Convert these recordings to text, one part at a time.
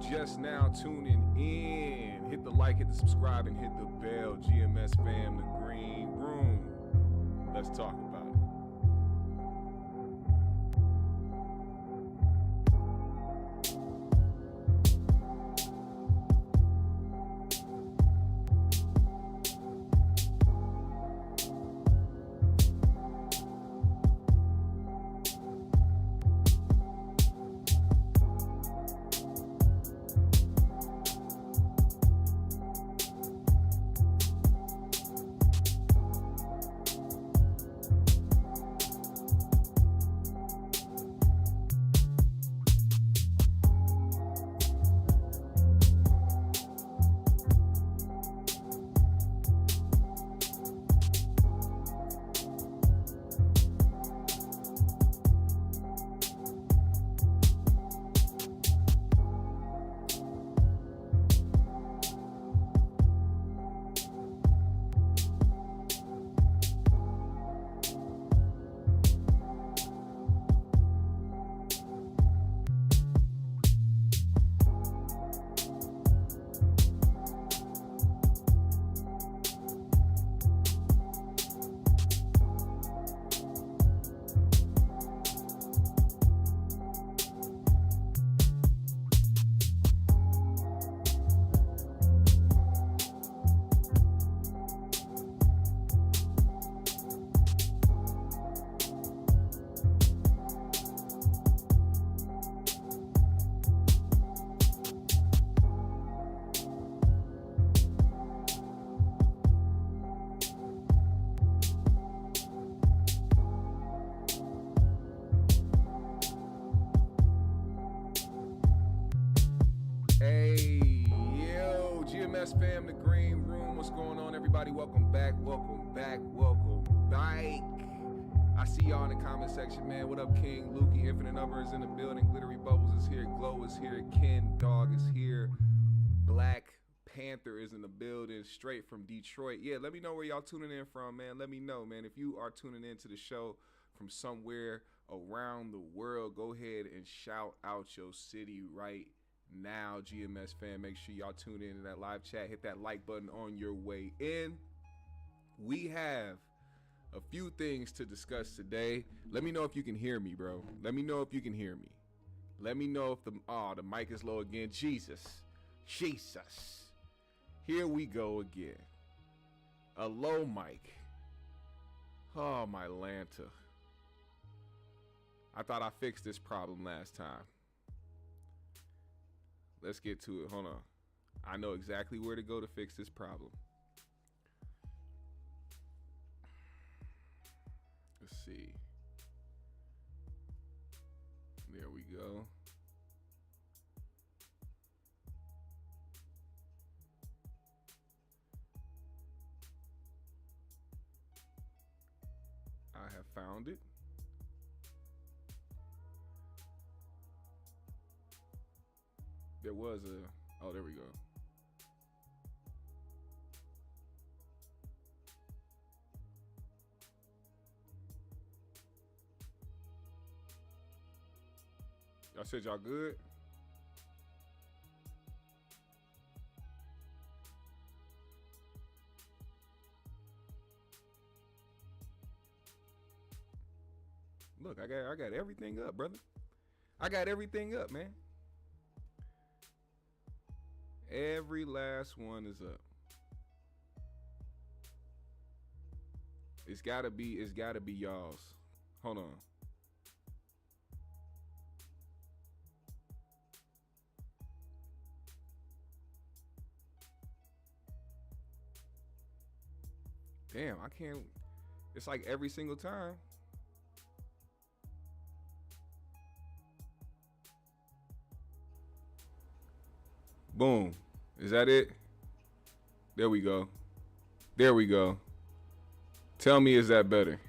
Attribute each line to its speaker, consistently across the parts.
Speaker 1: you just now tuning in, hit the like, hit the subscribe, and hit the bell. GMS fam, the green room. Let's talk about it. Fam, the green room. What's going on, everybody? Welcome back. I see y'all in the comment section, man. What up, King? Lukey, Infinite Number is in the building. Glittery Bubbles is here. Glow is here. Ken Dog is here. Black Panther is in the building, straight from Detroit. Yeah, let me know where y'all tuning in from, man. Let me know, man. If you are tuning in to the show from somewhere around the world, go ahead and shout out your city right now. GMS fan, make sure y'all tune in to that live chat. Hit that like button on your way in. We have a few things to discuss today. Let me know if you can hear me, bro. Let me know if you can hear me. Let me know if the mic is low again. Jesus. Here we go again. A low mic. Oh, my Lanta. I thought I fixed this problem last time. Let's get to it. Hold on. I know exactly where to go to fix this problem. Let's see. There we go. I have found it. There was there we go. Y'all said y'all good? Look, I got everything up, brother. I got everything up, man. Every last one is up. It's gotta be y'all's. Hold on. Damn, I can't. It's like every single time. Boom. Is that it? There we go. There we go. Tell me, is that better?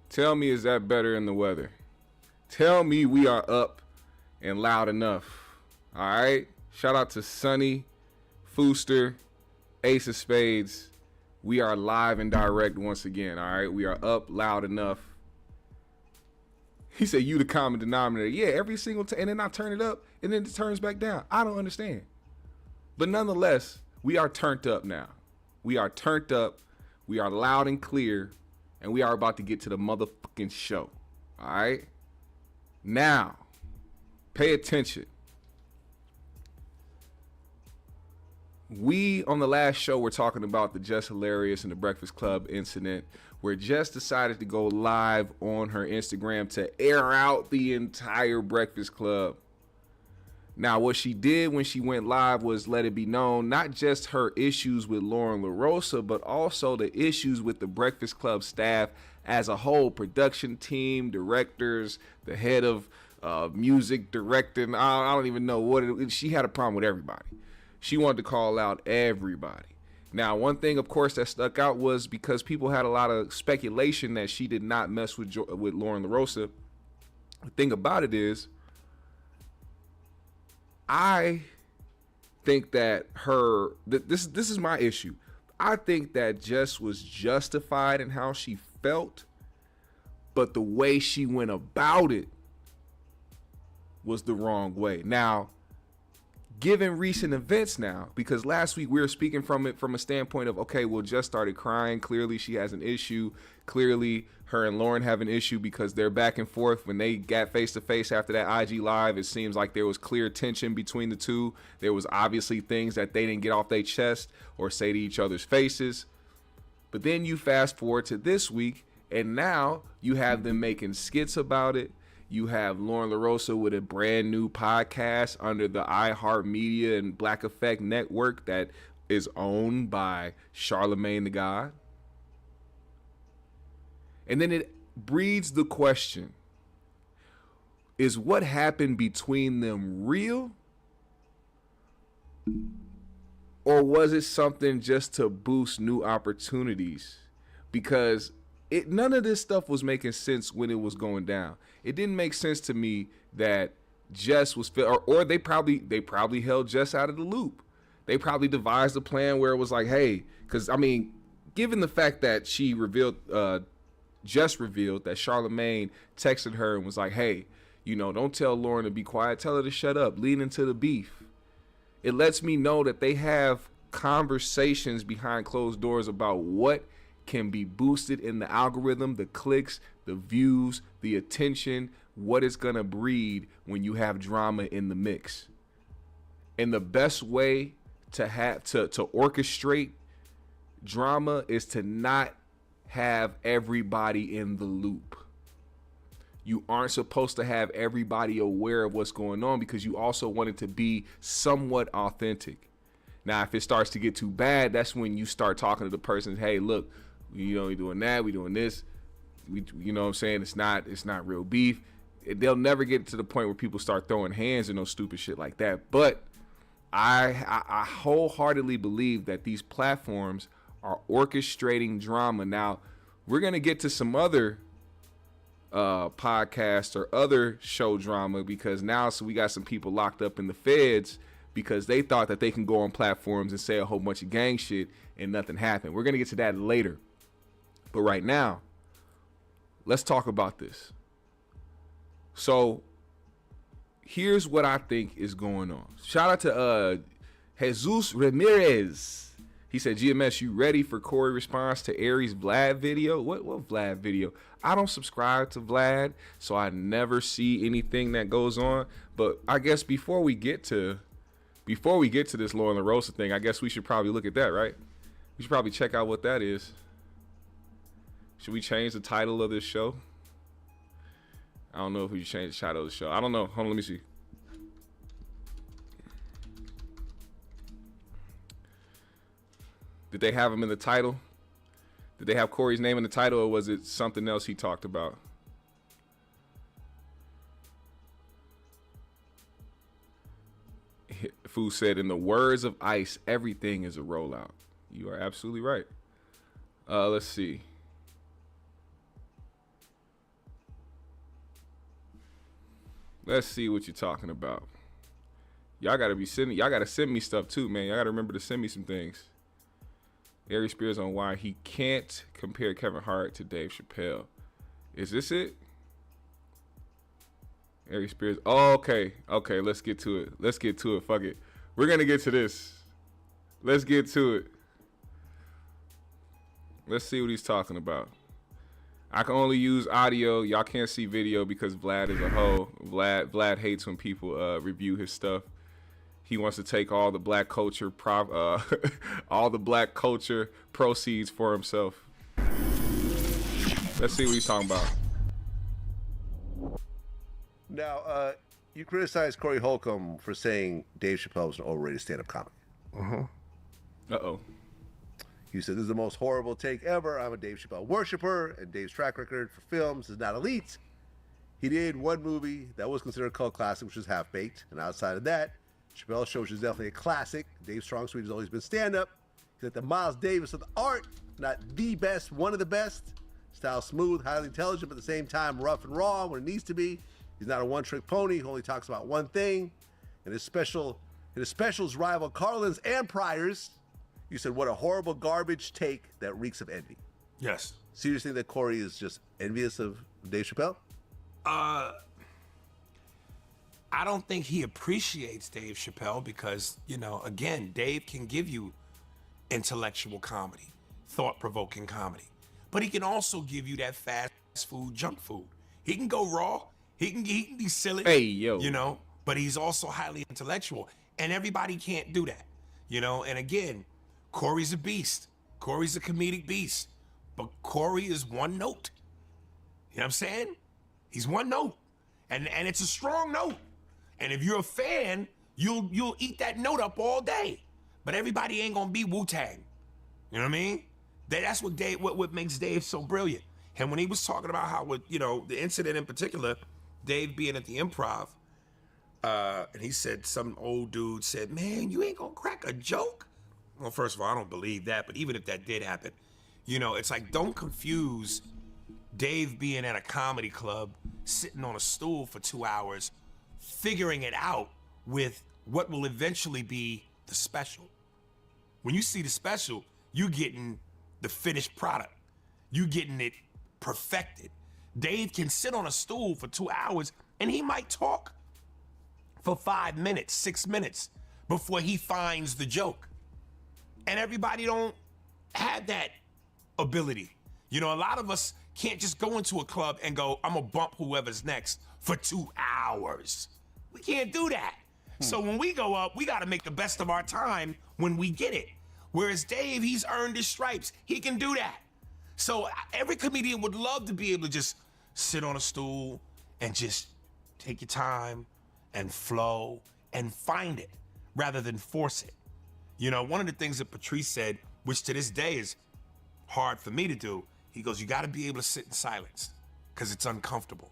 Speaker 1: Tell me, is that better in the weather? Tell me we are up and loud enough. All right? Shout out to Sonny, Fooster, Ace of Spades. We are live and direct once again, all right? We are up loud enough. He said, you the common denominator. Yeah, every single time. And then I turn it up, and then it turns back down. I don't understand. But nonetheless, we are turned up now. We are turned up. We are loud and clear. And we are about to get to the motherfucking show. All right? Now, pay attention. We, on the last show, were talking about the Jess Hilarious and the Breakfast Club incident, where Jess decided to go live on her Instagram to air out the entire Breakfast Club. Now, what she did when she went live was let it be known, not just her issues with Loren Lorosa, but also the issues with the Breakfast Club staff as a whole, production team, directors, the head of music directing. I don't even know what she had a problem with everybody. She wanted to call out everybody. Now, one thing, of course, that stuck out was because people had a lot of speculation that she did not mess with Loren Lorosa. The thing about it is, I think that this is my issue. I think that Jess was justified in how she felt, but the way she went about it was the wrong way. Now, given recent events now, because last week we were speaking from a standpoint of, okay, well, Jess started crying. Clearly she has an issue. Clearly her and Loren have an issue because they're back and forth. When they got face to face after that IG live, it seems like there was clear tension between the two. There was obviously things that they didn't get off their chest or say to each other's faces. But then you fast forward to this week, and now you have them making skits about it. You have Loren Lorosa with a brand new podcast under the iHeartMedia and Black Effect network that is owned by Charlamagne the God. And then it breeds the question, is what happened between them real? Or was it something just to boost new opportunities? Because none of this stuff was making sense when it was going down. It didn't make sense to me that Jess was, or they probably held Jess out of the loop. They probably devised a plan where it was like, hey, because I mean, given the fact that Jess revealed that Charlamagne texted her and was like, hey, don't tell Loren to be quiet, tell her to shut up, lean into the beef. It lets me know that they have conversations behind closed doors about what can be boosted in the algorithm, the clicks, the views, the attention, what it's gonna breed when you have drama in the mix. And the best way to orchestrate drama is to not have everybody in the loop. You aren't supposed to have everybody aware of what's going on because you also want it to be somewhat authentic. Now, if it starts to get too bad, that's when you start talking to the person, hey, look, we're doing that, we're doing this. You know what I'm saying? It's not real beef. They'll never get to the point where people start throwing hands and no stupid shit like that. But I wholeheartedly believe that these platforms are orchestrating drama. Now, we're going to get to some other podcasts or other show drama because now we got some people locked up in the feds because they thought that they can go on platforms and say a whole bunch of gang shit and nothing happened. We're going to get to that later. But right now, let's talk about this. So here's what I think is going on. Shout out to Jesus Ramirez. He said, GMS, you ready for Corey response to Aries Vlad video? What Vlad video? I don't subscribe to Vlad, so I never see anything that goes on. But I guess before we get to this Loren Lorosa thing, I guess we should probably look at that, right? We should probably check out what that is. Should we change the title of this show? I don't know if we should change the title of the show. I don't know. Hold on, let me see. Did they have him in the title? Did they have Corey's name in the title, or was it something else he talked about? Fu said, in the words of Ice, everything is a rollout. You are absolutely right. Let's see. Let's see what you're talking about. Y'all gotta send me stuff too, man. Y'all gotta remember to send me some things. Aries Spears on why he can't compare Kevin Hart to Dave Chappelle. Is this it? Aries Spears. Oh, okay. Let's get to it. Fuck it. We're gonna get to this. Let's get to it. Let's see what he's talking about. I can only use audio. Y'all can't see video because Vlad is a hoe. Vlad hates when people review his stuff. He wants to take all the black culture proceeds for himself. Let's see what he's talking about.
Speaker 2: Now, you criticized Corey Holcomb for saying Dave Chappelle was an overrated stand-up comic.
Speaker 1: Uh-oh.
Speaker 2: You said, this is the most horrible take ever. I'm a Dave Chappelle worshiper, and Dave's track record for films is not elite. He did one movie that was considered a cult classic, which was Half-Baked. And outside of that, Chappelle's show is definitely a classic. Dave's strong suite has always been stand-up. He's like the Miles Davis of the art, not the best, one of the best. Style smooth, highly intelligent, but at the same time rough and raw when it needs to be. He's not a one-trick pony who only talks about one thing. In his specials rival Carlin's and Pryor's, you said, what a horrible garbage take that reeks of envy.
Speaker 3: Yes.
Speaker 2: So you think that Corey is just envious of Dave Chappelle?
Speaker 3: I don't think he appreciates Dave Chappelle because, again, Dave can give you intellectual comedy, thought-provoking comedy. But he can also give you that fast food, junk food. He can go raw. He can be silly.
Speaker 1: Hey, yo.
Speaker 3: But he's also highly intellectual. And everybody can't do that. And again, Corey's a beast. Corey's a comedic beast. But Corey is one note. You know what I'm saying? He's one note. And it's a strong note. And if you're a fan, you'll eat that note up all day. But everybody ain't gonna be Wu-Tang. You know what I mean? That's what makes Dave so brilliant. And when he was talking about how, the incident in particular, Dave being at the Improv, and he said, some old dude said, man, you ain't gonna crack a joke? Well, first of all, I don't believe that, but even if that did happen, it's like, don't confuse Dave being at a comedy club, sitting on a stool for 2 hours, figuring it out with what will eventually be the special. When you see the special, you getting the finished product. You getting it perfected. Dave can sit on a stool for 2 hours and he might talk for 5 minutes, 6 minutes before he finds the joke. And everybody don't have that ability. A lot of us can't just go into a club and go, I'm gonna bump whoever's next for 2 hours. We can't do that. So when we go up, we gotta make the best of our time when we get it. Whereas Dave, he's earned his stripes. He can do that. So every comedian would love to be able to just sit on a stool and just take your time and flow and find it rather than force it. One of the things that Patrice said, which to this day is hard for me to do, he goes, you gotta be able to sit in silence because it's uncomfortable.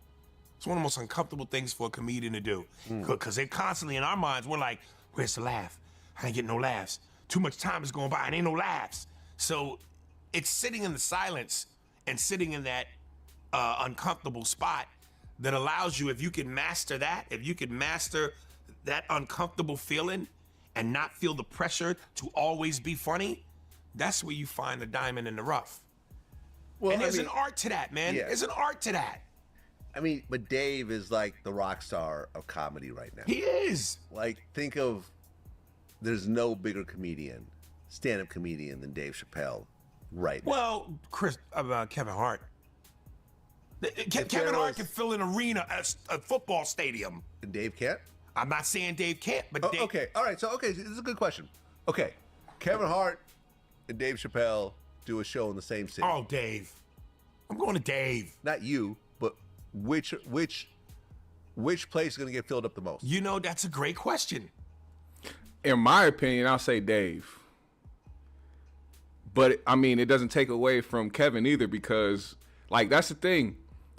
Speaker 3: It's one of the most uncomfortable things for a comedian to do because they're constantly in our minds, we're like, where's the laugh? I ain't getting no laughs. Too much time is going by and ain't no laughs. So it's sitting in the silence and sitting in that uncomfortable spot that allows you, if you can master that, if you can master that uncomfortable feeling and not feel the pressure to always be funny, that's where you find the diamond in the rough. Well, and there's an art to that, man. Yeah. There's an art to that.
Speaker 2: But Dave is like the rock star of comedy right now.
Speaker 3: He is.
Speaker 2: Like, think of, there's no bigger comedian, stand-up comedian than Dave Chappelle right now.
Speaker 3: Well, Kevin Hart. Kevin Hart can fill an arena, a football stadium.
Speaker 2: And Dave can't?
Speaker 3: I'm not saying Dave can't, but Dave...
Speaker 2: Okay, all right, so this is a good question. Okay, Kevin Hart and Dave Chappelle do a show in the same city.
Speaker 3: Oh, Dave. I'm going to Dave.
Speaker 2: Not you, but which place is going to get filled up the most?
Speaker 3: That's a great question.
Speaker 1: In my opinion, I'll say Dave. But, it doesn't take away from Kevin either because, that's the thing.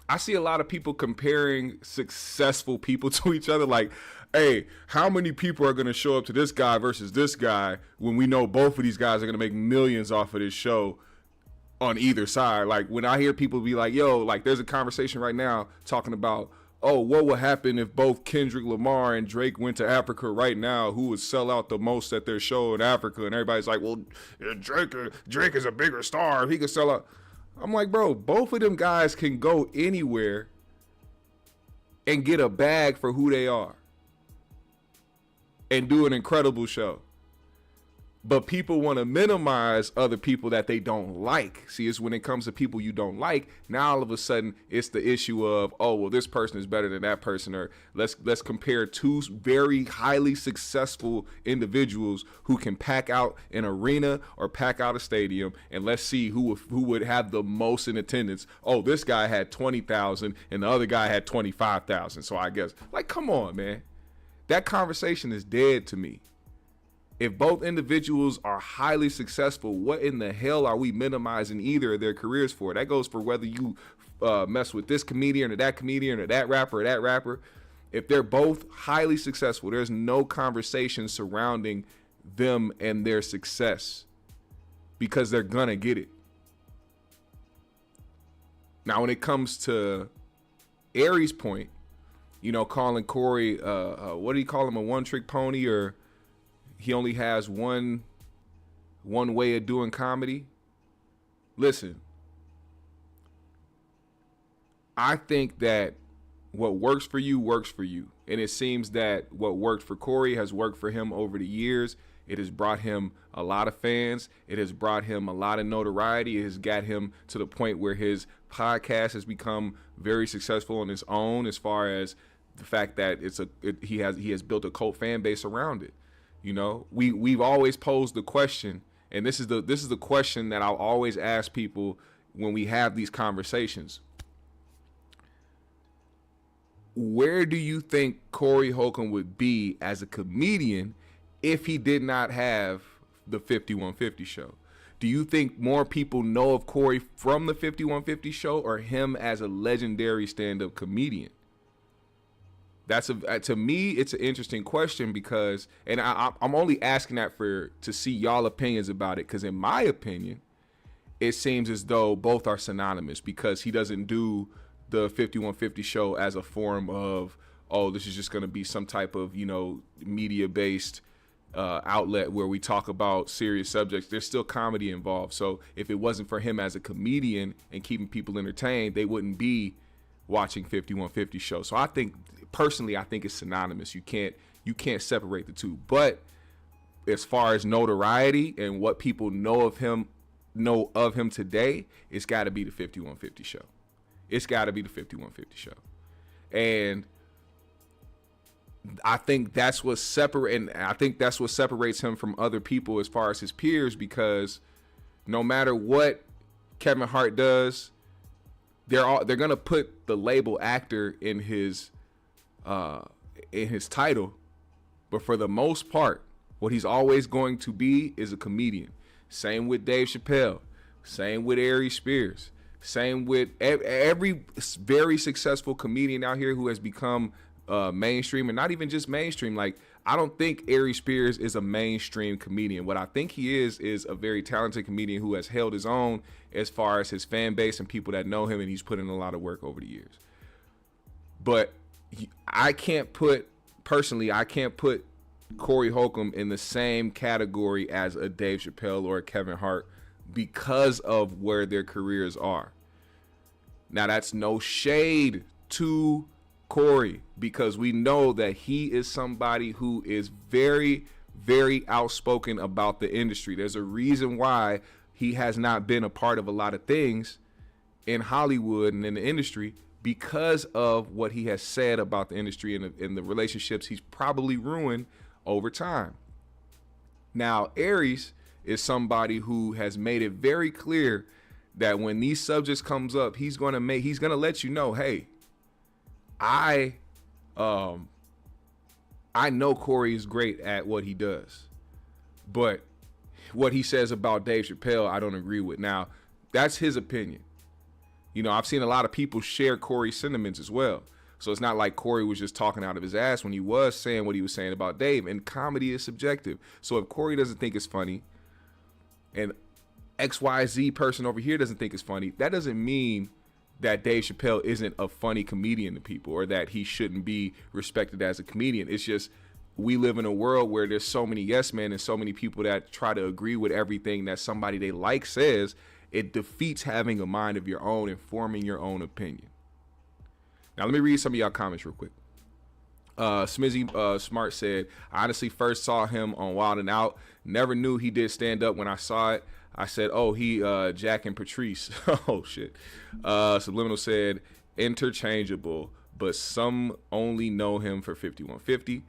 Speaker 1: I see a lot of people comparing successful people to each other. Like, hey, how many people are going to show up to this guy versus this guy when we know both of these guys are going to make millions off of this show on either side? Like, when I hear people be like, yo, there's a conversation right now talking about, oh, what would happen if both Kendrick Lamar and Drake went to Africa right now? Who would sell out the most at their show in Africa? And everybody's like, well, Drake is a bigger star. If he could sell out. I'm like, bro, both of them guys can go anywhere and get a bag for who they are and do an incredible show. But people want to minimize other people that they don't like. See, it's when it comes to people you don't like, now all of a sudden it's the issue of, oh, well, this person is better than that person, or let's compare two very highly successful individuals who can pack out an arena or pack out a stadium, and let's see who would have the most in attendance. Oh, this guy had 20,000 and the other guy had 25,000. So I guess, like, come on, man. That conversation is dead to me. If both individuals are highly successful, what in the hell are we minimizing either of their careers for? That goes for whether you mess with this comedian or that rapper or that rapper. If they're both highly successful, there's no conversation surrounding them and their success because they're gonna get it. Now, when it comes to Aries' point, you know, calling Corey, what do you call him, a one-trick pony, or he only has one way of doing comedy? Listen, I think that what works for you works for you. And it seems that what worked for Corey has worked for him over the years. It has brought him a lot of fans. It has brought him a lot of notoriety. It has got him to the point where his podcast has become very successful on its own, as far as the fact that he has built a cult fan base around it. You know, we've always posed the question, and this is the question that I'll always ask people when we have these conversations. Where do you think Corey Holcomb would be as a comedian if he did not have the 5150 show? Do you think more people know of Corey from the 5150 show, or him as a legendary stand-up comedian? That's to me, it's an interesting question, because, and I'm only asking that to see y'all opinions about it, because in my opinion, it seems as though both are synonymous, because he doesn't do the 5150 show as a form of, oh, this is just going to be some type of, you know, media-based outlet where we talk about serious subjects. There's still comedy involved. So if it wasn't for him as a comedian and keeping people entertained, they wouldn't be watching 5150 show. So I think, personally, I think it's synonymous. You can't separate the two. But as far as notoriety and what people know of him today, it's got to be the 5150 show. It's got to be the 5150 show. And I think that's what separates him from other people as far as his peers, because no matter what Kevin Hart does, they're gonna put the label actor in his title, but for the most part, what he's always going to be is a comedian. Same with Dave Chappelle, same with Aries Spears, same with every very successful comedian out here who has become mainstream, and not even just mainstream. Like, I don't think Aries Spears is a mainstream comedian. What I think he is a very talented comedian who has held his own as far as his fan base and people that know him, and he's put in a lot of work over the years. But I can't put Corey Holcomb in the same category as a Dave Chappelle or a Kevin Hart because of where their careers are. Now, that's no shade to Corey, because we know that he is somebody who is very, very outspoken about the industry. There's a reason why he has not been a part of a lot of things in Hollywood and in the industry, because of what he has said about the industry and the relationships he's probably ruined over time. Now, Aries is somebody who has made it very clear that when these subjects comes up, he's gonna let you know, hey, I know Corey is great at what he does, but what he says about Dave Chappelle, I don't agree with. Now, that's his opinion. You know, I've seen a lot of people share Corey's sentiments as well. So it's not like Corey was just talking out of his ass when he was saying what he was saying about Dave. And comedy is subjective. So if Corey doesn't think it's funny, and XYZ person over here doesn't think it's funny, that doesn't mean that Dave Chappelle isn't a funny comedian to people, or that he shouldn't be respected as a comedian. It's just, we live in a world where there's so many yes men and so many people that try to agree with everything that somebody they like says. It defeats having a mind of your own and forming your own opinion. Now, let me read some of y'all comments real quick. Smizzy Smart said, I honestly first saw him on Wild 'N Out. Never knew he did stand up when I saw it. I said, oh, he Jack and Patrice. Oh, shit. Subliminal said, interchangeable, but some only know him for 5150.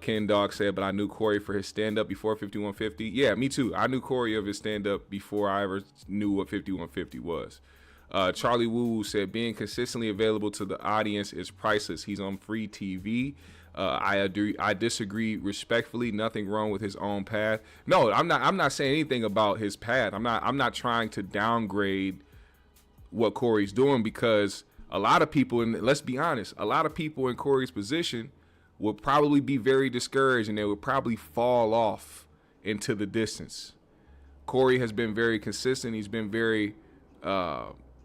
Speaker 1: Ken Dog said, but I knew Corey for his stand-up before 5150. Yeah, me too. I knew Corey of his stand-up before I ever knew what 5150 was. Charlie Woo said, being consistently available to the audience is priceless. He's on free TV. I disagree respectfully. Nothing wrong with his own path. No, I'm not saying anything about his path. I'm not trying to downgrade what Corey's doing, because a lot of people, and let's be honest, a lot of people in Corey's position would probably be very discouraged, and they would probably fall off into the distance. Corey has been very consistent. He's been very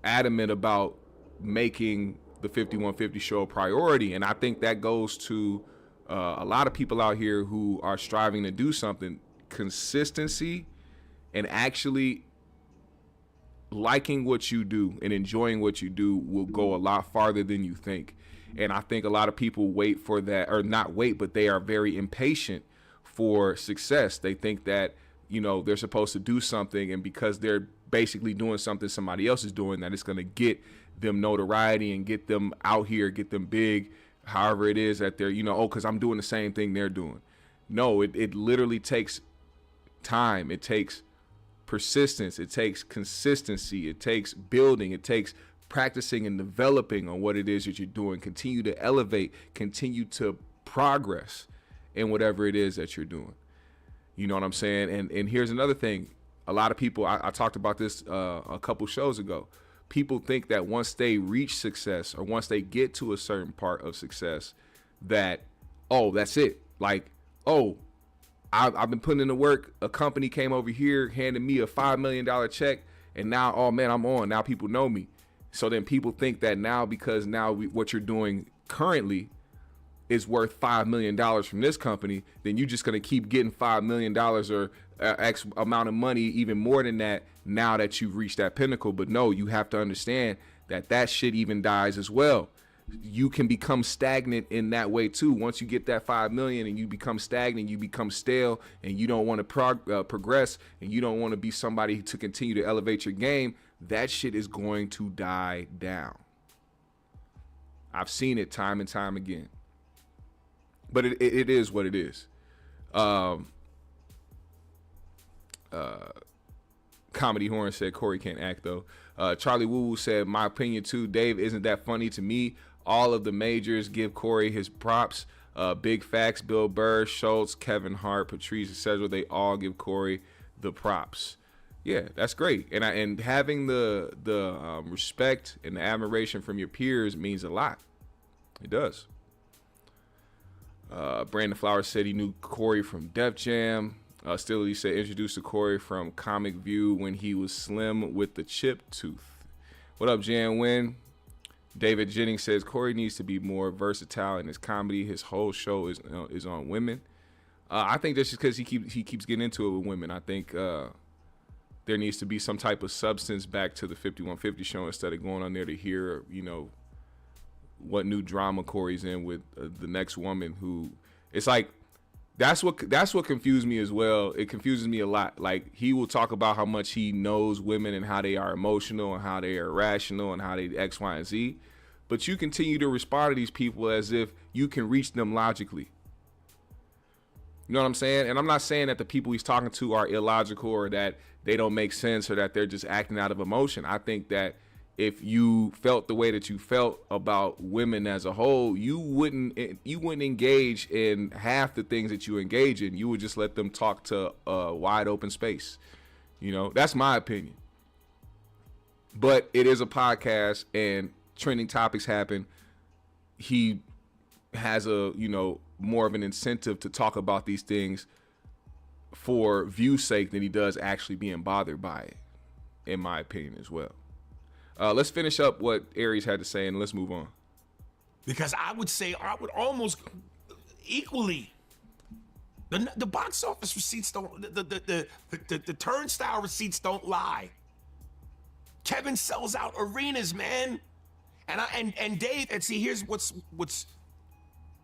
Speaker 1: adamant about making the 5150 show a priority, and I think that goes to a lot of people out here who are striving to do something. Consistency and actually liking what you do and enjoying what you do will go a lot farther than you think. And I think a lot of people wait for that, or not wait, but they are very impatient for success. They think that, you know, they're supposed to do something, and because they're basically doing something somebody else is doing, that it's going to get them notoriety and get them out here, get them big, however it is that they're, you know, oh, because I'm doing the same thing they're doing. No, it literally takes time. It takes persistence. It takes consistency. It takes building. It takes practicing and developing on what it is that you're doing. Continue to elevate, continue to progress in whatever it is that you're doing. You know what I'm saying? And here's another thing. A lot of people, I talked about this a couple shows ago. People think that once they reach success, or once they get to a certain part of success, that, oh, that's it. Like, oh, I've been putting in the work. A company came over here, handed me a $5 million check, and now, oh man, I'm on. Now people know me. So then people think that now, because now what you're doing currently is worth $5 million from this company, then you're just going to keep getting $5 million or X amount of money, even more than that, now that you've reached that pinnacle. But no, you have to understand that that shit even dies as well. You can become stagnant in that way too. Once you get that 5 million and you become stagnant, you become stale, and you don't want to progress, and you don't want to be somebody to continue to elevate your game, that shit is going to die down. I've seen it time and time again. But it is what it is. Comedy Horn said Corey can't act though. Charlie Woo said, my opinion too, Dave isn't that funny to me. All of the majors give Corey his props. Big Facts, Bill Burr, Schultz, Kevin Hart, Patrice, etc. They all give Corey the props. Yeah, that's great. And having the respect and the admiration from your peers means a lot. It does. Brandon Flowers said he knew Corey from Def Jam. Still, he said introduced to Corey from Comic View when he was slim with the chipped tooth. What up, Jan Wynn? David Jennings says Corey needs to be more versatile in his comedy. His whole show is on women. I think that's just because he keeps getting into it with women. I think there needs to be some type of substance back to the 5150 show instead of going on there to hear, you know, what new drama Corey's in with the next woman who, it's like, that's what confused me as well. It confuses me a lot. Like, he will talk about how much he knows women and how they are emotional and how they are irrational and how they X, Y, and Z. But you continue to respond to these people as if you can reach them logically. You know what I'm saying? And I'm not saying that the people he's talking to are illogical or that they don't make sense or that they're just acting out of emotion. I think that if you felt the way that you felt about women as a whole, you wouldn't engage in half the things that you engage in. You would just let them talk to a wide open space. You know, that's my opinion. But it is a podcast and trending topics happen. He has a, you know, more of an incentive to talk about these things for view's sake than he does actually being bothered by it, in my opinion as well. Let's finish up what Aries had to say and let's move on.
Speaker 3: Because I would almost equally. The box office receipts don't, the turnstile receipts don't lie. Kevin sells out arenas, man. And Dave, and see, here's what's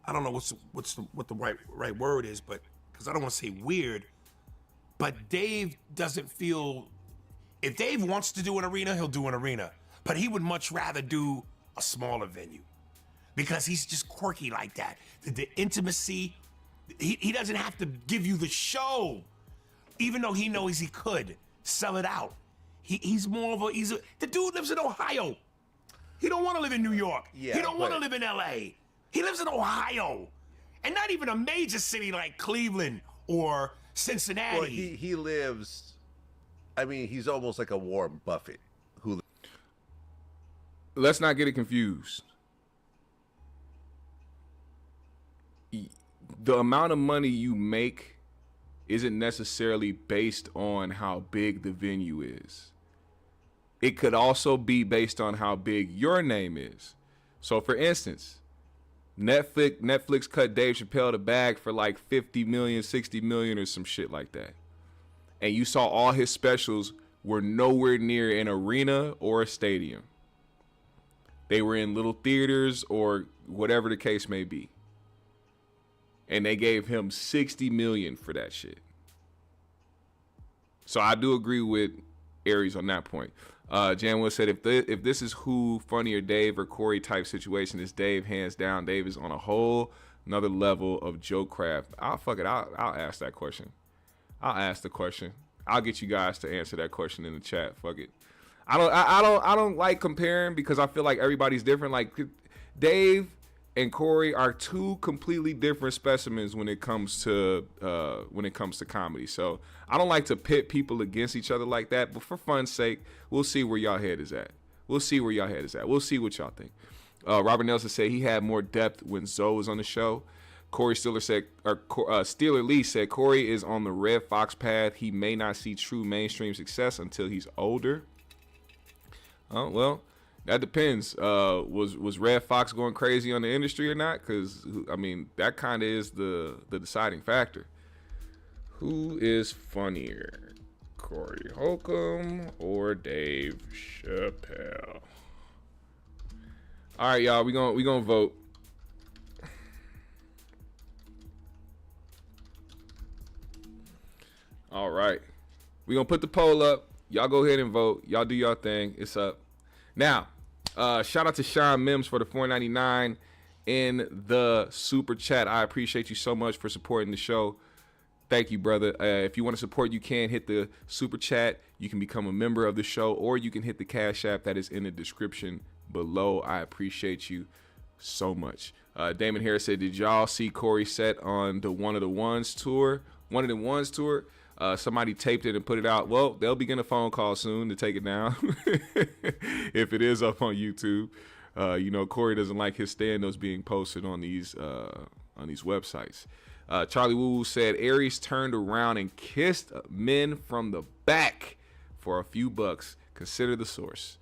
Speaker 3: I don't know what the right word is, but because I don't want to say weird, but Dave doesn't feel, if Dave wants to do an arena, he'll do an arena, but he would much rather do a smaller venue because he's just quirky like that. The intimacy, he doesn't have to give you the show, even though he knows he could sell it out. He's more of a, the dude lives in Ohio. He don't want to live in New York.
Speaker 2: Yeah,
Speaker 3: he don't want to live in LA. He lives in Ohio. And not even a major city like Cleveland or Cincinnati.
Speaker 2: Well, he lives, I mean, he's almost like a Warren Buffett.
Speaker 1: Let's not get it confused. The amount of money you make isn't necessarily based on how big the venue is. It could also be based on how big your name is. So for instance, Netflix cut Dave Chappelle the bag for like 50 million, 60 million or some shit like that. And you saw all his specials were nowhere near an arena or a stadium. They were in little theaters or whatever the case may be. And they gave him 60 million for that shit. So I do agree with Aries on that point. Janwood said, if this is who funnier, Dave or Corey type situation, it's Dave hands down. Dave is on a whole another level of joke craft. I'll ask that question. I'll ask the question. I'll get you guys to answer that question in the chat. Fuck it. I don't like comparing because I feel like everybody's different. Like Dave and Corey are two completely different specimens when it comes to comedy. So I don't like to pit people against each other like that. But for fun's sake, we'll see where y'all head is at. We'll see what y'all think. Robert Nelson said he had more depth when Zoe was on the show. Steeler Lee said Corey is on the Red Fox path. He may not see true mainstream success until he's older. Oh, well, that depends. Was Red Fox going crazy on the industry or not? Because, I mean, that kind of is the deciding factor. Who is funnier, Corey Holcomb or Dave Chappelle? All right, y'all, we gonna vote. All right, we gonna put the poll up. Y'all go ahead and vote. Y'all do your thing. It's up. Now, shout out to Sean Mims for the $4.99 in the super chat. I appreciate you so much for supporting the show. Thank you, brother. If you want to support, you can hit the super chat. You can become a member of the show, or you can hit the Cash App that is in the description below. I appreciate you so much. Damon Harris said, did y'all see Corey set on the One of the Ones tour? Somebody taped it and put it out. Well, they'll begin a phone call soon to take it down if it is up on YouTube. Corey doesn't like his stand-ups being posted on these websites. Charlie Woo said Aries turned around and kissed men from the back for a few bucks. Consider the source.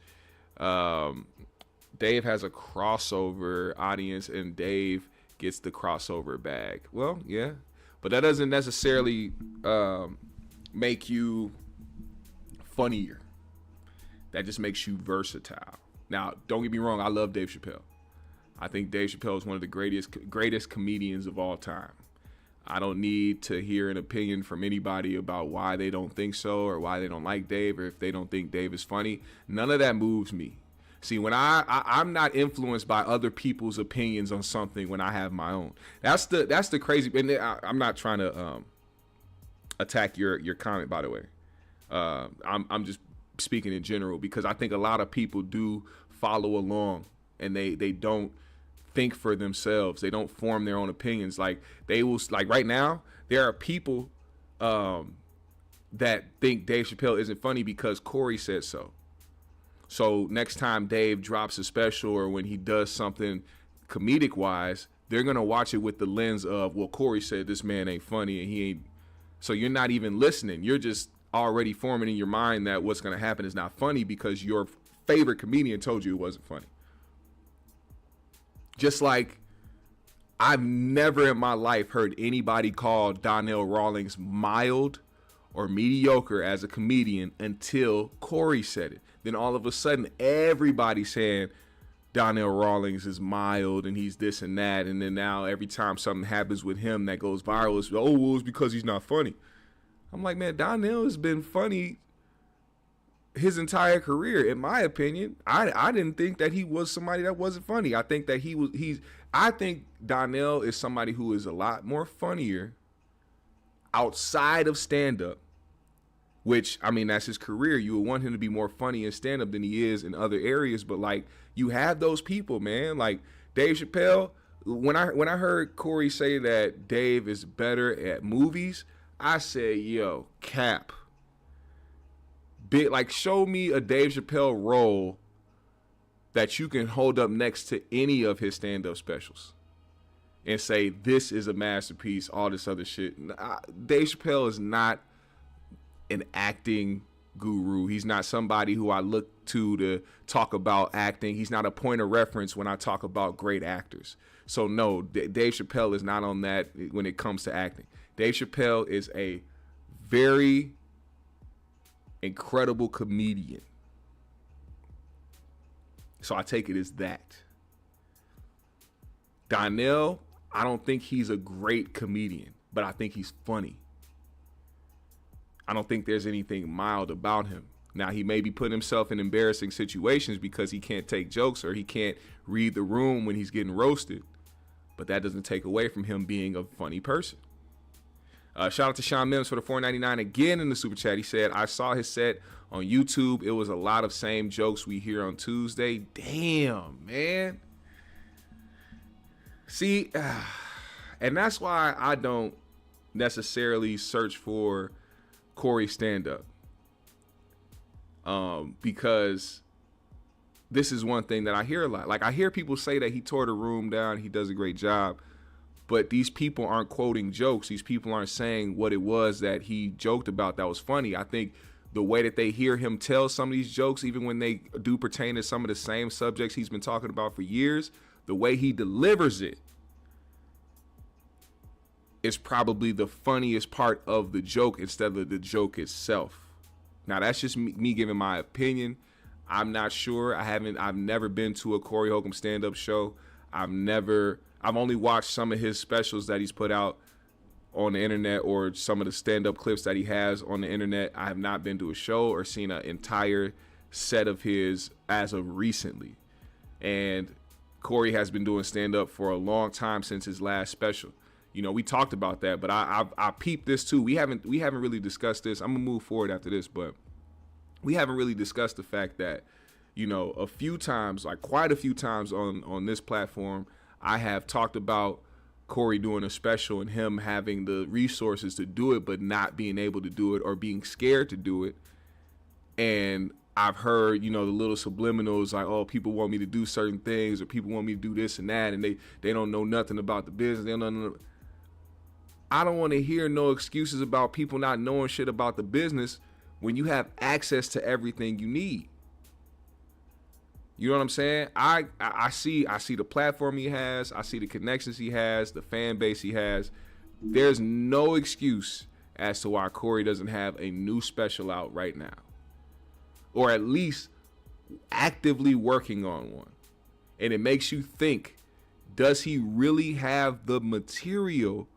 Speaker 1: Dave has a crossover audience and Dave gets the crossover bag. Well, yeah. But that doesn't necessarily make you funnier. That just makes you versatile. Now, don't get me wrong. I love Dave Chappelle. I think Dave Chappelle is one of the greatest comedians of all time. I don't need to hear an opinion from anybody about why they don't think so or why they don't like Dave or if they don't think Dave is funny. None of that moves me. See, when I'm not influenced by other people's opinions on something when I have my own. That's the crazy. And I'm not trying to attack your comment, by the way. I'm just speaking in general because I think a lot of people do follow along and they don't think for themselves. They don't form their own opinions. Like they will, like right now, there are people that think Dave Chappelle isn't funny because Corey said so. So next time Dave drops a special or when he does something comedic wise, they're going to watch it with the lens of, well, Corey said this man ain't funny and he ain't. So you're not even listening. You're just already forming in your mind that what's going to happen is not funny because your favorite comedian told you it wasn't funny. Just like I've never in my life heard anybody call Donnell Rawlings mild or mediocre as a comedian until Corey said it. Then all of a sudden, everybody saying Donnell Rawlings is mild and he's this and that, and then now every time something happens with him that goes viral, it's, oh, well, it's because he's not funny. I'm like, man, Donnell has been funny his entire career, in my opinion. I didn't think that he was somebody that wasn't funny. I think that I think Donnell is somebody who is a lot more funnier outside of stand-up, which, I mean, that's his career. You would want him to be more funny in stand-up than he is in other areas, but, like, you have those people, man. Like, Dave Chappelle, when I heard Corey say that Dave is better at movies, I said, yo, cap. Like, show me a Dave Chappelle role that you can hold up next to any of his stand-up specials and say, this is a masterpiece, all this other shit. Dave Chappelle is not an acting guru. He's not somebody who I look to talk about acting. He's not a point of reference when I talk about great actors. So no, Dave Chappelle is not on that when it comes to acting. Dave Chappelle is a very incredible comedian. So I take it as that. Donnell, I don't think he's a great comedian, but I think he's funny. I don't think there's anything mild about him. Now, he may be putting himself in embarrassing situations because he can't take jokes or he can't read the room when he's getting roasted, but that doesn't take away from him being a funny person. Shout out to Sean Mims for the $4.99 again in the super chat. He said, I saw his set on YouTube. It was a lot of same jokes we hear on Tuesday. Damn, man. See, and that's why I don't necessarily search for Corey stand-up. Because this is one thing that I hear a lot. Like, I hear people say that he tore the room down, he does a great job. But these people aren't quoting jokes. These people aren't saying what it was that he joked about that was funny. I think the way that they hear him tell some of these jokes, even when they do pertain to some of the same subjects he's been talking about for years, the way he delivers it is probably the funniest part of the joke instead of the joke itself. Now, that's just me giving my opinion. I'm not sure. I've never been to a Corey Holcomb stand-up show. I've only watched some of his specials that he's put out on the internet or some of the stand-up clips that he has on the internet. I have not been to a show or seen an entire set of his as of recently. And Corey has been doing stand-up for a long time since his last special. You know, we talked about that, but I peeped this too. We haven't really discussed this. I'm gonna move forward after this, but we haven't really discussed the fact that, you know, a few times, like quite a few times on this platform, I have talked about Corey doing a special and him having the resources to do it, but not being able to do it or being scared to do it. And I've heard, you know, the little subliminals like, oh, people want me to do certain things or people want me to do this and that, and they don't know nothing about the business. They don't know. I don't want to hear no excuses about people not knowing shit about the business when you have access to everything you need. You know what I'm saying? I see the platform he has. I see the connections he has, the fan base he has. There's no excuse as to why Corey doesn't have a new special out right now, or at least actively working on one. And it makes you think, does he really have the material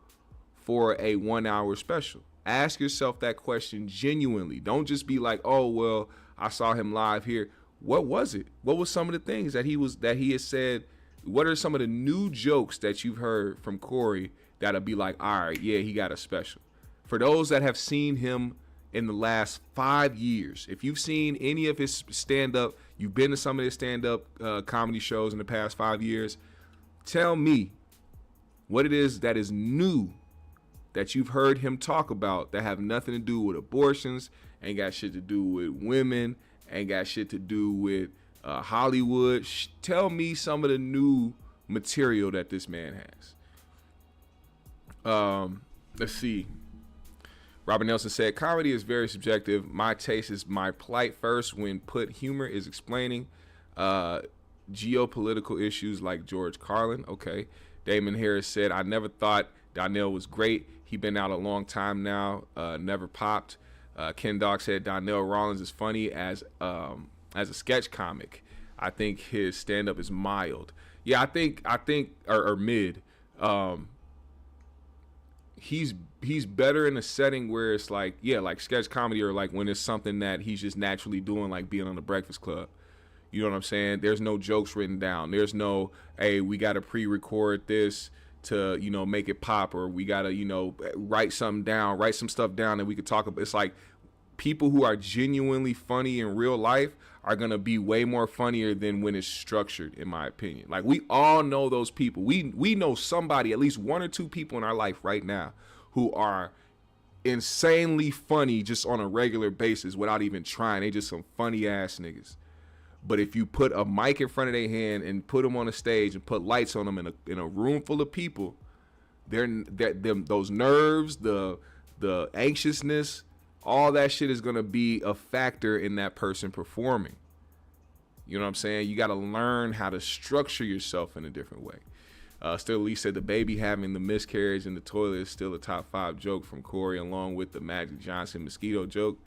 Speaker 1: for a 1 hour special? Ask yourself that question genuinely. Don't just be like, oh, well, I saw him live here. What was it? What was some of the things that he has said? What are some of the new jokes that you've heard from Corey that'll be like, all right, yeah, he got a special? For those that have seen him in the last 5 years, if you've seen any of his stand-up, you've been to some of his stand-up comedy shows in the past 5 years, tell me what it is that is new that you've heard him talk about that have nothing to do with abortions, ain't got shit to do with women, ain't got shit to do with Hollywood. Tell me some of the new material that this man has. Let's see. Robert Nelson said, comedy is very subjective. My taste is my plight first when put humor is explaining geopolitical issues like George Carlin. Okay. Damon Harris said, I never thought Donnell was great. He been out a long time now. Never popped. Ken Dog said Donnell Rawlings is funny as a sketch comic. I think his stand-up is mild. Yeah, I think or mid. He's better in a setting where it's like, yeah, like sketch comedy, or like when it's something that he's just naturally doing, like being on the Breakfast Club. You know what I'm saying? There's no jokes written down. There's no, hey, we got to pre-record this to, you know, make it pop, or we got to, you know, write some stuff down that we could talk about. It's like people who are genuinely funny in real life are going to be way more funnier than when it's structured, in my opinion. Like, we all know those people. We know somebody, at least one or two people in our life right now who are insanely funny just on a regular basis without even trying. They just some funny ass niggas. But if you put a mic in front of their hand and put them on a stage and put lights on them in a room full of people, those nerves, the anxiousness, all that shit is going to be a factor in that person performing. You know what I'm saying? You got to learn how to structure yourself in a different way. Still Lee said the baby having the miscarriage in the toilet is still a top 5 joke from Corey, along with the Magic Johnson mosquito joke.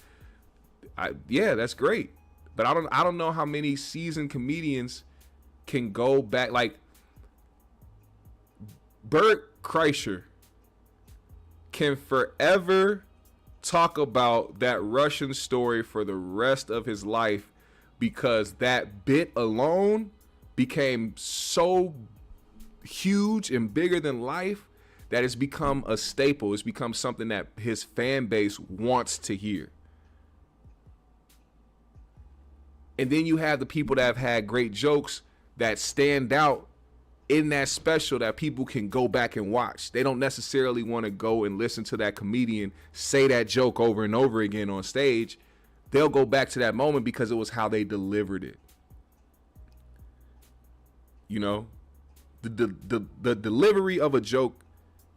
Speaker 1: Yeah, that's great. But I don't know how many seasoned comedians can go back. Like, Bert Kreischer can forever talk about that Russian story for the rest of his life, because that bit alone became so huge and bigger than life that it's become a staple. It's become something that his fan base wants to hear. And then you have the people that have had great jokes that stand out in that special that people can go back and watch. They don't necessarily want to go and listen to that comedian say that joke over and over again on stage. They'll go back to that moment because it was how they delivered it. You know, the delivery of a joke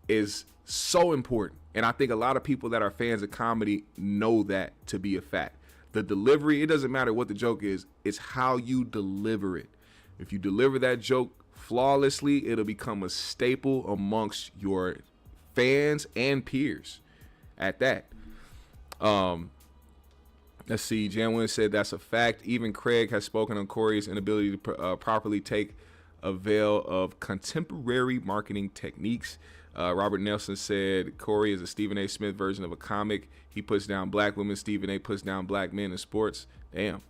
Speaker 1: is so important. And I think a lot of people that are fans of comedy know that to be a fact. The delivery, it doesn't matter what the joke is, it's how you deliver it. If you deliver that joke flawlessly, it'll become a staple amongst your fans and peers at that. Let's see. Janwin said that's a fact. Even Craig has spoken on Corey's inability to properly take avail of contemporary marketing techniques. Robert Nelson said Corey is a Stephen A. Smith version of a comic. He puts down black women. Stephen A. puts down black men in sports. Damn.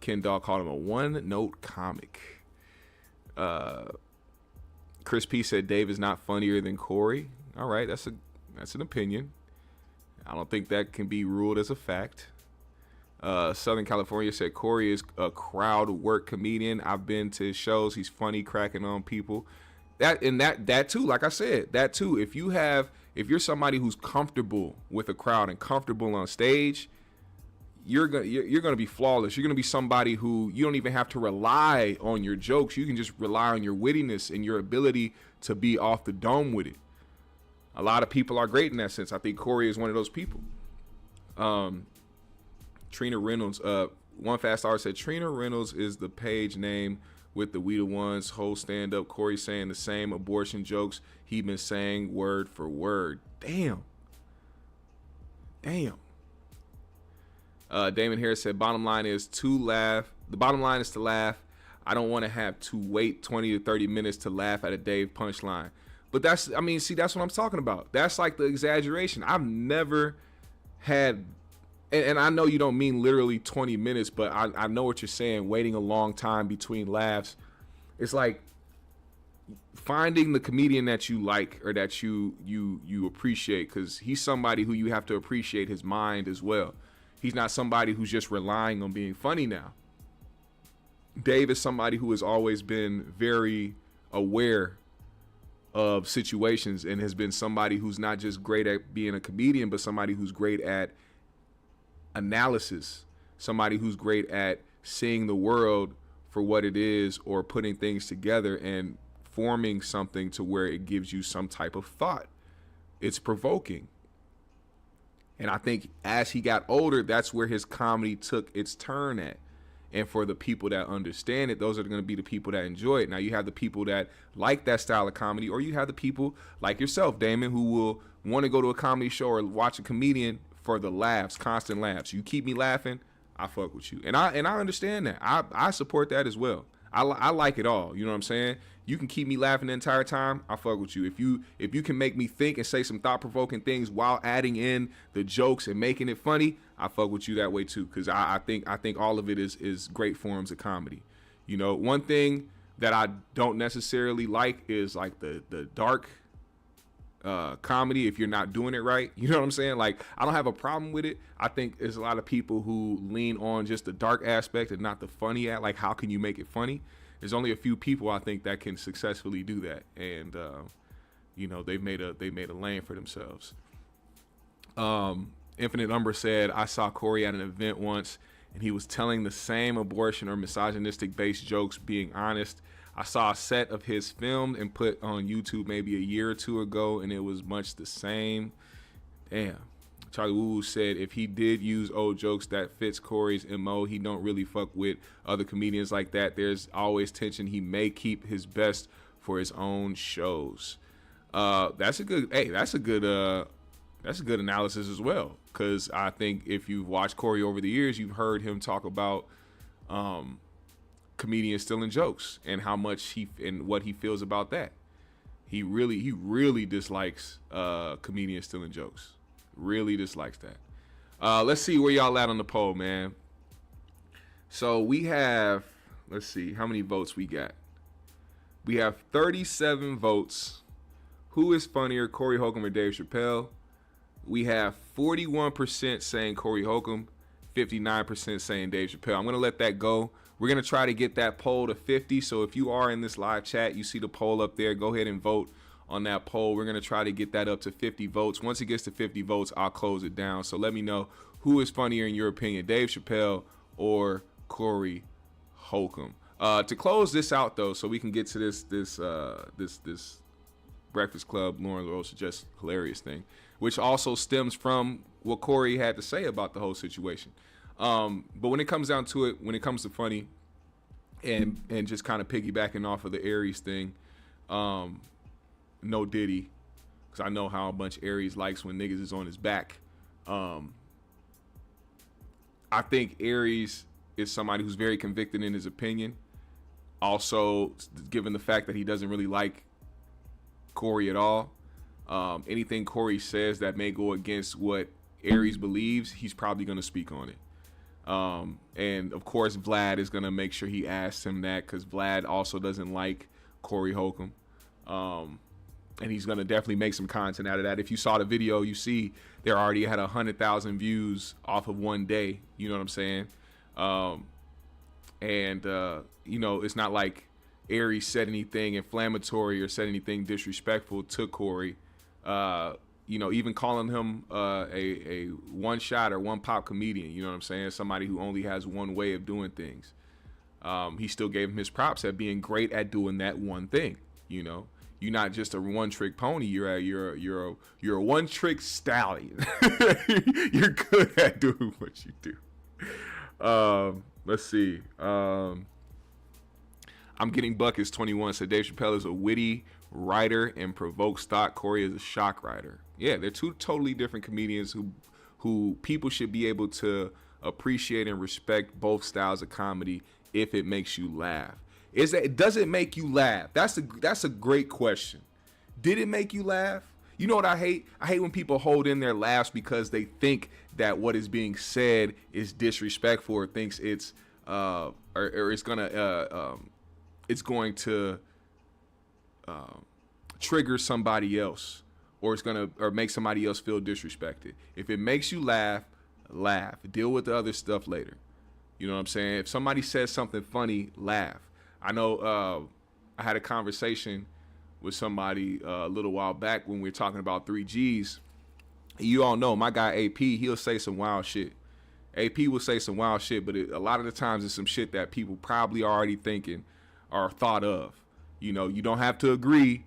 Speaker 1: Ken Dawg called him a one-note comic. Chris P. said Dave is not funnier than Corey. All right, that's an opinion. I don't think that can be ruled as a fact. Southern California said Corey is a crowd work comedian. I've been to his shows. He's funny, cracking on people. That too, like I said, that too. If you're somebody who's comfortable with a crowd and comfortable on stage, you're gonna be flawless. You're gonna be somebody who you don't even have to rely on your jokes. You can just rely on your wittiness and your ability to be off the dome with it. A lot of people are great in that sense. I think Corey is one of those people. Trina Reynolds, One Fast Hour said Trina Reynolds is the page name with the We the Ones whole stand-up. Corey saying the same abortion jokes he been saying word for word. Damn. Damon Harris said bottom line is to laugh. The bottom line is to laugh. I don't want to have to wait 20 to 30 minutes to laugh at a Dave punchline. But that's what I'm talking about. That's like the exaggeration. I've never had, and I know you don't mean literally 20 minutes, but I know what you're saying, waiting a long time between laughs. It's like finding the comedian that you like or that you appreciate, because he's somebody who you have to appreciate his mind as well. He's not somebody who's just relying on being funny now. Dave is somebody who has always been very aware of situations and has been somebody who's not just great at being a comedian, but somebody who's great at analysis, somebody who's great at seeing the world for what it is or putting things together and forming something to where it gives you some type of thought. It's provoking. And I think as he got older, that's where his comedy took its turn at. And for the people that understand it, those are going to be the people that enjoy it. Now, you have the people that like that style of comedy, or you have the people like yourself, Damon, who will want to go to a comedy show or watch a comedian for the laughs, constant laughs. You keep me laughing, I fuck with you. And I understand that. I support that as well. I like it all. You know what I'm saying? You can keep me laughing the entire time. I fuck with you. If you can make me think and say some thought-provoking things while adding in the jokes and making it funny, I fuck with you that way too. Because I think all of it is great forms of comedy. You know, one thing that I don't necessarily like is like the dark comedy if you're not doing it right. You know what I'm saying? Like, I don't have a problem with it. I think there's a lot of people who lean on just the dark aspect and not the funny like, how can you make it funny? There's only a few people I think that can successfully do that, and you know, they've made a lane for themselves. Infinite Umber said, I saw Corey at an event once and he was telling the same abortion or misogynistic based jokes, being honest. I saw a set of his filmed and put on YouTube maybe a year or two ago, and it was much the same. Damn. Charlie Woo said, if he did use old jokes that fits Corey's MO, he don't really fuck with other comedians like that. There's always tension. He may keep his best for his own shows. That's a good analysis as well, because I think if you've watched Corey over the years, you've heard him talk about comedians stealing jokes and how much and what he feels about that. He really dislikes comedians stealing jokes. Really dislikes that. Let's see where y'all at on the poll, man. So we have, let's see how many votes we got. We have 37 votes. Who is funnier, Corey Holcomb or Dave Chappelle? We have 41% saying Corey Holcomb, 59% saying Dave Chappelle. I'm going to let that go. We're going to try to get that poll to 50. So if you are in this live chat, you see the poll up there, go ahead and vote on that poll. We're going to try to get that up to 50 votes. Once it gets to 50 votes, I'll close it down. So let me know, who is funnier in your opinion, Dave Chappelle or Corey Holcomb? To close this out though, so we can get to this Breakfast Club, Loren Lorosa, Jess Hilarious thing, which also stems from what Corey had to say about the whole situation. But when it comes down to it, when it comes to funny and just kind of piggybacking off of the Aries thing, no Diddy, because I know how much Aries likes when niggas is on his back. I think Aries is somebody who's very convicted in his opinion. Also, given the fact that he doesn't really like Corey at all, anything Corey says that may go against what Aries believes, he's probably going to speak on it. And of course, Vlad is going to make sure he asks him that, because Vlad also doesn't like Corey Holcomb. And he's going to definitely make some content out of that. If you saw the video, you see there already had 100,000 views off of one day. You know what I'm saying? You know, it's not like Aries said anything inflammatory or said anything disrespectful to Corey. You know, even calling him a one shot or one pop comedian, you know what I'm saying? Somebody who only has one way of doing things. He still gave him his props at being great at doing that one thing. You know, you're not just a one trick pony. You're a one trick stallion. You're good at doing what you do. Let's see. I'm getting buckets 21. So Dave Chappelle is a witty writer and provokes thought. Corey is a shock writer. Yeah, they're two totally different comedians who people should be able to appreciate and respect both styles of comedy if it makes you laugh. Does it make you laugh? That's a great question. Did it make you laugh? You know what I hate? I hate when people hold in their laughs because they think that what is being said is disrespectful, or thinks it's or it's going to trigger somebody else, or or make somebody else feel disrespected. If it makes you laugh, laugh. Deal with the other stuff later. You know what I'm saying? If somebody says something funny, laugh. I know I had a conversation with somebody a little while back when we were talking about 3Gs. You all know my guy AP, he'll say some wild shit. AP will say some wild shit, but a lot of the times it's some shit that people probably already thinking or thought of. You know, you don't have to agree.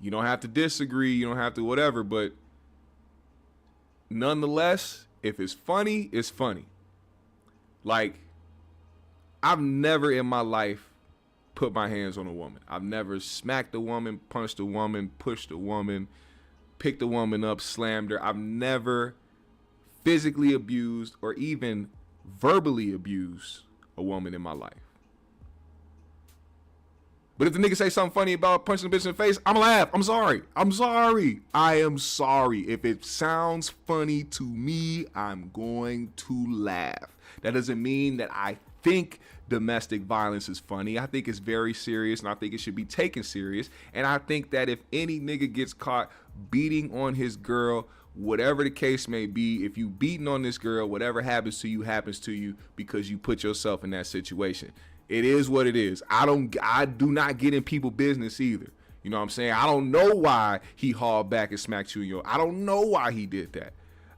Speaker 1: You don't have to disagree. You don't have to whatever. But nonetheless, if it's funny, it's funny. Like, I've never in my life put my hands on a woman. I've never smacked a woman, punched a woman, pushed a woman, picked a woman up, slammed her. I've never physically abused or even verbally abuse a woman in my life. But if the nigga say something funny about punching the bitch in the face, I'm gonna laugh. I'm sorry. I am sorry. If it sounds funny to me, I'm going to laugh. That doesn't mean that I think domestic violence is funny. I think it's very serious, and I think it should be taken serious. And I think that if any nigga gets caught beating on his girl, whatever the case may be, if you beating on this girl, whatever happens to you because you put yourself in that situation. It is what it is. I do not get in people's business either. You know what I'm saying? I don't know why he hauled back and smacked you in your. I don't know why he did that.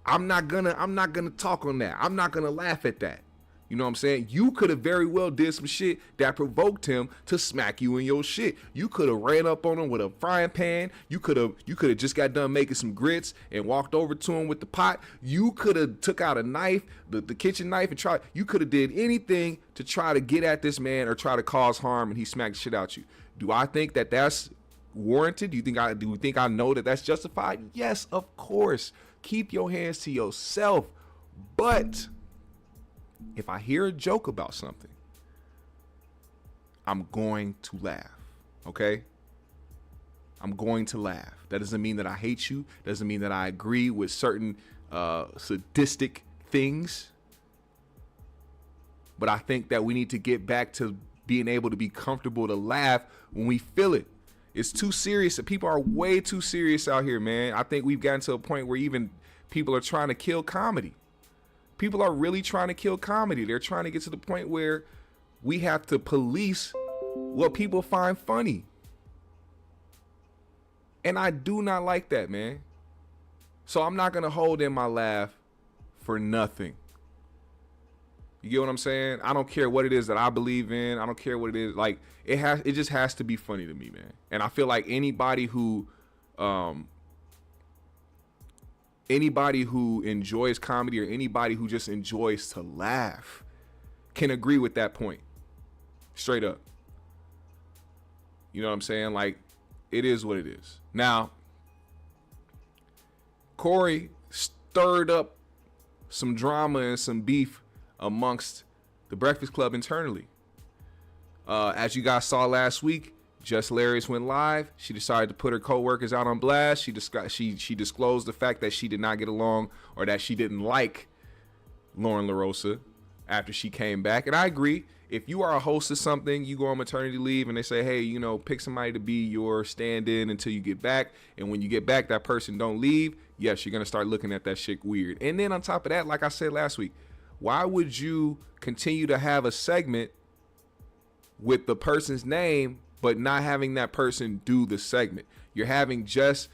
Speaker 1: I'm not gonna talk on that. I'm not gonna laugh at that. You know what I'm saying? You could have very well did some shit that provoked him to smack you in your shit. You could have ran up on him with a frying pan. You could have just got done making some grits and walked over to him with the pot. You could have took out a knife, the kitchen knife, and you could have did anything to try to get at this man or try to cause harm, and he smacked the shit out you. Do I think that that's warranted? Do you think I know that that's justified? Yes, of course. Keep your hands to yourself. But if I hear a joke about something, I'm going to laugh, okay? I'm going to laugh. That doesn't mean that I hate you. Doesn't mean that I agree with certain sadistic things. But I think that we need to get back to being able to be comfortable to laugh when we feel it. It's too serious. People are way too serious out here, man. I think we've gotten to a point where even people are trying to kill comedy. People are really trying to kill comedy. They're trying to get to the point where we have to police what people find funny. And I do not like that, man. So I'm not going to hold in my laugh for nothing. You get what I'm saying? I don't care what it is that I believe in. I don't care what it is. Like, it just has to be funny to me, man. And I feel like anybody who enjoys comedy or anybody who just enjoys to laugh can agree with that point. Straight up. You know what I'm saying? Like, it is what it is. Now, Corey stirred up some drama and some beef amongst the Breakfast Club internally. As you guys saw last week, Jess Hilarious went live. She decided to put her co-workers out on blast. She disclosed the fact that she did not get along, or that she didn't like Loren Lorosa after she came back. And I agree. If you are a host of something, you go on maternity leave and they say, hey, you know, pick somebody to be your stand-in until you get back. And when you get back, that person don't leave. Yes, you're going to start looking at that shit weird. And then on top of that, like I said last week, why would you continue to have a segment with the person's name but not having that person do the segment? You're having Jess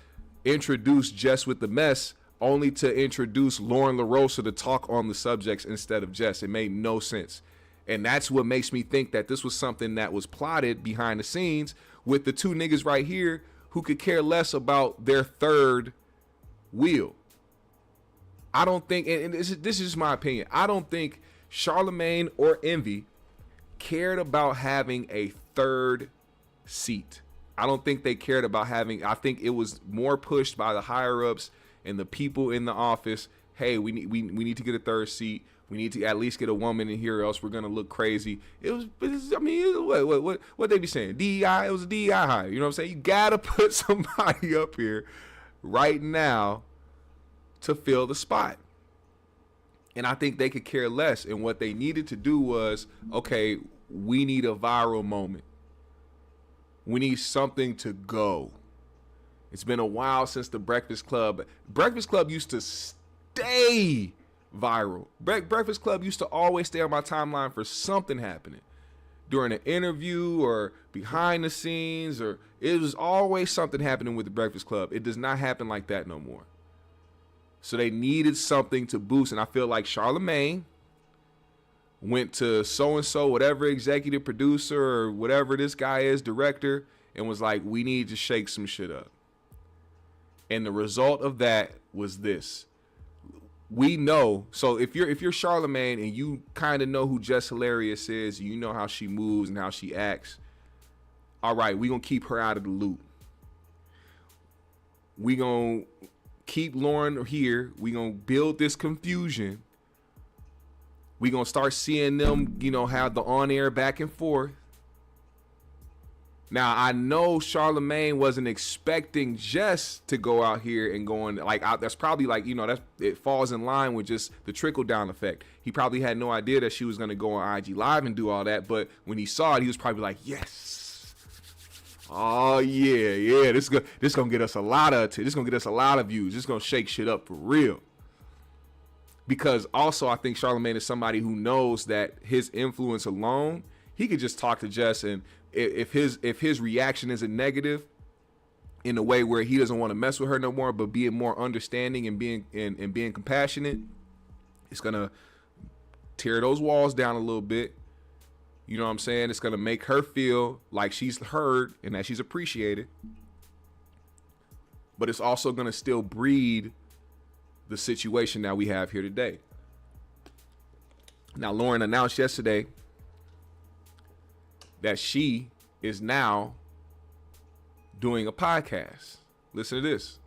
Speaker 1: introduce Jess with the mess only to introduce Loren Lorosa to talk on the subjects instead of Jess. It made no sense. And that's what makes me think that this was something that was plotted behind the scenes with the two niggas right here who could care less about their third wheel. I don't think, and this is just my opinion, I don't think Charlamagne or Envy cared about having a third seat. I don't think they cared about having, I think it was more pushed by the higher ups and the people in the office. Hey, we need to get a third seat. We need to at least get a woman in here, or else we're gonna look crazy. What they be saying? DEI. It was a DEI hire. You know what I'm saying? You gotta put somebody up here right now to fill the spot. And I think they could care less. And what they needed to do was, okay, we need a viral moment. We need something to go. It's been a while since the Breakfast Club. Breakfast Club used to stay viral. Breakfast Club used to always stay on my timeline for something happening during an interview or behind the scenes, or it was always something happening with the Breakfast Club. It does not happen like that no more. So they needed something to boost, and I feel like Charlamagne went to so-and-so, whatever executive producer or whatever this guy is, director, and was like, we need to shake some shit up. And the result of that was this. We know, so if you're Charlamagne and you kind of know who Jess Hilarious is, you know how she moves and how she acts, all right, we're going to keep her out of the loop. We're going to keep Loren here. We're going to build this confusion. We gonna start seeing them, have the on-air back and forth. Now, I know Charlamagne wasn't expecting Jess to go out here and going out. That's probably it falls in line with just the trickle-down effect. He probably had no idea that she was going to go on IG Live and do all that. But when he saw it, he was probably like, yes. Oh, yeah. This going to get us a lot of views. This is going to shake shit up for real. Because also, I think Charlamagne is somebody who knows that his influence alone, he could just talk to Jess, and if his reaction isn't negative in a way where he doesn't want to mess with her no more, but being more understanding and being compassionate, it's gonna tear those walls down a little bit. You know what I'm saying? It's gonna make her feel like she's heard and that she's appreciated. But it's also gonna still breed the situation that we have here today. Now, Loren announced yesterday that she is now doing a podcast. Listen to this.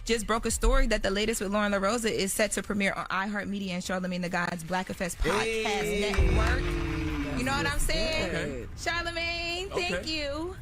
Speaker 4: Just broke a story that the latest with Loren Lorosa is set to premiere on iHeartMedia and Charlamagne the God's Black Effects podcast network. You know what I'm saying? Okay. Charlamagne, thank you.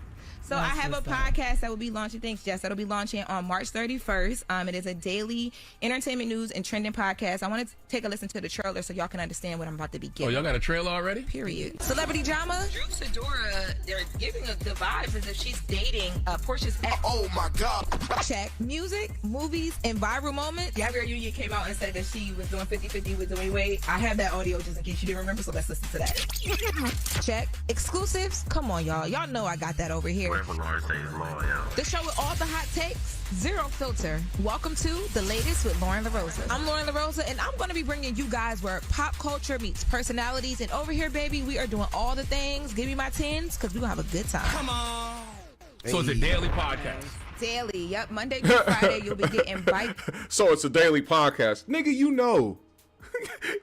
Speaker 4: So I have a podcast that will be launching. Thanks, Jess. That'll be launching on March 31st. It is a daily entertainment news and trending podcast. I want to take a listen to the trailer so y'all can understand what I'm about to be getting.
Speaker 5: Oh, y'all got a trailer already?
Speaker 4: Period. Celebrity drama. Drew Sidora, they're giving the vibes as if she's dating Portia's ex.
Speaker 5: Oh, my God.
Speaker 4: Check. Music, movies, and viral moments. Gabrielle Union came out and said that she was doing 50-50 with Dwayne Wade. I have that audio just in case you didn't remember, so let's listen to that. Check. Exclusives. Come on, y'all. Y'all know I got that over here. The show with all the hot takes, zero filter. Welcome to The Latest with Loren Lorosa. I'm Loren Lorosa, and I'm going to be bringing you guys where pop culture meets personalities. And over here, baby, we are doing all the things. Give me my tens, because we're going to have a good time.
Speaker 5: Come on. So it's a daily podcast.
Speaker 4: Daily, yep. Monday through Friday, you'll be getting right.
Speaker 1: So it's a daily podcast. Nigga, you know.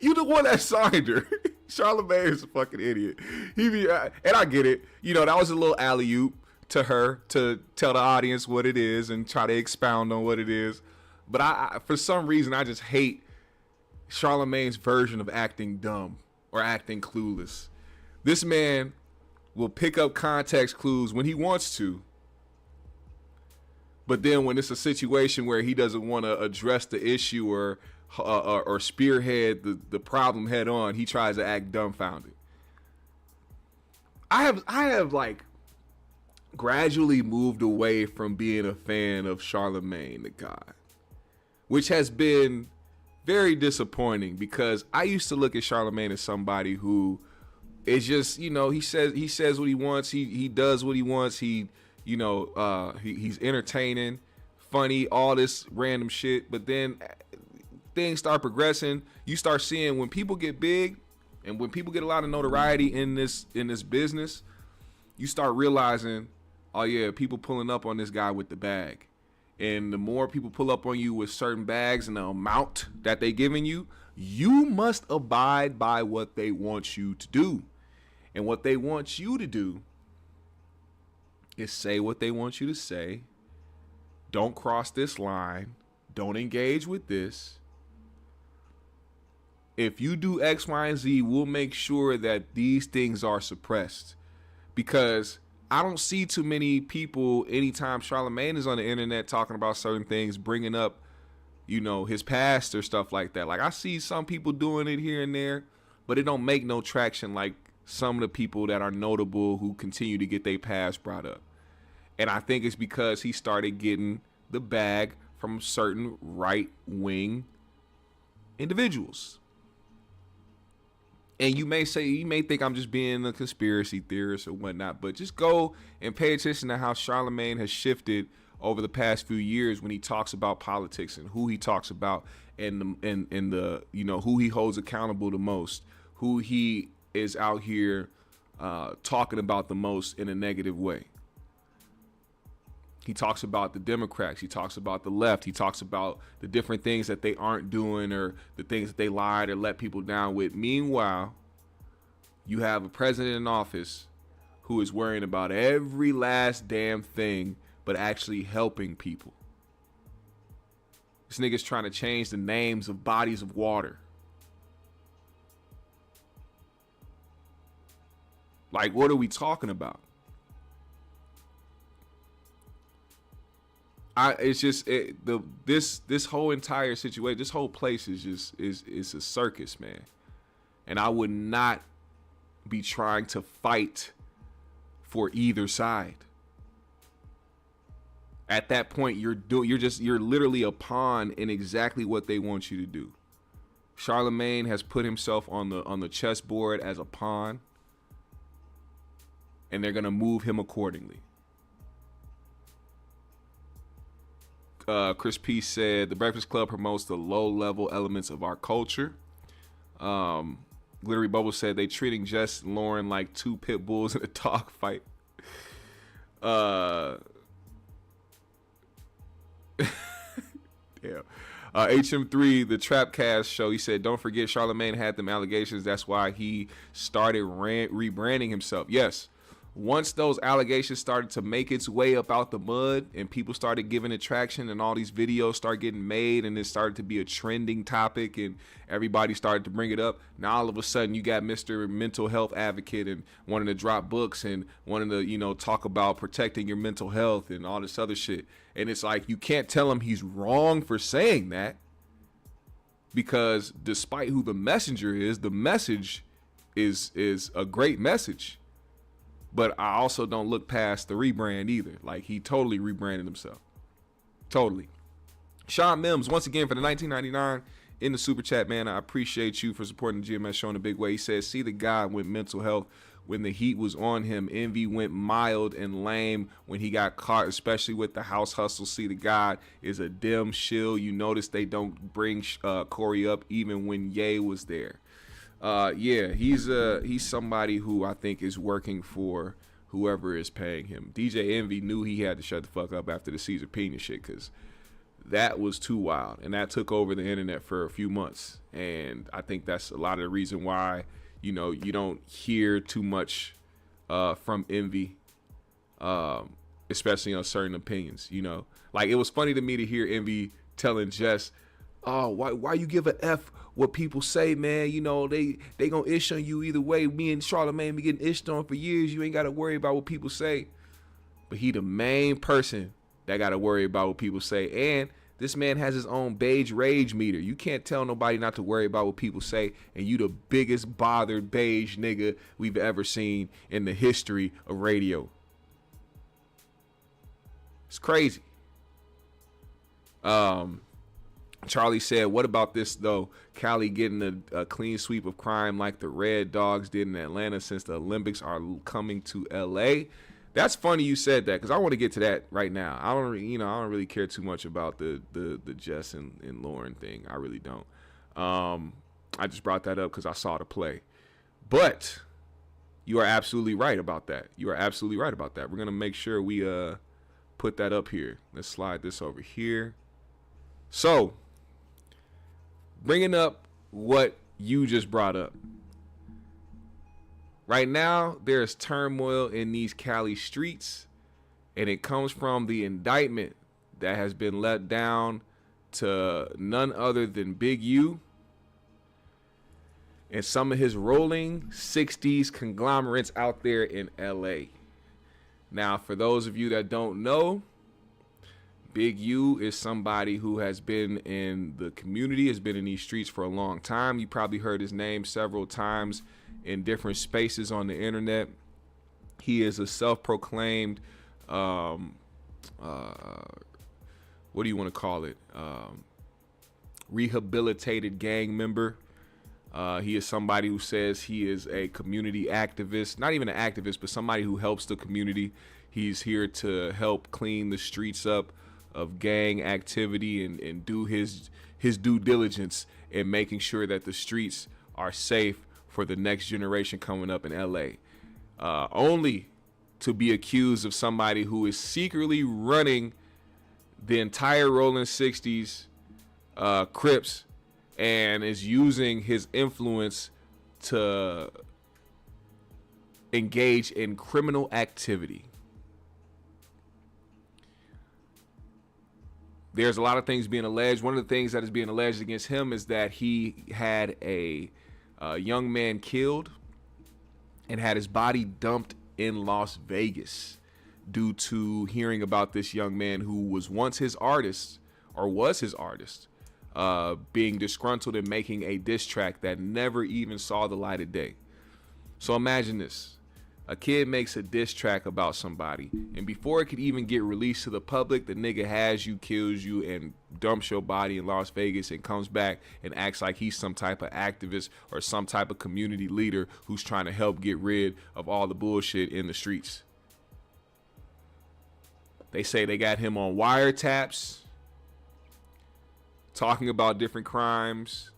Speaker 1: You the one that signed her. Charlamagne is a fucking idiot. And I get it. That was a little alley-oop to her to tell the audience what it is and try to expound on what it is. But I for some reason, I just hate Charlamagne's version of acting dumb or acting clueless. This man will pick up context clues when he wants to. But then when it's a situation where he doesn't want to address the issue or spearhead the problem head on, he tries to act dumbfounded. I have gradually moved away from being a fan of Charlamagne the God, which has been very disappointing because I used to look at Charlamagne as somebody who is just, he says what he wants, he does what he wants, he's entertaining, funny, all this random shit. But then things start progressing. You start seeing when people get big and when people get a lot of notoriety in this business, you start realizing, oh yeah, people pulling up on this guy with the bag. And the more people pull up on you with certain bags and the amount that they giving you, you must abide by what they want you to do. And what they want you to do is say what they want you to say. Don't cross this line. Don't engage with this. If you do X, Y, and Z, we'll make sure that these things are suppressed. Because I don't see too many people anytime Charlamagne is on the internet talking about certain things, bringing up, his past or stuff like that. Like, I see some people doing it here and there, but it don't make no traction like some of the people that are notable who continue to get their past brought up. And I think it's because he started getting the bag from certain right-wing individuals. And you may think I'm just being a conspiracy theorist or whatnot, but just go and pay attention to how Charlamagne has shifted over the past few years when he talks about politics and who he talks about and who he holds accountable the most, who he is out here talking about the most in a negative way. He talks about the Democrats. He talks about the left. He talks about the different things that they aren't doing or the things that they lied or let people down with. Meanwhile, you have a president in office who is worrying about every last damn thing but actually helping people. This nigga's trying to change the names of bodies of water. Like, what are we talking about? It's just this whole entire situation, this whole place is just is a circus, man. And I would not be trying to fight for either side. At that point, you're literally a pawn in exactly what they want you to do. Charlamagne has put himself on the chessboard as a pawn, and they're gonna move him accordingly. Chris P said the Breakfast Club promotes the low-level elements of our culture. Glittery Bubble said they treating Jess and Loren like two pit bulls in a dog fight. Yeah. HM3, the Trapcast show, he said, don't forget Charlamagne had them allegations. That's why he started rebranding himself. Yes. Once those allegations started to make its way up out the mud and people started giving it traction and all these videos start getting made and it started to be a trending topic and everybody started to bring it up, now all of a sudden you got Mr. Mental Health Advocate and wanting to drop books and wanting to, you know, talk about protecting your mental health and all this other shit. And it's like, you can't tell him he's wrong for saying that, because despite who the messenger is, the message is a great message. But I also don't look past the rebrand either. Like, he totally rebranded himself. Totally. Sean Mims, once again, for the $19.99 in the super chat, man. I appreciate you for supporting the GMS show in a big way. He says, CThaGod went mental health when the heat was on him. Envy went mild and lame when he got caught, especially with the house hustle. CThaGod is a dim shill. You notice they don't bring Corey up even when Ye was there. Yeah, he's somebody who I think is working for whoever is paying him. DJ Envy knew he had to shut the fuck up after the Caesar Pena shit, because that was too wild, and that took over the internet for a few months. And I think that's a lot of the reason why, you know, you don't hear too much from Envy, especially on certain opinions. You know, like, it was funny to me to hear Envy telling Jess, oh, why you give a F what people say, man? You know, they gonna ish on you either way. Me and Charlamagne be getting ished on for years. You ain't got to worry about what people say. But he the main person that got to worry about what people say. And this man has his own beige rage meter. You can't tell nobody not to worry about what people say. And you the biggest bothered beige nigga we've ever seen in the history of radio. It's crazy. Charlie said, what about this, though? Cali getting a clean sweep of crime like the Red Dogs did in Atlanta since the Olympics are coming to L.A. That's funny you said that, because I want to get to that right now. I don't really care too much about the Jess and Loren thing. I really don't. I just brought that up because I saw the play. But you are absolutely right about that. You are absolutely right about that. We're going to make sure we put that up here. Let's slide this over here. So, bringing up what you just brought up. Right now, there's turmoil in these Cali streets, and it comes from the indictment that has been let down to none other than Big U and some of his rolling 60s conglomerates out there in LA. Now, for those of you that don't know, Big U is somebody who has been in the community, has been in these streets for a long time. You probably heard his name several times in different spaces on the internet. He is a self-proclaimed, what do you want to call it? Rehabilitated gang member. He is somebody who says he is a community activist, not even an activist, but somebody who helps the community. He's here to help clean the streets up of gang activity and do his due diligence in making sure that the streets are safe for the next generation coming up in LA. Only to be accused of somebody who is secretly running the entire Rolling 60s Crips and is using his influence to engage in criminal activity. There's a lot of things being alleged. One of the things that is being alleged against him is that he had a young man killed and had his body dumped in Las Vegas due to hearing about this young man who was once his artist, or was his artist, being disgruntled and making a diss track that never even saw the light of day. So imagine this. A kid makes a diss track about somebody, and before it could even get released to the public, the nigga has you, kills you, and dumps your body in Las Vegas and comes back and acts like he's some type of activist or some type of community leader who's trying to help get rid of all the bullshit in the streets. They say they got him on wiretaps, talking about different crimes.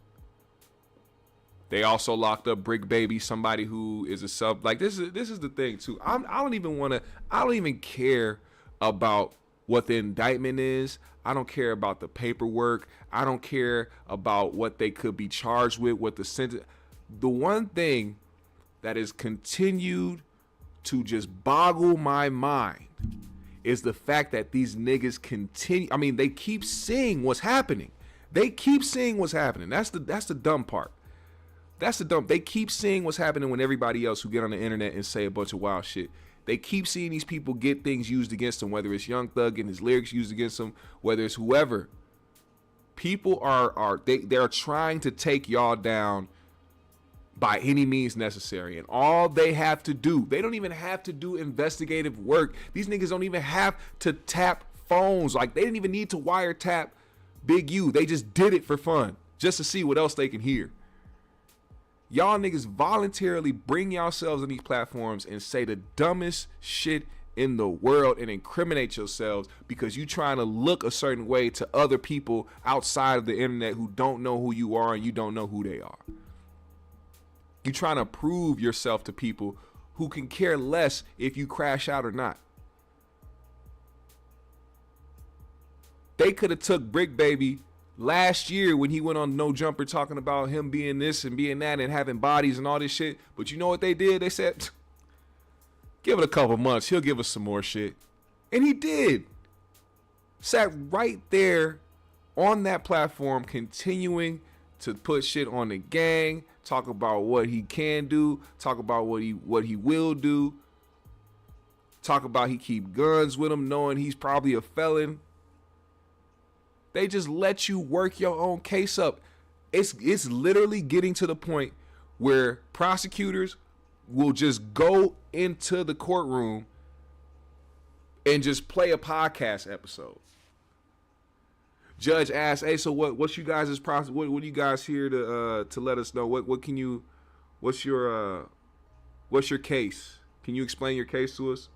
Speaker 1: They also locked up Brick Baby, somebody who is a sub. Like, this is the thing too. I don't even care about what the indictment is. I don't care about the paperwork. I don't care about what they could be charged with, what the sentence. The one thing that has continued to just boggle my mind is the fact that these niggas continue. I mean, they keep seeing what's happening. They keep seeing what's happening. That's the dumb part. They keep seeing what's happening when everybody else who get on the internet and say a bunch of wild shit. They keep seeing these people get things used against them, whether it's Young Thug and his lyrics used against them, whether it's whoever. People they're trying to take y'all down by any means necessary. And all they have to do, they don't even have to do investigative work. These niggas don't even have to tap phones. Like, they didn't even need to wiretap Big U. They just did it for fun, just to see what else they can hear. Y'all niggas voluntarily bring yourselves on these platforms and say the dumbest shit in the world and incriminate yourselves because you trying to look a certain way to other people outside of the internet who don't know who you are and you don't know who they are. You trying to prove yourself to people who can care less if you crash out or not. They could have took Brick Baby last year when he went on No Jumper talking about him being this and being that and having bodies and all this shit. But you know what they did? They said, give it a couple months. He'll give us some more shit. And he did. Sat right there on that platform continuing to put shit on the gang, talk about what he can do, talk about what he will do, talk about he keep guns with him knowing he's probably a felon. They just let you work your own case up. It's literally getting to the point where prosecutors will just go into the courtroom and just play a podcast episode. Judge asks, "Hey, so what's you guys' process? What are you guys here to let us know? What's your case? Can you explain your case to us?"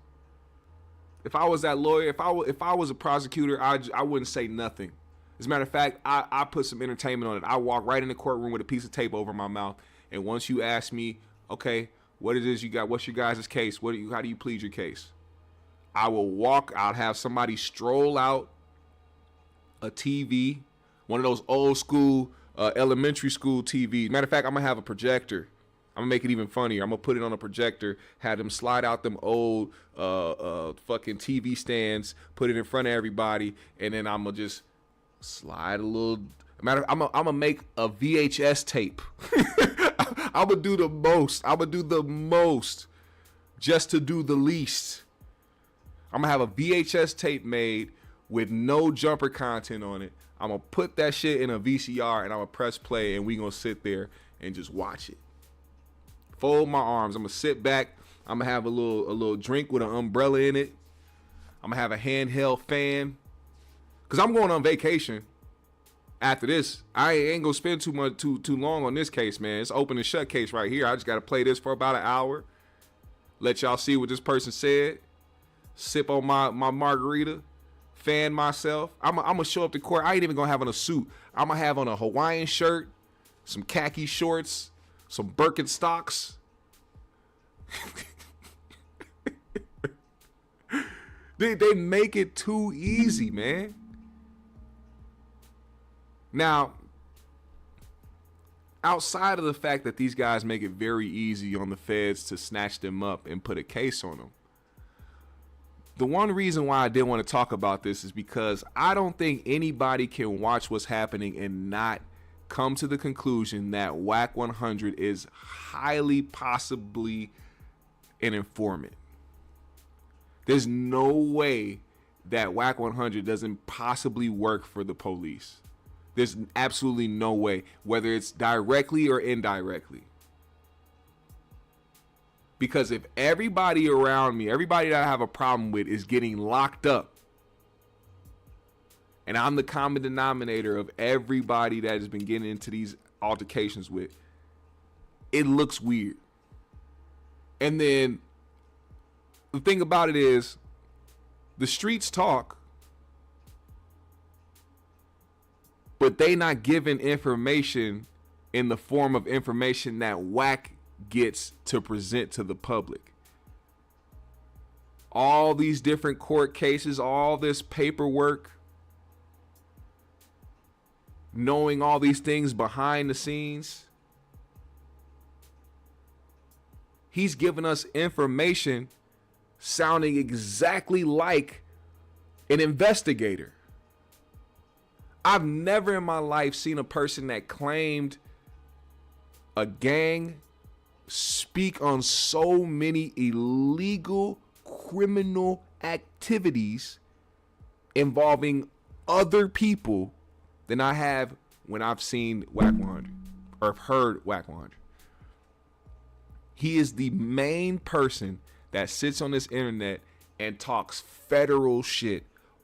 Speaker 1: If I was that lawyer, if I was a prosecutor, I wouldn't say nothing. As a matter of fact, I put some entertainment on it. I walk right in the courtroom with a piece of tape over my mouth, and once you ask me, okay, what it is you got, what's your guys' case? How do you plead your case? I'll have somebody stroll out a TV, one of those old school elementary school TVs. Matter of fact, I'm gonna have a projector. I'm gonna make it even funnier. I'm gonna put it on a projector, have them slide out them old fucking TV stands, put it in front of everybody, and then I'm gonna just slide a little. I'm gonna make a VHS tape. I'm gonna do the most just to do the least. I'm gonna have a VHS tape made with no jumper content on it. I'm gonna put that shit in a VCR and I'm gonna press play and we gonna sit there and just watch it. Fold my arms. I'm gonna sit back. I'm gonna have a little drink with an umbrella in it. I'm gonna have a handheld fan. Cause I'm going on vacation after this. I ain't gonna spend too long on this case, man. It's open and shut case right here. I just gotta play this for about an hour. Let y'all see what this person said. Sip on my margarita. Fan myself. I'm gonna show up to court. I ain't even gonna have on a suit. I'm gonna have on a Hawaiian shirt, some khaki shorts, some Birkenstocks. They make it too easy, man. Now, outside of the fact that these guys make it very easy on the feds to snatch them up and put a case on them, the one reason why I didn't want to talk about this is because I don't think anybody can watch what's happening and not come to the conclusion that Wack 100 is highly possibly an informant. There's no way that Wack 100 doesn't possibly work for the police. There's absolutely no way, whether it's directly or indirectly. Because if everybody around me, everybody that I have a problem with is getting locked up, and I'm the common denominator of everybody that has been getting into these altercations with, it looks weird. And then the thing about it is, the streets talk, but they not giving information in the form of information that Wack gets to present to the public. All these different court cases, all this paperwork, knowing all these things behind the scenes. He's giving us information sounding exactly like an investigator. I've never in my life seen a person that claimed a gang speak on so many illegal criminal activities involving other people than I have when I've seen Wack 100 or have heard Wack 100. He is the main person that sits on this internet and talks federal shit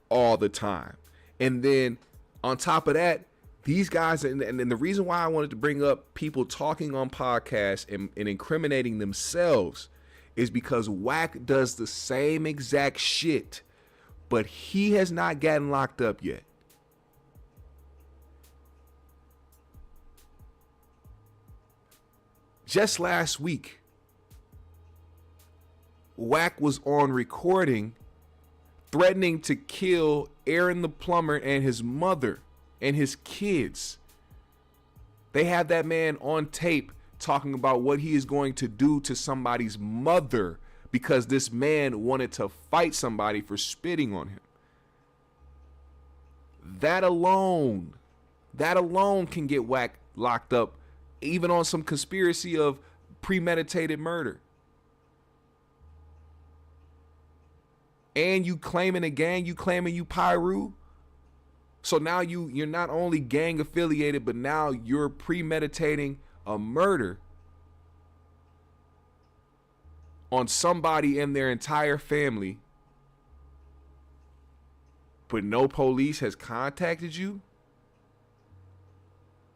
Speaker 1: all the time. And then on top of that, these guys, and the reason why I wanted to bring up people talking on podcasts and incriminating themselves is because Wack does the same exact shit, but he has not gotten locked up yet. Just last week, Wack was on recording threatening to kill Aaron the plumber and his mother and his kids. They have that man on tape talking about what he is going to do to somebody's mother because this man wanted to fight somebody for spitting on him. That alone can get Wack locked up, even on some conspiracy of premeditated murder. And you claiming a gang, you claiming you Pyru. So now you're not only gang affiliated, but now you're premeditating a murder on somebody in their entire family. But no police has contacted you?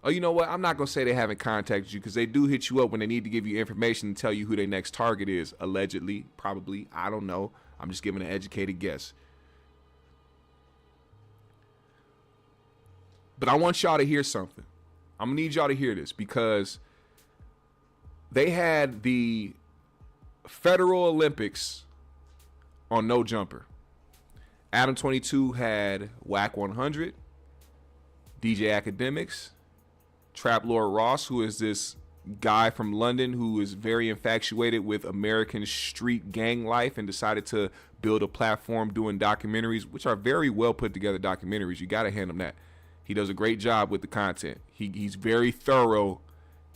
Speaker 1: Oh, you know what? I'm not going to say they haven't contacted you because they do hit you up when they need to give you information and tell you who their next target is. Allegedly, probably. I don't know. I'm just giving an educated guess. But I want y'all to hear something. I'm going to need y'all to hear this because they had the Federal Olympics on No Jumper. Adam 22 had Wack 100, DJ Academics, Trap Lord Ross, who is this guy from London who is very infatuated with American street gang life and decided to build a platform doing documentaries, which are very well put together documentaries. You got to hand him that. He does a great job with the content. He's very thorough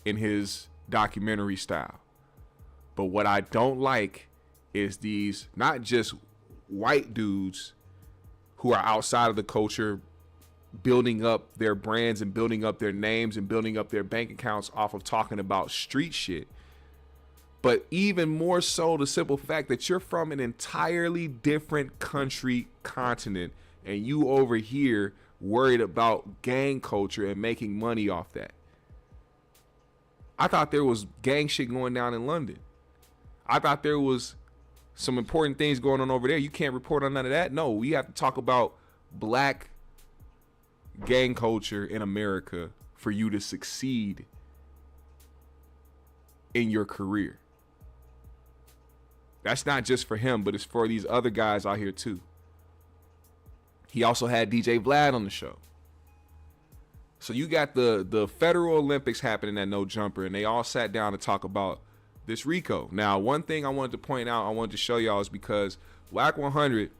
Speaker 1: in his documentary style. But what I don't like is these not just white dudes who are outside of the culture building up their brands and building up their names and building up their bank accounts off of talking about street shit. But even more so, the simple fact that you're from an entirely different country, continent, and you over here worried about gang culture and making money off that. I thought there was gang shit going down in London. I thought there was some important things going on over there. You can't report on none of that. No, we have to talk about black gang culture in America for you to succeed in your career. That's not just for him, but it's for these other guys out here too. He also had DJ Vlad on the show. So you got the Federal Olympics happening at No Jumper, and they all sat down to talk about this RICO. Now, one thing I wanted to point out, I wanted to show y'all is because Wack 100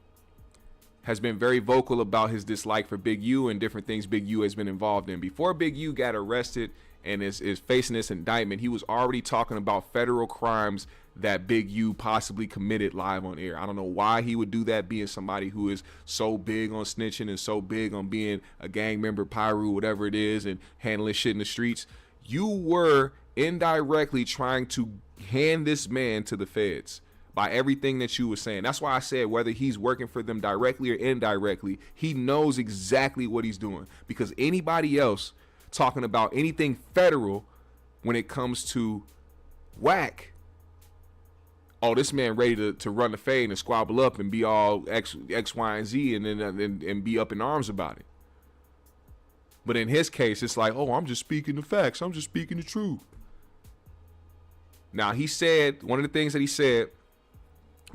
Speaker 1: has been very vocal about his dislike for Big U and different things Big U has been involved in. Before Big U got arrested and is facing this indictment, he was already talking about federal crimes that Big U possibly committed live on air. I don't know why he would do that, being somebody who is so big on snitching and so big on being a gang member, Pyru, whatever it is, and handling shit in the streets. You were indirectly trying to hand this man to the feds by everything that you were saying. That's why I said whether he's working for them directly or indirectly, he knows exactly what he's doing. Because anybody else talking about anything federal when it comes to Wack, oh, this man ready to run the fade and squabble up and be all X, Y, and Z and then and be up in arms about it. But in his case, it's like, oh, I'm just speaking the facts. I'm just speaking the truth. Now, he said, one of the things that he said,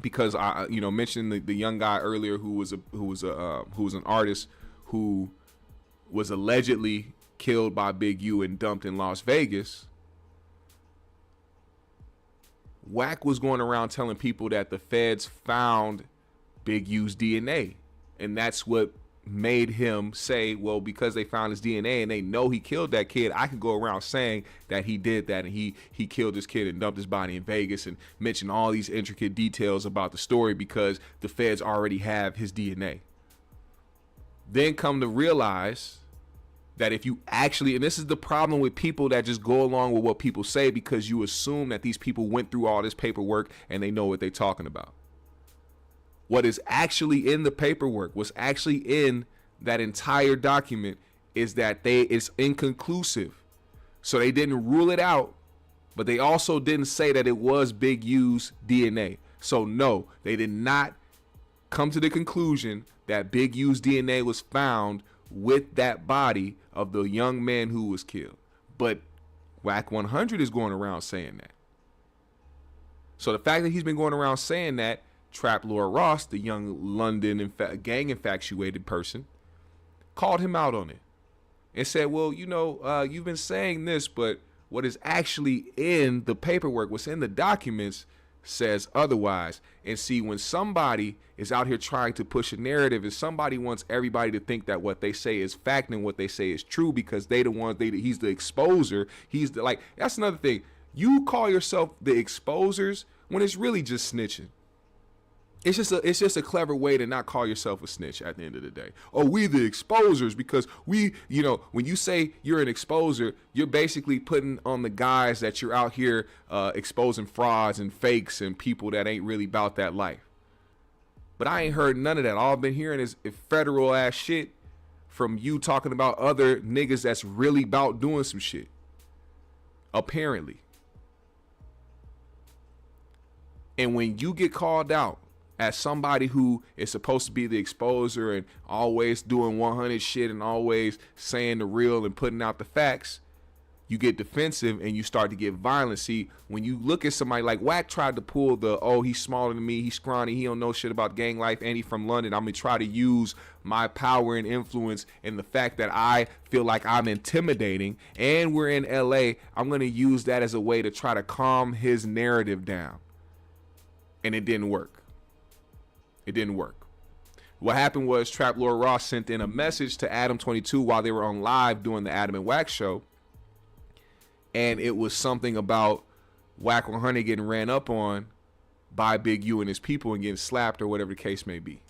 Speaker 1: because I, mentioned the young guy earlier who was an artist who was allegedly killed by Big U and dumped in Las Vegas. Wack was going around telling people that the feds found Big U's DNA, and that's what made him say, well, because they found his DNA and they know he killed that kid, I can go around saying that he did that and he killed this kid and dumped his body in Vegas, and mention all these intricate details about the story because the feds already have his DNA. Then come to realize that if you actually, and this is the problem with people that just go along with what people say because you assume that these people went through all this paperwork and they know what they're talking about. What is actually in the paperwork, what's actually in that entire document, is that it's inconclusive. So they didn't rule it out, but they also didn't say that it was Big U's DNA. So no, they did not come to the conclusion that Big U's DNA was found with that body of the young man who was killed. But Wack 100 is going around saying that. So the fact that he's been going around saying that, Trap Loren Ross, the young London gang infatuated person, called him out on it and said, well, you've been saying this, but what is actually in the paperwork, what's in the documents, says otherwise. And see, when somebody is out here trying to push a narrative, and somebody wants everybody to think that what they say is fact and what they say is true because he's the exposer, that's another thing. You call yourself the exposers when it's really just snitching. It's just a clever way to not call yourself a snitch at the end of the day. Oh, we the exposers because when you say you're an exposer, you're basically putting on the guys that you're out here exposing frauds and fakes and people that ain't really about that life. But I ain't heard none of that. All I've been hearing is federal ass shit from you talking about other niggas that's really about doing some shit. Apparently. And when you get called out as somebody who is supposed to be the exposer and always doing 100 shit and always saying the real and putting out the facts, you get defensive and you start to get violent. See, when you look at somebody like Wack tried to pull he's smaller than me, he's scrawny, he don't know shit about gang life, and he from London, I'm gonna try to use my power and influence and the fact that I feel like I'm intimidating and we're in LA, I'm gonna use that as a way to try to calm his narrative down. And it didn't work. It didn't work. What happened was Trap Loren Ross sent in a message to Adam 22 while they were on live doing the Adam and Wack show. And it was something about Wack 100 getting ran up on by Big U and his people and getting slapped or whatever the case may be.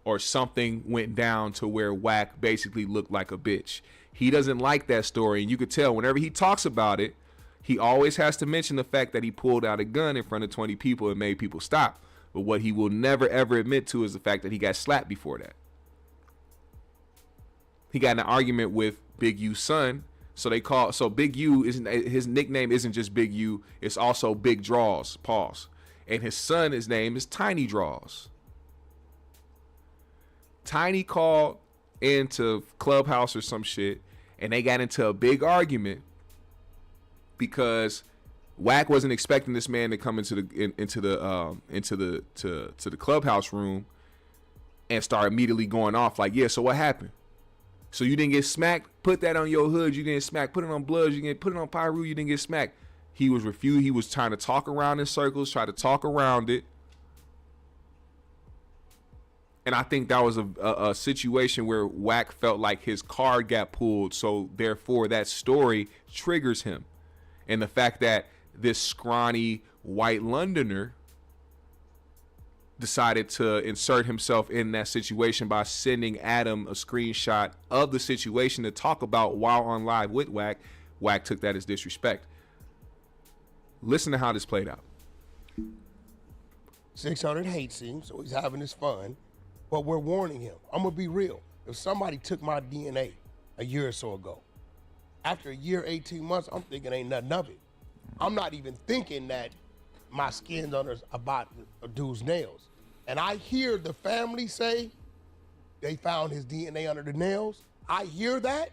Speaker 1: Or something went down to where Wack basically looked like a bitch. He doesn't like that story. And you could tell whenever he talks about it, he always has to mention the fact that he pulled out a gun in front of 20 people and made people stop. But what he will never, ever admit to is the fact that he got slapped before that. He got in an argument with Big U's son. So Big U, his nickname isn't just Big U. It's also Big Draws, pause. And his name is Tiny Draws. Tiny called into Clubhouse or some shit, and they got into a big argument because Wack wasn't expecting this man to come into the Clubhouse room and start immediately going off like, yeah, so what happened? So you didn't get smacked? Put that on your hood. You didn't smack. Put it on Bloods. You didn't put it on Pyru. You didn't get smacked. He was refused. He was trying to talk around in circles, try to talk around it. And I think that was a situation where Wack felt like his card got pulled. So therefore that story triggers him. And the fact that this scrawny white Londoner decided to insert himself in that situation by sending Adam a screenshot of the situation to talk about while on live with Wack. Wack took that as disrespect. Listen to how this played out.
Speaker 6: 600 hates him, so he's having his fun. But we're warning him. I'm going to be real. If somebody took my DNA a year or so ago, after a year, 18 months, I'm thinking ain't nothing of it. I'm not even thinking that my skin's under about a dude's nails. And I hear the family say they found his DNA under the nails. I hear that.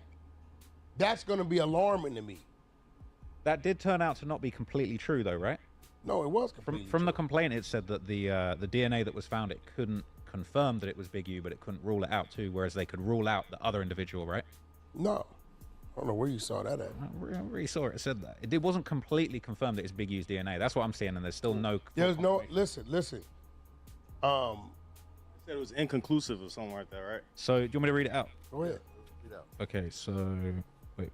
Speaker 6: That's going to be alarming to me.
Speaker 7: That did turn out to not be completely true, though, right?
Speaker 6: No, it was completely
Speaker 7: From
Speaker 6: true.
Speaker 7: the complaint, it said that the DNA that was found, it couldn't confirm that it was Big U, but it couldn't rule it out too, whereas they could rule out the other individual, right?
Speaker 6: No. I don't know where you saw that at.
Speaker 7: I really saw it said that. It wasn't completely confirmed that it's Big U's DNA. That's what I'm seeing, and there's still no...
Speaker 6: There's no... Listen.
Speaker 8: It said it was inconclusive or something like that, right?
Speaker 7: So, do you want me to read it out?
Speaker 6: Go ahead.
Speaker 7: Okay, so... Wait,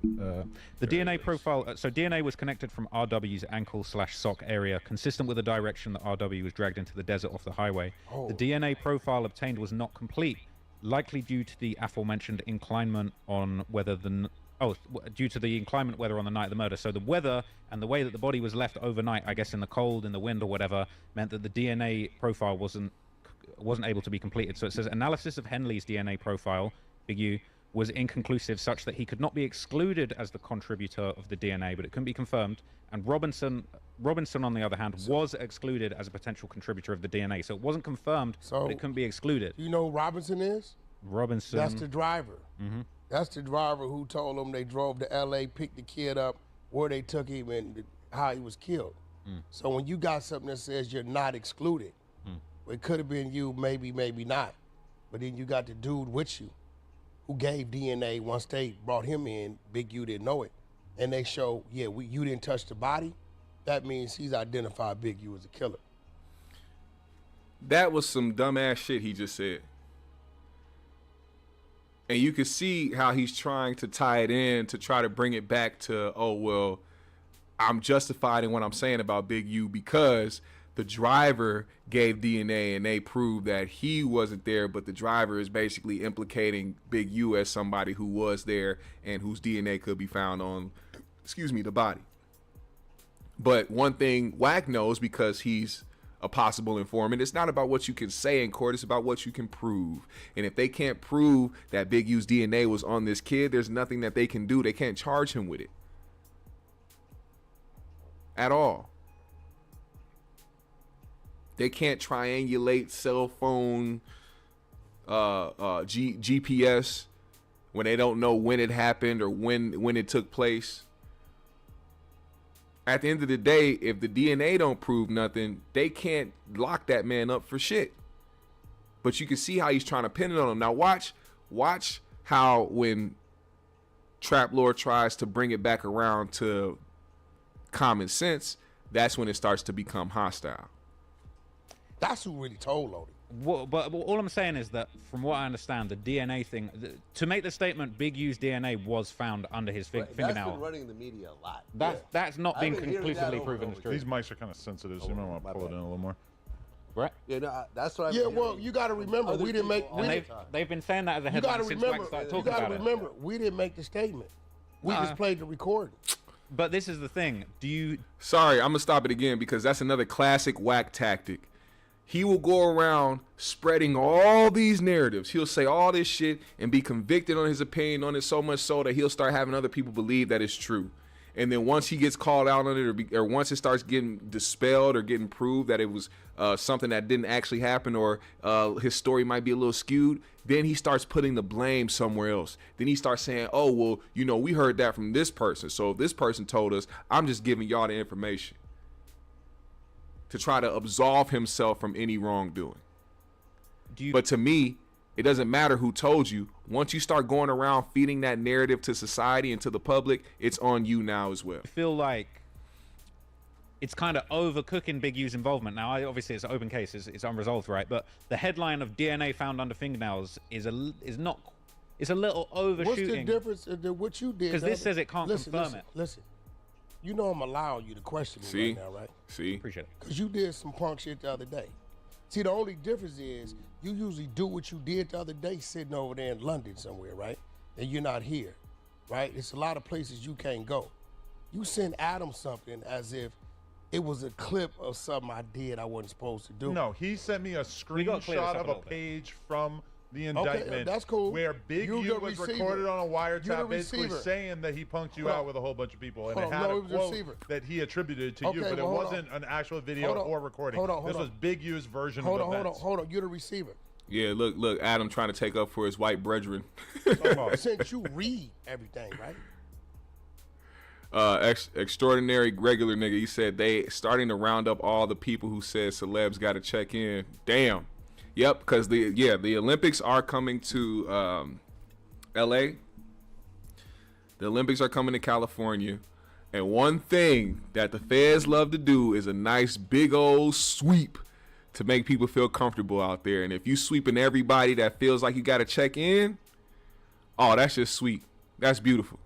Speaker 7: the DNA profile... so, DNA was connected from RW's ankle/sock area, consistent with the direction that RW was dragged into the desert off the highway.
Speaker 6: Oh.
Speaker 7: The DNA profile obtained was not complete, likely due to the aforementioned inclinement on whether the... due to the inclement weather on the night of the murder. So the weather and the way that the body was left overnight, I guess in the cold, in the wind or whatever, meant that the DNA profile wasn't able to be completed. So it says analysis of Henley's DNA profile, Big U, was inconclusive such that he could not be excluded as the contributor of the DNA, but it couldn't be confirmed. And Robinson, on the other hand, was excluded as a potential contributor of the DNA. So it wasn't confirmed, but it couldn't be excluded.
Speaker 6: You know who Robinson is?
Speaker 7: Robinson.
Speaker 6: That's the driver.
Speaker 7: Mm-hmm.
Speaker 6: That's the driver who told them they drove to L.A., picked the kid up, where they took him, and how he was killed. So when you got something that says you're not excluded, well, it could have been you, maybe not. But then you got the dude with you who gave DNA. Once they brought him in, Big U didn't know it. And they show, you didn't touch the body. That means he's identified Big U as a killer.
Speaker 1: That was some dumbass shit he just said. And you can see how he's trying to tie it in to try to bring it back to, oh, well, I'm justified in what I'm saying about Big U because the driver gave DNA and they proved that he wasn't there, but the driver is basically implicating Big U as somebody who was there and whose DNA could be found on, the body. But one thing Wack knows, because he's a possible informant, it's not about what you can say in court, it's about what you can prove. And if they can't prove that Big U's DNA was on this kid, there's nothing that they can do. They can't charge him with it at all. They can't triangulate cell phone GPS when they don't know when it happened or when it took place. At the end of the day, if the DNA don't prove nothing, they can't lock that man up for shit. But you can see how he's trying to pin it on him. Now watch how when Trap Lord tries to bring it back around to common sense, that's when it starts to become hostile.
Speaker 6: That's who really told on him.
Speaker 7: But all I'm saying is that, from what I understand, the DNA thing, to make the statement Big U's DNA was found under his fingernail.
Speaker 2: That's been running in the media a lot.
Speaker 7: That's not been conclusively proven as true.
Speaker 9: These mics are kind of sensitive, so you might want to pull it in a little more.
Speaker 7: Right?
Speaker 2: Yeah, no, that's what
Speaker 6: you got to remember, we didn't make...
Speaker 7: They've been saying that as a headline since Wack started talking about it.
Speaker 6: You got to remember, we didn't make the statement. We just played the recording.
Speaker 7: But this is the thing.
Speaker 1: Sorry, I'm going to stop it again because that's another classic Wack tactic. He will go around spreading all these narratives. He'll say all this shit and be convicted on his opinion on it so much so that he'll start having other people believe that it's true. And then once he gets called out on it or once it starts getting dispelled or getting proved that it was something that didn't actually happen or his story might be a little skewed, then he starts putting the blame somewhere else. Then he starts saying, oh, well, we heard that from this person. So if this person told us, I'm just giving y'all the information. To try to absolve himself from any wrongdoing. But to me, it doesn't matter who told you. Once you start going around feeding that narrative to society and to the public, it's on you now as well.
Speaker 7: I feel like it's kind of overcooking Big U's involvement. Now, obviously, it's an open case, it's unresolved, right? But the headline of DNA found under fingernails is a little overshooting.
Speaker 6: What's the difference in what you did?
Speaker 7: Because this says it can't confirm it.
Speaker 6: Listen, you know I'm allowing you to question me right now, right?
Speaker 1: See?
Speaker 7: Appreciate it.
Speaker 6: Because you did some punk shit the other day. See, the only difference is you usually do what you did the other day sitting over there in London somewhere, right? And you're not here, right? It's a lot of places you can't go. You send Adam something as if it was a clip of something I did I wasn't supposed to do.
Speaker 9: No, he sent me a screenshot of a page from the indictment
Speaker 6: that's cool.
Speaker 9: where Big U was recorded on a wiretap basically saying that he punked you out with a whole bunch of people. And it had a quote that he attributed to you, but it wasn't an actual video or recording. This was Big U's version of events.
Speaker 6: Hold on. You're the receiver.
Speaker 1: Yeah, look, Adam trying to take up for his white brethren.
Speaker 6: Since you read everything, right?
Speaker 1: Extraordinary regular nigga, he said they starting to round up all the people who said celebs got to check in. Damn. Yep, because the Olympics are coming to LA. The Olympics are coming to California. And one thing that the feds love to do is a nice big old sweep to make people feel comfortable out there. And if you sweeping everybody that feels like you got to check in, oh, that's just sweet. That's beautiful.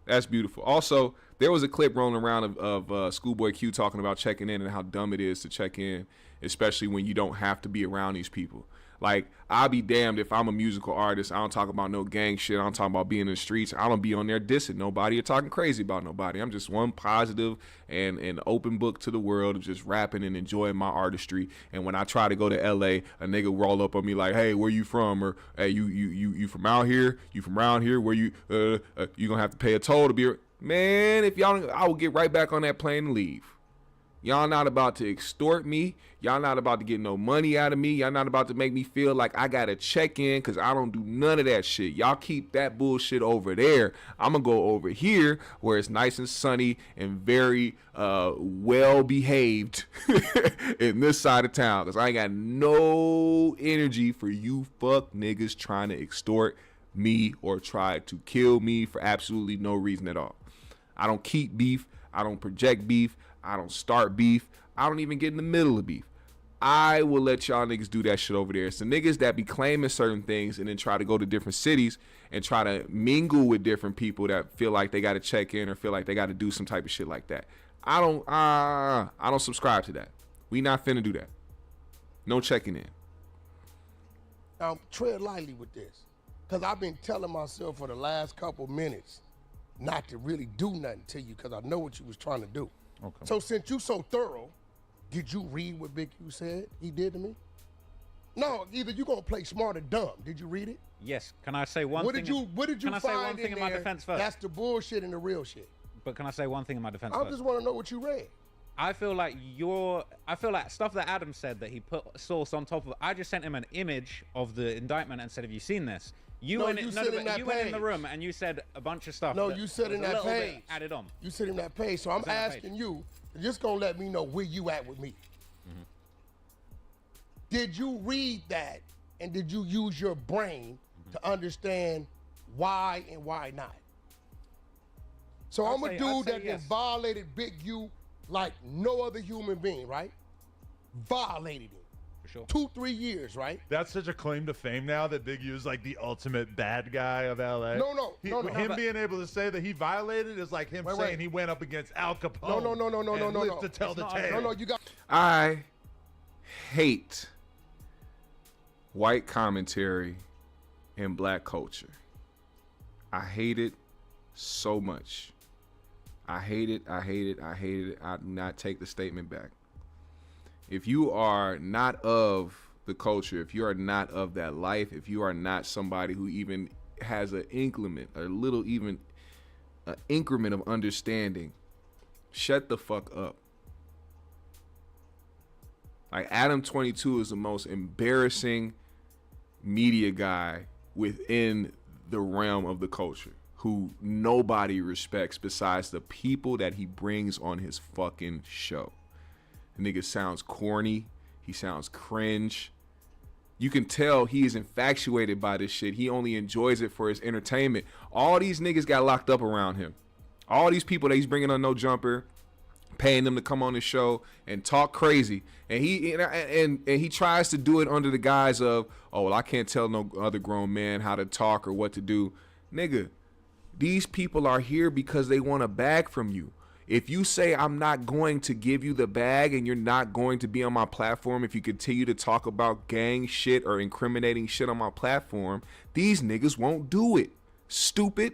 Speaker 1: That's beautiful. Also, there was a clip rolling around of Schoolboy Q talking about checking in and how dumb it is to check in, especially when you don't have to be around these people. Like, I'll be damned if I'm a musical artist. I don't talk about no gang shit. I don't talk about being in the streets. I don't be on there dissing nobody or talking crazy about nobody. I'm just one positive and an open book to the world of just rapping and enjoying my artistry. And when I try to go to LA, a nigga roll up on me like, hey, where you from? Or, hey, you from out here? You from around here? Where you gonna have to pay a toll to be? Man, if y'all, I will get right back on that plane and leave. Y'all not about to extort me. Y'all not about to get no money out of me. Y'all not about to make me feel like I got to check in because I don't do none of that shit. Y'all keep that bullshit over there. I'm going to go over here where it's nice and sunny and very well behaved in this side of town because I ain't got no energy for you fuck niggas trying to extort me or try to kill me for absolutely no reason at all. I don't keep beef. I don't project beef. I don't start beef. I don't even get in the middle of beef. I will let y'all niggas do that shit over there. It's the niggas that be claiming certain things and then try to go to different cities and try to mingle with different people that feel like they got to check in or feel like they got to do some type of shit like that. I don't subscribe to that. We not finna do that. No checking in.
Speaker 6: Tread lightly with this. Because I've been telling myself for the last couple minutes not to really do nothing to you because I know what you was trying to do. Okay. So since you so thorough, did you read what Big Q said he did to me? No, either you gonna play smart or dumb. Did you read it?
Speaker 7: Yes. Can I say one thing?
Speaker 6: What did you
Speaker 7: can I
Speaker 6: find
Speaker 7: say one thing in my defense first?
Speaker 6: That's the bullshit and the real shit.
Speaker 7: But can I say one thing in my defense
Speaker 6: I
Speaker 7: first?
Speaker 6: just want to know what you read.
Speaker 7: I feel like stuff that Adam said that he put source on top of. I just sent him an image of the indictment and said, "Have you seen this?" You went in the room and you said a bunch of stuff.
Speaker 6: No, you said in that page.
Speaker 7: Added on.
Speaker 6: You said in that page. So I'm asking you, just gonna let me know where you at with me. Mm-hmm. Did you read that and did you use your brain to understand why and why not? So I'm a dude that has violated Big U like no other human being, right? Violated him. For sure. 2-3 years, right?
Speaker 9: That's such a claim to fame now that Big U is like the ultimate bad guy of LA.
Speaker 6: No.
Speaker 9: Him being able to say that he violated is like him saying he went up against Al Capone.
Speaker 6: No.
Speaker 9: To tell the tale.
Speaker 6: No, you got.
Speaker 1: I hate white commentary in black culture. I hate it so much. I hate it. I do not take the statement back. If you are not of the culture, if you are not of that life, if you are not somebody who even has an increment, an increment of understanding, shut the fuck up. Like Adam 22 is the most embarrassing media guy within the realm of the culture, who nobody respects besides the people that he brings on his fucking show. The nigga sounds corny. He sounds cringe. You can tell he is infatuated by this shit. He only enjoys it for his entertainment. All these niggas got locked up around him. All these people that he's bringing on No Jumper, paying them to come on the show and talk crazy, and he tries to do it under the guise of, oh, well, I can't tell no other grown man how to talk or what to do. Nigga, these people are here because they want a bag from you. If you say I'm not going to give you the bag and you're not going to be on my platform if you continue to talk about gang shit or incriminating shit on my platform, these niggas won't do it. Stupid.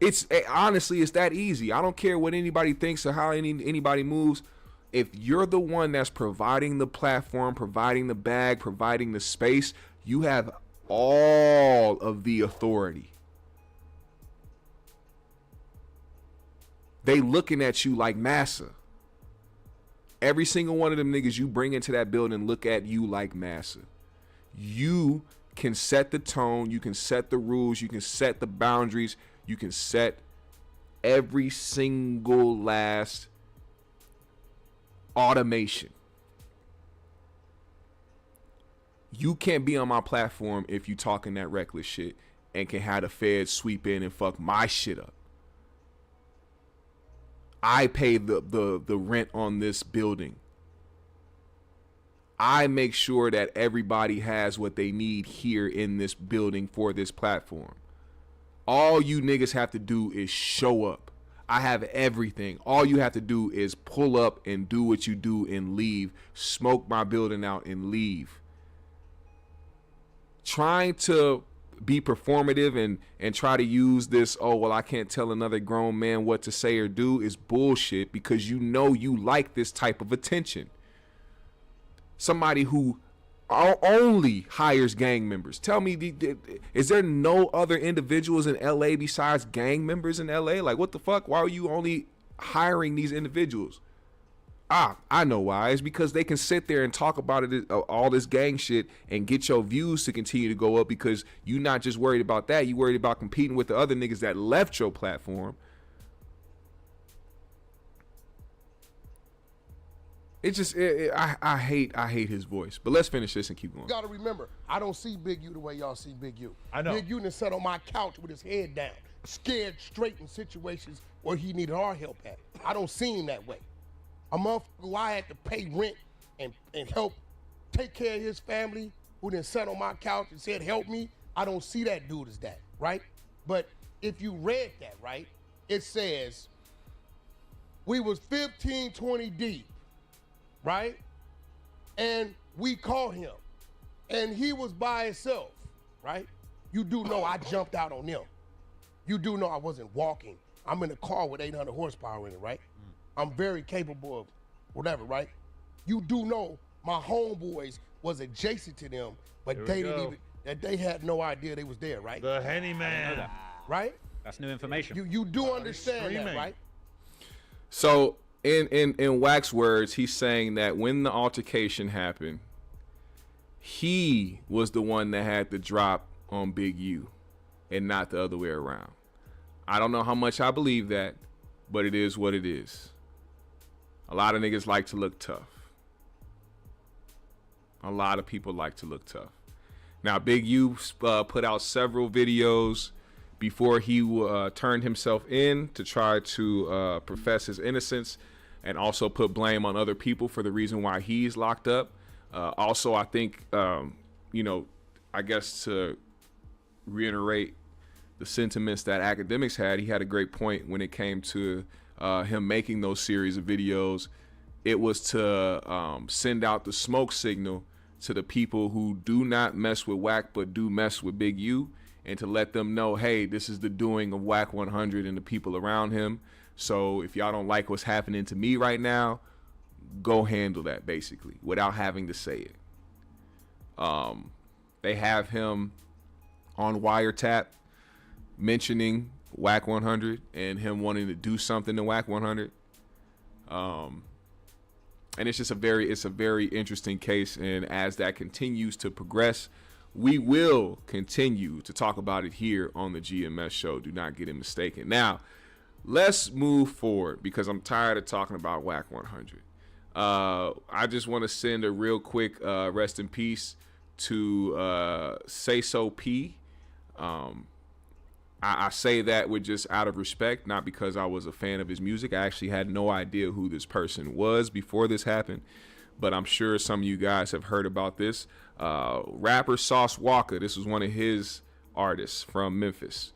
Speaker 1: It's honestly, it's that easy. I don't care what anybody thinks or how anybody moves. If you're the one that's providing the platform, providing the bag, providing the space, you have all of the authority. They looking at you like massa. Every single one of them niggas you bring into that building look at you like massa. You can set the tone, you can set the rules, you can set the boundaries, you can set every single last automation. You can't be on my platform if you talking that reckless shit and can have the feds sweep in and fuck my shit up. I pay the rent on this building. I make sure that everybody has what they need here in this building for this platform. All you niggas have to do is show up. I have everything. All you have to do is pull up and do what you do and leave. Smoke my building out and leave. Trying to be performative and try to use this, oh, well, I can't tell another grown man what to say or do is bullshit, because you know you like this type of attention. Somebody who only hires gang members. Tell me, is there no other individuals in LA besides gang members in LA? Like, what the fuck? Why are you only hiring these individuals? I know why. It's because they can sit there and talk about it, all this gang shit, and get your views to continue to go up, because you're not just worried about that. You worried about competing with the other niggas that left your platform. It's just, I hate his voice. But let's finish this and keep going.
Speaker 6: You gotta remember, I don't see Big U the way y'all see Big U.
Speaker 9: I know.
Speaker 6: Big U done sat on my couch with his head down, scared straight in situations where he needed our help at. I don't see him that way. A motherfucker who I had to pay rent and help take care of his family, who then sat on my couch and said, help me, I don't see that dude as that, right? But if you read that, right, it says, we was 15, 20 deep, right? And we caught him. And he was by himself, right? You do know I jumped out on them. You do know I wasn't walking. I'm in a car with 800 horsepower in it, right? I'm very capable of whatever, right? You do know my homeboys was adjacent to them, but they had no idea they was there, right?
Speaker 9: The Henny Man.
Speaker 6: Right?
Speaker 7: That's new information.
Speaker 6: You do understand that, right?
Speaker 1: So in Wack's words, he's saying that when the altercation happened, he was the one that had the drop on Big U and not the other way around. I don't know how much I believe that, but it is what it is. A lot of niggas like to look tough. A lot of people like to look tough. Now, Big U put out several videos before he turned himself in to try to profess his innocence and also put blame on other people for the reason why he's locked up. Also, I think, I guess to reiterate the sentiments that academics had, he had a great point when it came to him making those series of videos. It was to send out the smoke signal to the people who do not mess with Wack but do mess with Big U, and to let them know, hey, this is the doing of Wack 100 and the people around him. So if y'all don't like what's happening to me right now, go handle that, basically, without having to say it. They have him on wiretap mentioning Wack 100 and him wanting to do something to Wack 100. And it's just a very interesting case. And as that continues to progress, we will continue to talk about it here on the GMS show. Do not get it mistaken. Now, let's move forward because I'm tired of talking about Wack 100. I just want to send a real quick rest in peace to Say So P. I say that with just out of respect, not because I was a fan of his music. I actually had no idea who this person was before this happened, but I'm sure some of you guys have heard about this. Rapper Sauce Walka, this was one of his artists from Memphis.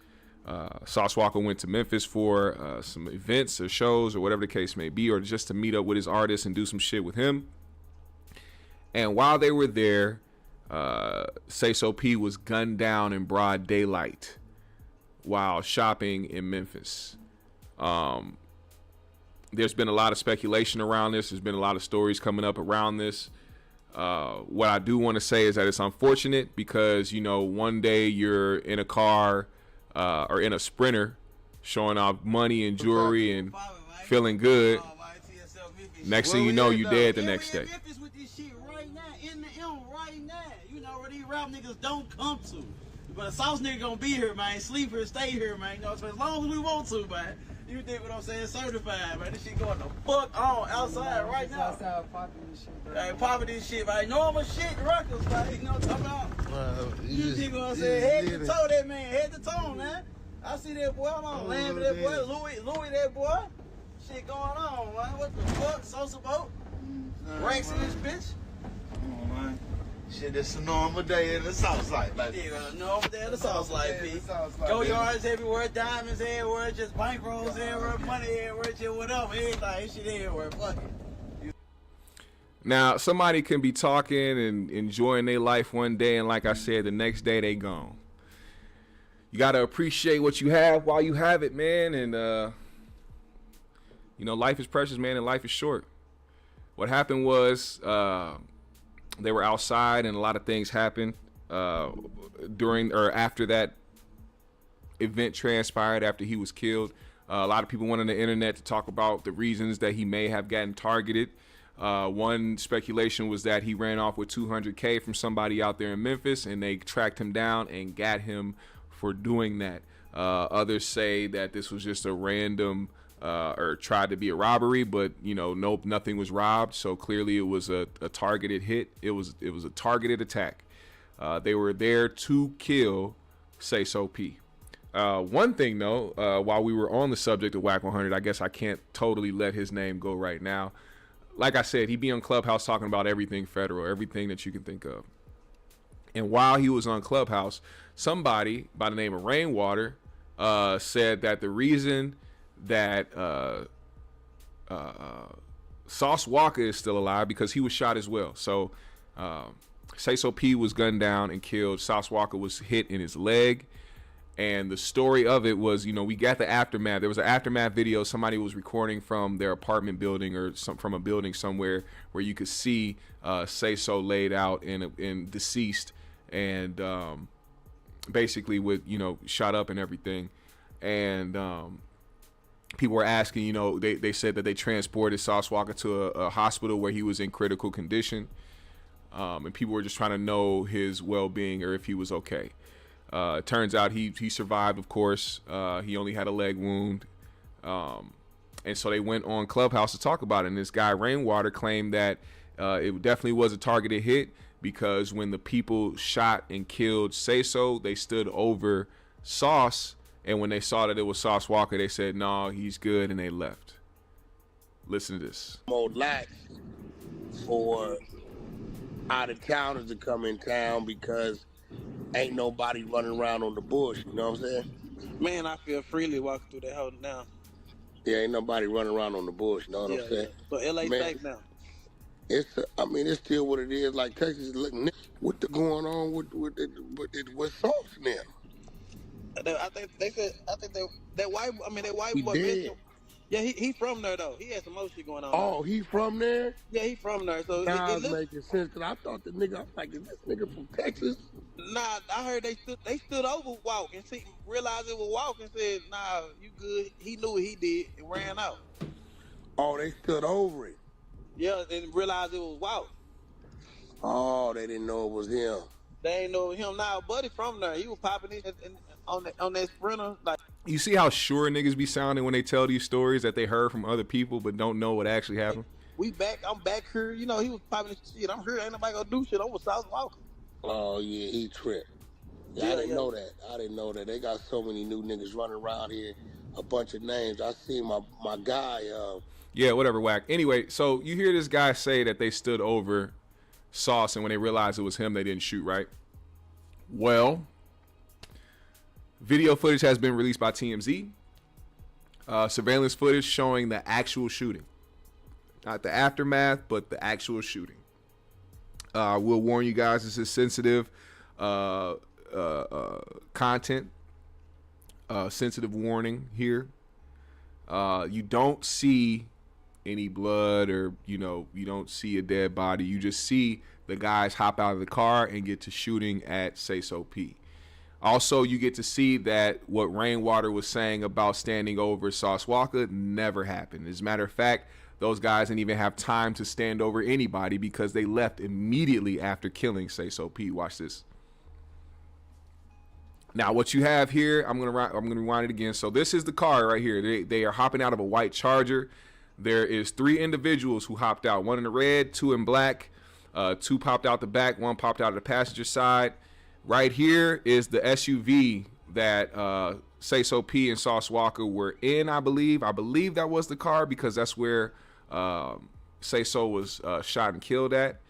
Speaker 1: Sauce Walka went to Memphis for some events or shows or whatever the case may be, or just to meet up with his artist and do some shit with him. And while they were there, Say So P was gunned down in broad daylight while shopping in Memphis. There's been a lot of speculation around this. There's been a lot of stories coming up around this. What I do want to say is that it's unfortunate because, you know, one day you're in a car or in a Sprinter showing off money and jewelry and feeling good. Next thing you know, you're dead the next day.
Speaker 10: With this shit right now, in the M right now. You know where these rap niggas don't come to. But a Sauce nigga gonna be here, man. Sleep here, stay here, man. You know, so as long as we want to, man. You dig what I'm saying? Certified, man. This shit going the fuck on outside right now. Outside popping this shit, bro. Hey, popping this shit, man. Normal shit, records, man. You know what I'm talking about? You dig what I'm saying? Head to toe, that man. Head to toe, man. I see that boy. I'm on land with that boy. Louis, that boy. Shit going on, man. What the fuck? Sosa boat? Ranks in this bitch? Come on, man. Shit, it's a normal day in the South Side, like a normal day in the South Side, P. Go yards everywhere, diamonds everywhere, just bankrolls everywhere, money everywhere, just whatever, everything, shit everywhere, fuck it.
Speaker 1: Now, somebody can be talking and enjoying their life one day, and like I said, the next day they gone. You got to appreciate what you have while you have it, man, and, you know, life is precious, man, and life is short. What happened was, they were outside and a lot of things happened during or after that event transpired, after he was killed. A lot of people went on the internet to talk about the reasons that he may have gotten targeted. One speculation was that he ran off with $200K from somebody out there in Memphis and they tracked him down and got him for doing that. Others say that this was just a random or tried to be a robbery, but you know, nope, nothing was robbed. So clearly it was a targeted hit. It was a targeted attack. They were there to kill Say So P. One thing though, while we were on the subject of Wack 100, I guess I can't totally let his name go right now. Like I said, he'd be on Clubhouse talking about everything federal, everything that you can think of. And while he was on Clubhouse, somebody by the name of Rainwater said that the reason that Sauce Walka is still alive because he was shot as well. So Say So P was gunned down and killed. Sauce Walka was hit in his leg. And the story of it was, you know, we got the aftermath. There was an aftermath video. Somebody was recording from their apartment building or from a building somewhere where you could see Say So laid out and deceased and basically with, you know, shot up and everything. And people were asking, you know, they said that they transported Sauce Walka to a hospital where he was in critical condition. And people were just trying to know his well-being or if he was okay. It turns out he survived, of course. He only had a leg wound. And so they went on Clubhouse to talk about it. And this guy, Rainwater, claimed that it definitely was a targeted hit because when the people shot and killed Say So, they stood over Sauce. And when they saw that it was Sauce Walka, they said, no, he's good, and they left. Listen to this.
Speaker 11: More lax for out-of-towners to come in town because ain't nobody running around on the bush, you know what I'm saying?
Speaker 10: Man, I feel freely walking through that house now.
Speaker 11: Yeah, ain't nobody running around on the bush, you know what I'm saying?
Speaker 10: But LA back now.
Speaker 11: It's still what it is. Like Texas is looking, what the going on with Sauce now?
Speaker 10: I think that white boy.
Speaker 11: Dead.
Speaker 10: Yeah, he from there though. He had some more shit going on.
Speaker 11: Oh, he from there?
Speaker 10: Yeah, he from there. So
Speaker 11: now it's making sense because I thought the nigga. I'm like, is this nigga from Texas?
Speaker 10: Nah, I heard they stood over Wack and realized it was Wack and said, nah, you good. He knew what he did and ran out.
Speaker 11: Oh, they stood over it.
Speaker 10: Yeah, and realized it was Wack.
Speaker 11: Oh, they didn't know it was him.
Speaker 10: They ain't know him now. Buddy from there. He was popping it on that Sprinter. Like,
Speaker 1: you see how sure niggas be sounding when they tell these stories that they heard from other people but don't know what actually happened?
Speaker 10: I'm back here. You know, he was popping shit. I'm here. Ain't nobody gonna do shit over Sauce Walka.
Speaker 11: Oh, yeah, he tripped. Yeah, I didn't know that. I I didn't know that. They got so many new niggas running around here, a bunch of names. I seen my guy.
Speaker 1: Yeah, whatever, Wack. Anyway, so you hear this guy say that they stood over Sauce, and when they realized it was him, they didn't shoot, right? Well, video footage has been released by TMZ. Surveillance footage showing the actual shooting. Not the aftermath, but the actual shooting. We'll warn you guys, this is sensitive content. Sensitive warning here. You don't see any blood, or you don't see a dead body. You just see the guys hop out of the car and get to shooting at Say So P. Also, you get to see that what Rainwater was saying about standing over Sauce Walker never happened. As a matter of fact, those guys didn't even have time to stand over anybody because they left immediately after killing Say So P. Watch this. Now, what you have here, I'm gonna rewind it again. So this is the car right here. They are hopping out of a white Charger. There is 3 individuals who hopped out. 1 in the red, 2 in black. 2 popped out the back. 1 popped out of the passenger side. Right here is the SUV that Say So P and Sauce Walker were in. I believe that was the car because that's where Say So was shot and killed at.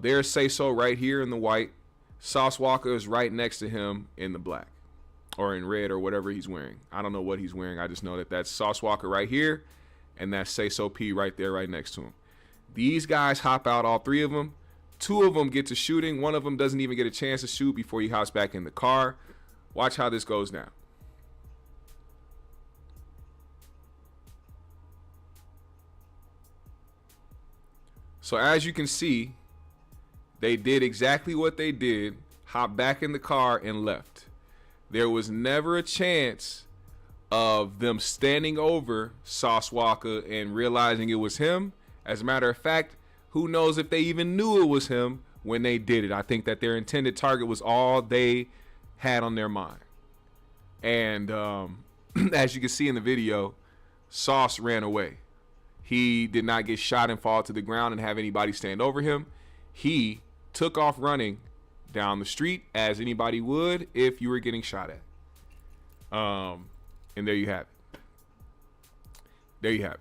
Speaker 1: There's Say So right here in the white. Sauce Walker is right next to him in the black or in red or whatever he's wearing. I don't know what he's wearing. I just know that that's Sauce Walker right here, and that's Say So P right there, right next to him. These guys hop out, all 3 of them. 2 of them get to shooting. 1 of them doesn't even get a chance to shoot before he hops back in the car. Watch how this goes now. So as you can see, they did exactly what they did, hopped back in the car and left. There was never a chance of them standing over Sauce Walker and realizing it was him. As a matter of fact, who knows if they even knew it was him when they did it. I think that their intended target was all they had on their mind. And as you can see in the video, Sauce ran away. He did not get shot and fall to the ground and have anybody stand over him. He took off running down the street as anybody would if you were getting shot at. And there you have it. There you have it.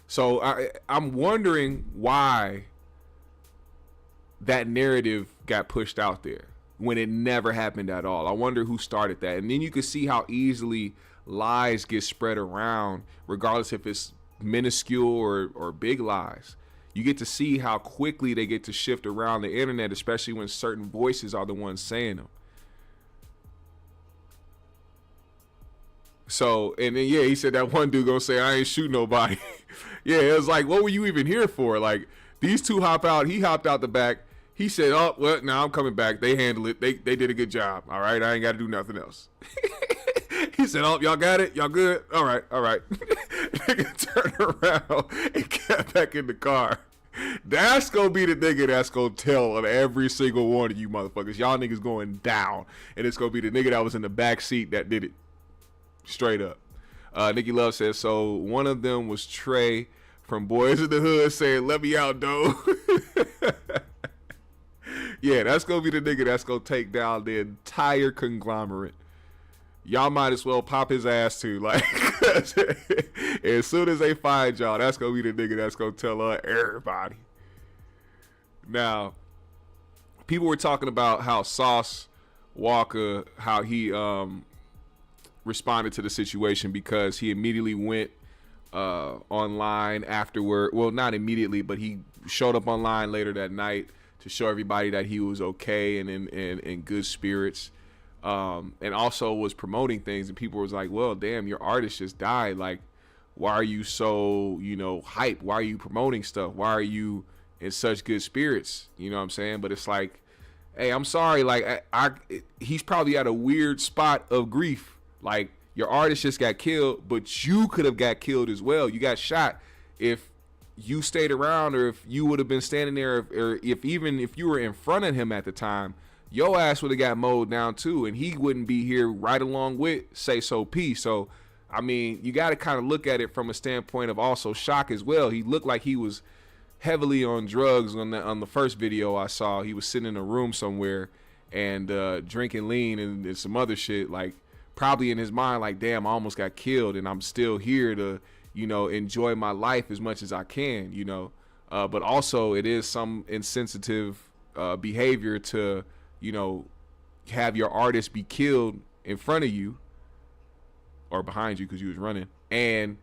Speaker 1: So I'm wondering why that narrative got pushed out there when it never happened at all. I wonder who started that. And then you can see how easily lies get spread around, regardless if it's minuscule or big lies. You get to see how quickly they get to shift around the internet, especially when certain voices are the ones saying them. So, and then, yeah, he said that one dude gonna say, I ain't shoot nobody. Yeah, it was like, what were you even here for? Like, these 2 hop out. He hopped out the back. He said, oh, well, now I'm coming back. They handled it. They did a good job. All right, I ain't got to do nothing else. He said, oh, y'all got it? Y'all good? All right, all right. Nigga turned around and got back in the car. That's going to be the nigga that's going to tell on every single one of you motherfuckers. Y'all niggas going down. And it's going to be the nigga that was in the back seat that did it. Straight up. Nikki Love says, so one of them was Trey from Boys in the Hood saying, let me out, though. Yeah, that's going to be the nigga that's going to take down the entire conglomerate. Y'all might as well pop his ass too. Like, as soon as they find y'all, that's going to be the nigga that's going to tell everybody. Now, people were talking about how Sauce Walker, how he responded to the situation because he immediately went online afterward. Well, not immediately, but he showed up online later that night to show everybody that he was okay and in good spirits. And also was promoting things, and people was like, well, damn, your artist just died. Like, why are you so, hype? Why are you promoting stuff? Why are you in such good spirits? You know what I'm saying? But it's like, hey, I'm sorry. Like, he's probably at a weird spot of grief. Like, your artist just got killed, but you could have got killed as well. You got shot. If you stayed around, or if you would have been standing there, or if you were in front of him at the time, your ass would have got mowed down too, and he wouldn't be here right along with Say So P. So, I mean, you got to kind of look at it from a standpoint of also shock as well. He looked like he was heavily on drugs on the first video I saw. He was sitting in a room somewhere, and drinking lean and some other shit, like probably in his mind like, damn, I almost got killed and I'm still here to, you know, enjoy my life as much as I can, you know. But also it is some insensitive behavior to, you know, have your artist be killed in front of you or behind you because you was running, and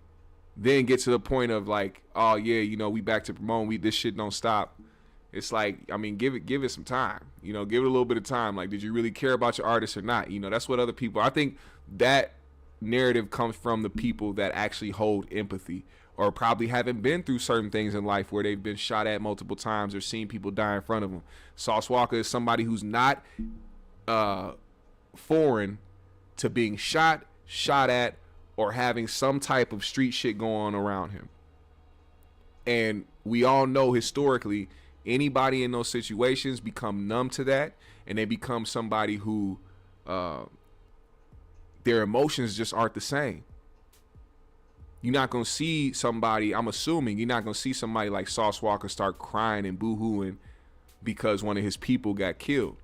Speaker 1: then get to the point of like, oh yeah, you know, we back to promoting, this shit don't stop. It's like, I mean, give it some time, you know, give it a little bit of time. Like, did you really care about your artist or not? You know, that's what other people, I think that narrative comes from the people that actually hold empathy, or probably haven't been through certain things in life where they've been shot at multiple times or seen people die in front of them. Sauce Walker is somebody who's not foreign to being shot at, or having some type of street shit going on around him. And we all know historically, anybody in those situations become numb to that, and they become somebody who their emotions just aren't the same. You're not going to see somebody, I'm assuming, you're not going to see somebody like Sauce Walker start crying and boo-hooing because one of his people got killed.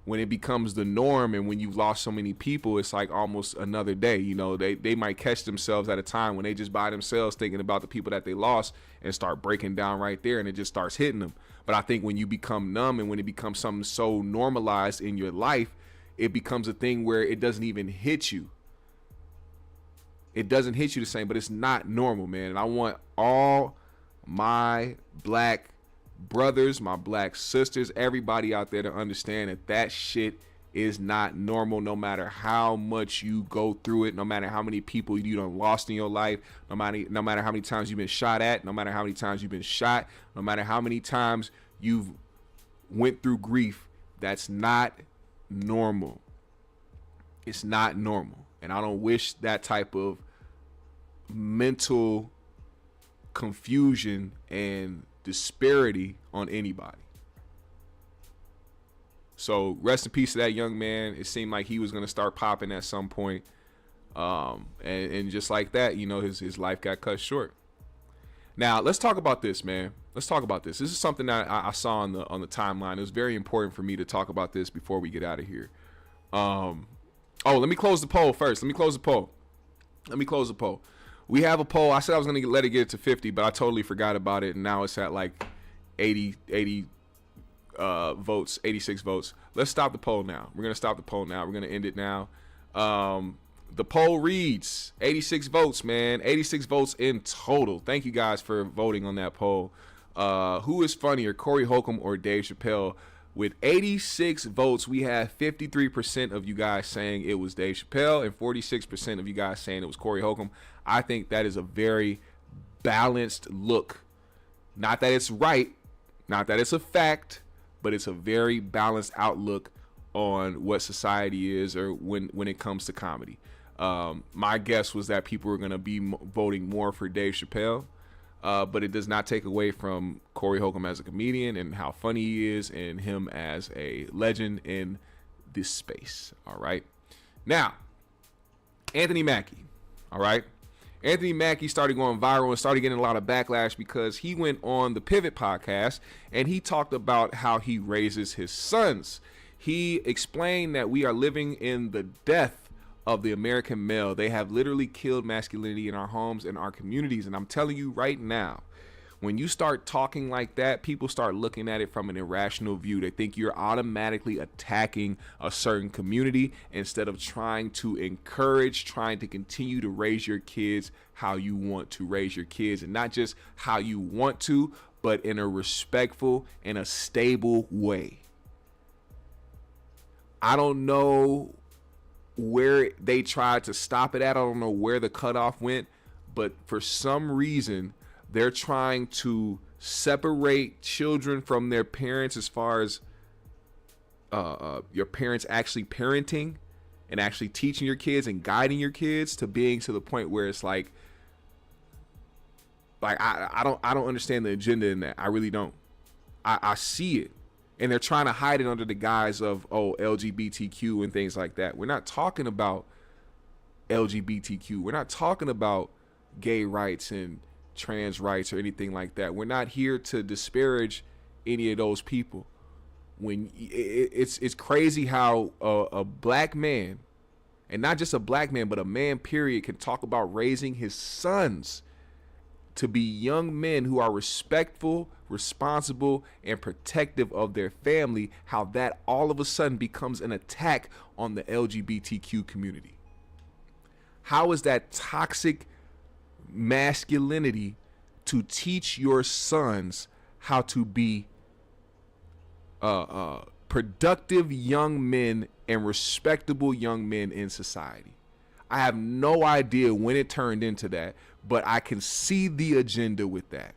Speaker 1: When it becomes the norm and when you've lost so many people, it's like almost another day. You know, they might catch themselves at a time when they just by themselves thinking about the people that they lost and start breaking down right there, and it just starts hitting them. But I think when you become numb and when it becomes something so normalized in your life, it becomes a thing where it doesn't even hit you. It doesn't hit you the same, but it's not normal, man. And I want all my black brothers, my black sisters, everybody out there to understand that that shit is not normal, no matter how much you go through it, no matter how many people you done lost in your life, no matter how many times you've been shot at, no matter how many times you've been shot, no matter how many times you've went through grief. That's not normal. It's not normal. And I don't wish that type of mental confusion and disparity on anybody. So rest in peace to that young man. It seemed like he was going to start popping at some point. And just like that, you know, his life got cut short. Now let's talk about this, man. Let's talk about this. This is something that I saw on the timeline. It was very important for me to talk about this before we get out of here. Let me close the poll first. Let me close the poll. We have a poll. I said I was going to let it get to 50, but I totally forgot about it. And now it's at like 80 votes, 86 votes. Let's stop the poll now. We're going to stop the poll now. We're going to end it now. The poll reads 86 votes, man. 86 votes in total. Thank you guys for voting on that poll. Who is funnier, Corey Holcomb or Dave Chappelle? With 86 votes, we have 53% of you guys saying it was Dave Chappelle and 46% of you guys saying it was Corey Holcomb. I think that is a very balanced look. Not that it's right, not that it's a fact, but it's a very balanced outlook on what society is, or when it comes to comedy. My guess was that people were going to be voting more for Dave Chappelle. But it does not take away from Corey Holcomb as a comedian and how funny he is, and him as a legend in this space. All right. Now, Anthony Mackie. All right. Anthony Mackie started going viral and started getting a lot of backlash because he went on the Pivot podcast and he talked about how he raises his sons. He explained that we are living in the death of the American male. They have literally killed masculinity in our homes and our communities. And I'm telling you right now, when you start talking like that, people start looking at it from an irrational view. They think you're automatically attacking a certain community instead of trying to encourage, trying to continue to raise your kids how you want to raise your kids, and not just how you want to, but in a respectful and a stable way. I don't know where they tried to stop it at. I don't know where the cutoff went, but for some reason they're trying to separate children from their parents as far as your parents actually parenting and actually teaching your kids and guiding your kids, to being to the point where it's like I don't understand the agenda in that. I really don't. I see it. And they're trying to hide it under the guise of, LGBTQ and things like that. We're not talking about LGBTQ. We're not talking about gay rights and trans rights or anything like that. We're not here to disparage any of those people. when it's crazy how a black man, and not just a black man, but a man period, can talk about raising his sons to be young men who are respectful, responsible, and protective of their family, how that all of a sudden becomes an attack on the LGBTQ community. How is that toxic masculinity to teach your sons how to be productive young men and respectable young men in society? I have no idea when it turned into that, but I can see the agenda with that.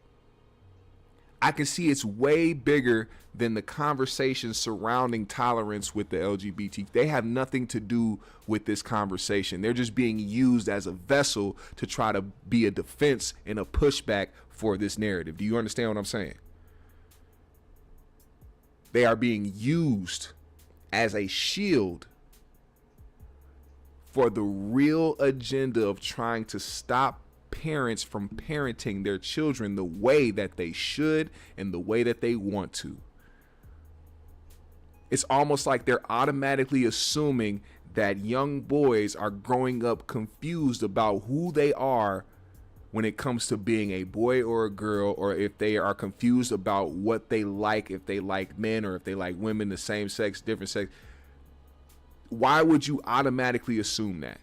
Speaker 1: I can see it's way bigger than the conversation surrounding tolerance with the LGBT. They have nothing to do with this conversation. They're just being used as a vessel to try to be a defense and a pushback for this narrative. Do you understand what I'm saying? They are being used as a shield for the real agenda of trying to stop parents from parenting their children the way that they should and the way that they want to. It's almost like they're automatically assuming that young boys are growing up confused about who they are when it comes to being a boy or a girl, or if they are confused about what they like, if they like men or if they like women, the same sex, different sex. Why would you automatically assume that?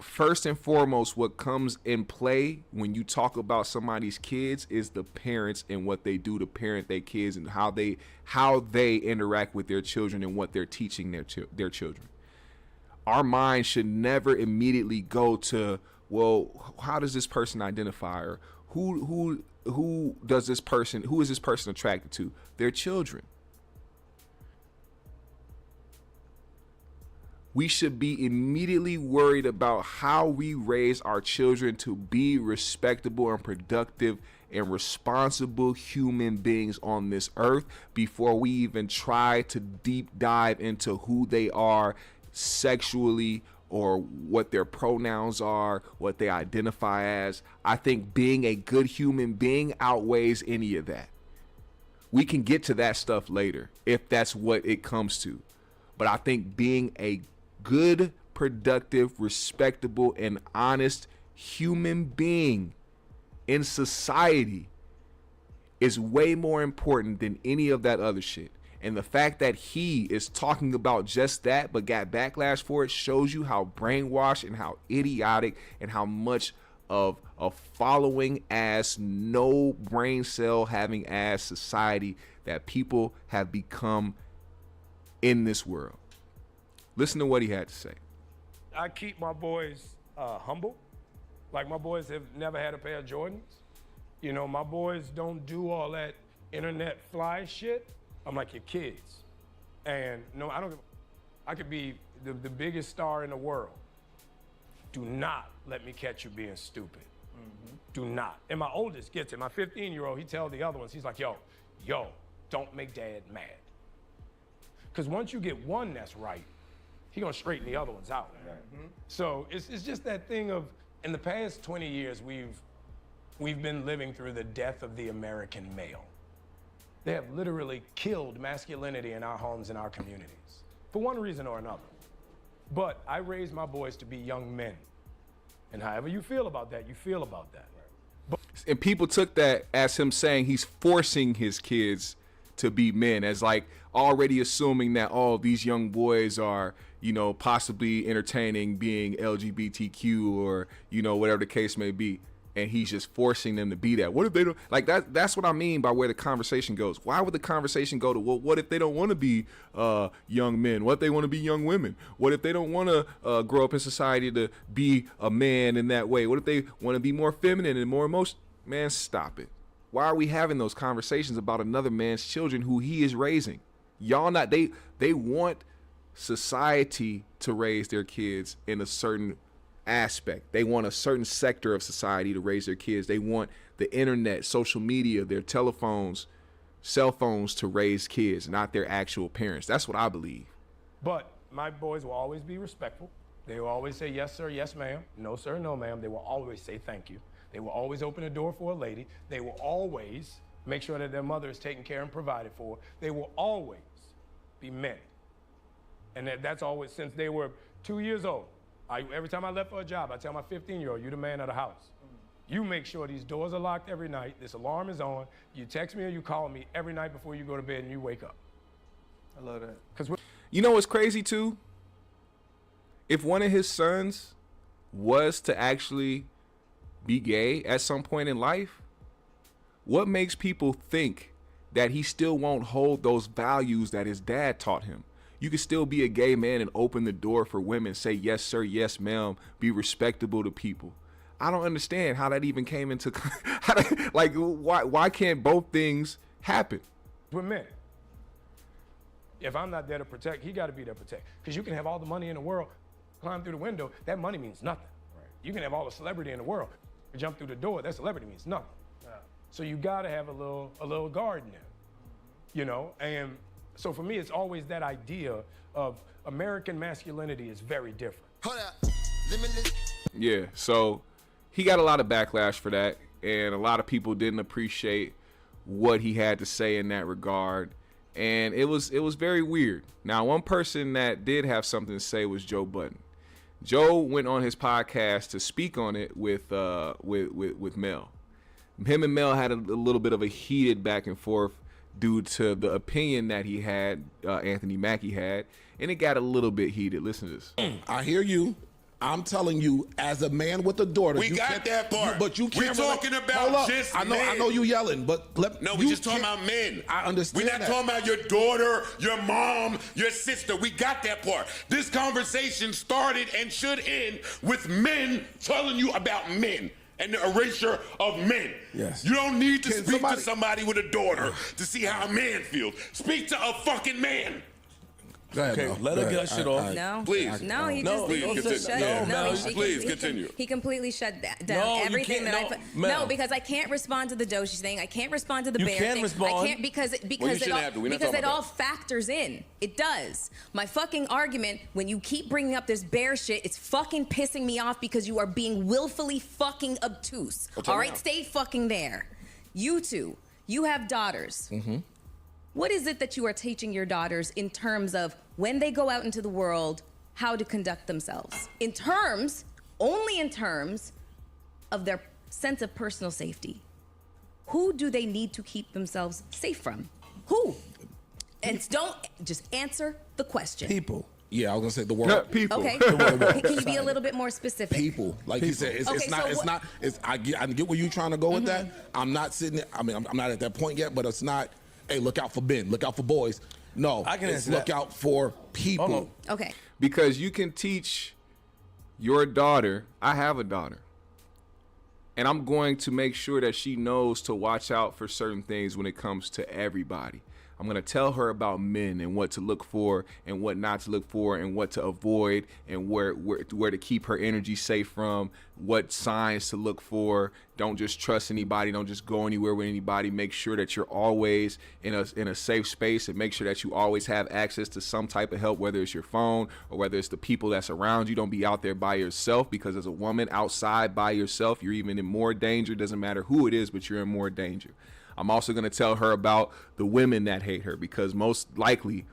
Speaker 1: First and foremost, what comes in play when you talk about somebody's kids is the parents and what they do to parent their kids, and how they interact with their children and what they're teaching their children. Our mind should never immediately go to, well, how does this person identify, or who is this person attracted to? Their children. We should be immediately worried about how we raise our children to be respectable and productive and responsible human beings on this earth before we even try to deep dive into who they are sexually or what their pronouns are, what they identify as. I think being a good human being outweighs any of that. We can get to that stuff later if that's what it comes to. But I think being a good, productive, respectable, and honest human being in society is way more important than any of that other shit. And the fact that he is talking about just that but got backlash for it shows you how brainwashed and how idiotic and how much of a following ass, no brain cell having ass society that people have become in this world. Listen to what he had to say.
Speaker 12: I keep my boys humble. Like, my boys have never had a pair of Jordans. You know, my boys don't do all that internet fly shit. I'm like your kids. And no, I could be the biggest star in the world. Do not let me catch you being stupid. Mm-hmm. Do not. And my oldest gets it. My 15-year-old, he tells the other ones, he's like, yo, don't make dad mad. Because once you get one that's right, he gonna straighten the other ones out. Mm-hmm. So it's just that thing of, in the past 20 years, we've been living through the death of the American male. They have literally killed masculinity in our homes and our communities, for one reason or another. But I raised my boys to be young men. And however you feel about that, you feel about that.
Speaker 1: And people took that as him saying he's forcing his kids to be men, as like already assuming that, oh, these young boys are, you know, possibly entertaining being LGBTQ or, you know, whatever the case may be. And he's just forcing them to be that. What if they don't like that? That's what I mean by where the conversation goes. Why would the conversation go to, well, what if they don't want to be young men? What if they want to be young women? What if they don't want to grow up in society to be a man in that way? What if they want to be more feminine and more emotional? Man, stop it. Why are we having those conversations about another man's children who he is raising? Y'all not, they want society to raise their kids in a certain aspect. They want a certain sector of society to raise their kids. They want the internet, social media, their telephones, cell phones to raise kids, not their actual parents. That's what I believe.
Speaker 12: But my boys will always be respectful. They will always say, yes, sir, yes, ma'am. No, sir, no, ma'am. They will always say thank you. They will always open a door for a lady. They will always make sure that their mother is taken care and provided for. They will always be men. And that's always, since they were 2 years old. Every time I left for a job, I tell my 15-year-old, you're the man of the house. You make sure these doors are locked every night, this alarm is on, you text me or you call me every night before you go to bed and you wake up.
Speaker 1: I love that. You know what's crazy too? If one of his sons was to actually be gay at some point in life, what makes people think that he still won't hold those values that his dad taught him? You can still be a gay man and open the door for women, say yes sir, yes ma'am, be respectable to people. I don't understand how that even came into like why can't both things happen?
Speaker 12: We're men. If I'm not there to protect, he got to be there to protect. Because you can have all the money in the world, climb through the window, that money means nothing. Right. You can have all the celebrity in the world, jump through the door, that celebrity means nothing. Yeah. So you got to have a little guard in there, you know? And so for me, it's always that idea of American masculinity is very different.
Speaker 5: Hold up. Limitless.
Speaker 1: Yeah, so he got a lot of backlash for that, and a lot of people didn't appreciate what he had to say in that regard, and it was very weird. Now, one person that did have something to say was Joe Budden. Joe went on his podcast to speak on it with Mel. Him and Mel had a little bit of a heated back and forth due to the opinion that he had, Anthony Mackie had, and it got a little bit heated. Listen to this.
Speaker 5: I hear you. I'm telling you, as a man with a daughter,
Speaker 13: we got that part.
Speaker 5: But you can't.
Speaker 13: We're talking about just men.
Speaker 5: I know you yelling, but
Speaker 13: we're just talking about men.
Speaker 5: I understand.
Speaker 13: We're not talking about your daughter, your mom, your sister. We got that part. This conversation started and should end with men telling you about men and the erasure of men.
Speaker 5: Yes.
Speaker 13: You don't need to speak to somebody with a daughter to see how a man feels. Speak to a fucking man.
Speaker 5: Go ahead,
Speaker 14: okay, let her get that shit off.
Speaker 15: No,
Speaker 13: please.
Speaker 15: No, he
Speaker 13: please
Speaker 15: just
Speaker 13: please continue.
Speaker 15: He completely shut down everything that I put. No, because I can't respond to the Doshi thing. I can't respond to the bear thing.
Speaker 5: Respond.
Speaker 15: I can't because it all factors in. It does. My fucking argument when you keep bringing up this bear shit, it's fucking pissing me off because you are being willfully fucking obtuse. All right, stay fucking there. You two, you have daughters.
Speaker 5: Mm-hmm.
Speaker 15: What is it that you are teaching your daughters in terms of when they go out into the world, how to conduct themselves? Only in terms of their sense of personal safety. Who do they need to keep themselves safe from? Who? And don't just answer the question.
Speaker 5: People. Yeah, I was gonna say the world.
Speaker 1: People.
Speaker 15: Okay. Can you be a little bit more specific?
Speaker 5: People, like you said, I get where you're trying to go with that. I'm not sitting there. I mean, I'm not at that point yet, but it's not. Hey, look out for men. Look out for boys. No,
Speaker 14: I can answer
Speaker 5: look
Speaker 14: that.
Speaker 5: out for people.
Speaker 15: Okay.
Speaker 1: Because you can teach your daughter. I have a daughter, and I'm going to make sure that she knows to watch out for certain things when it comes to everybody. I'm going to tell her about men and what to look for and what not to look for and what to avoid and where to keep her energy safe from, what signs to look for. Don't just trust anybody. Don't just go anywhere with anybody. Make sure that you're always in a safe space, and make sure that you always have access to some type of help, whether it's your phone or whether it's the people that's around you. Don't be out there by yourself, because as a woman outside by yourself, you're even in more danger. Doesn't matter who it is, but you're in more danger. I'm also going to tell her about the women that hate her, because most likely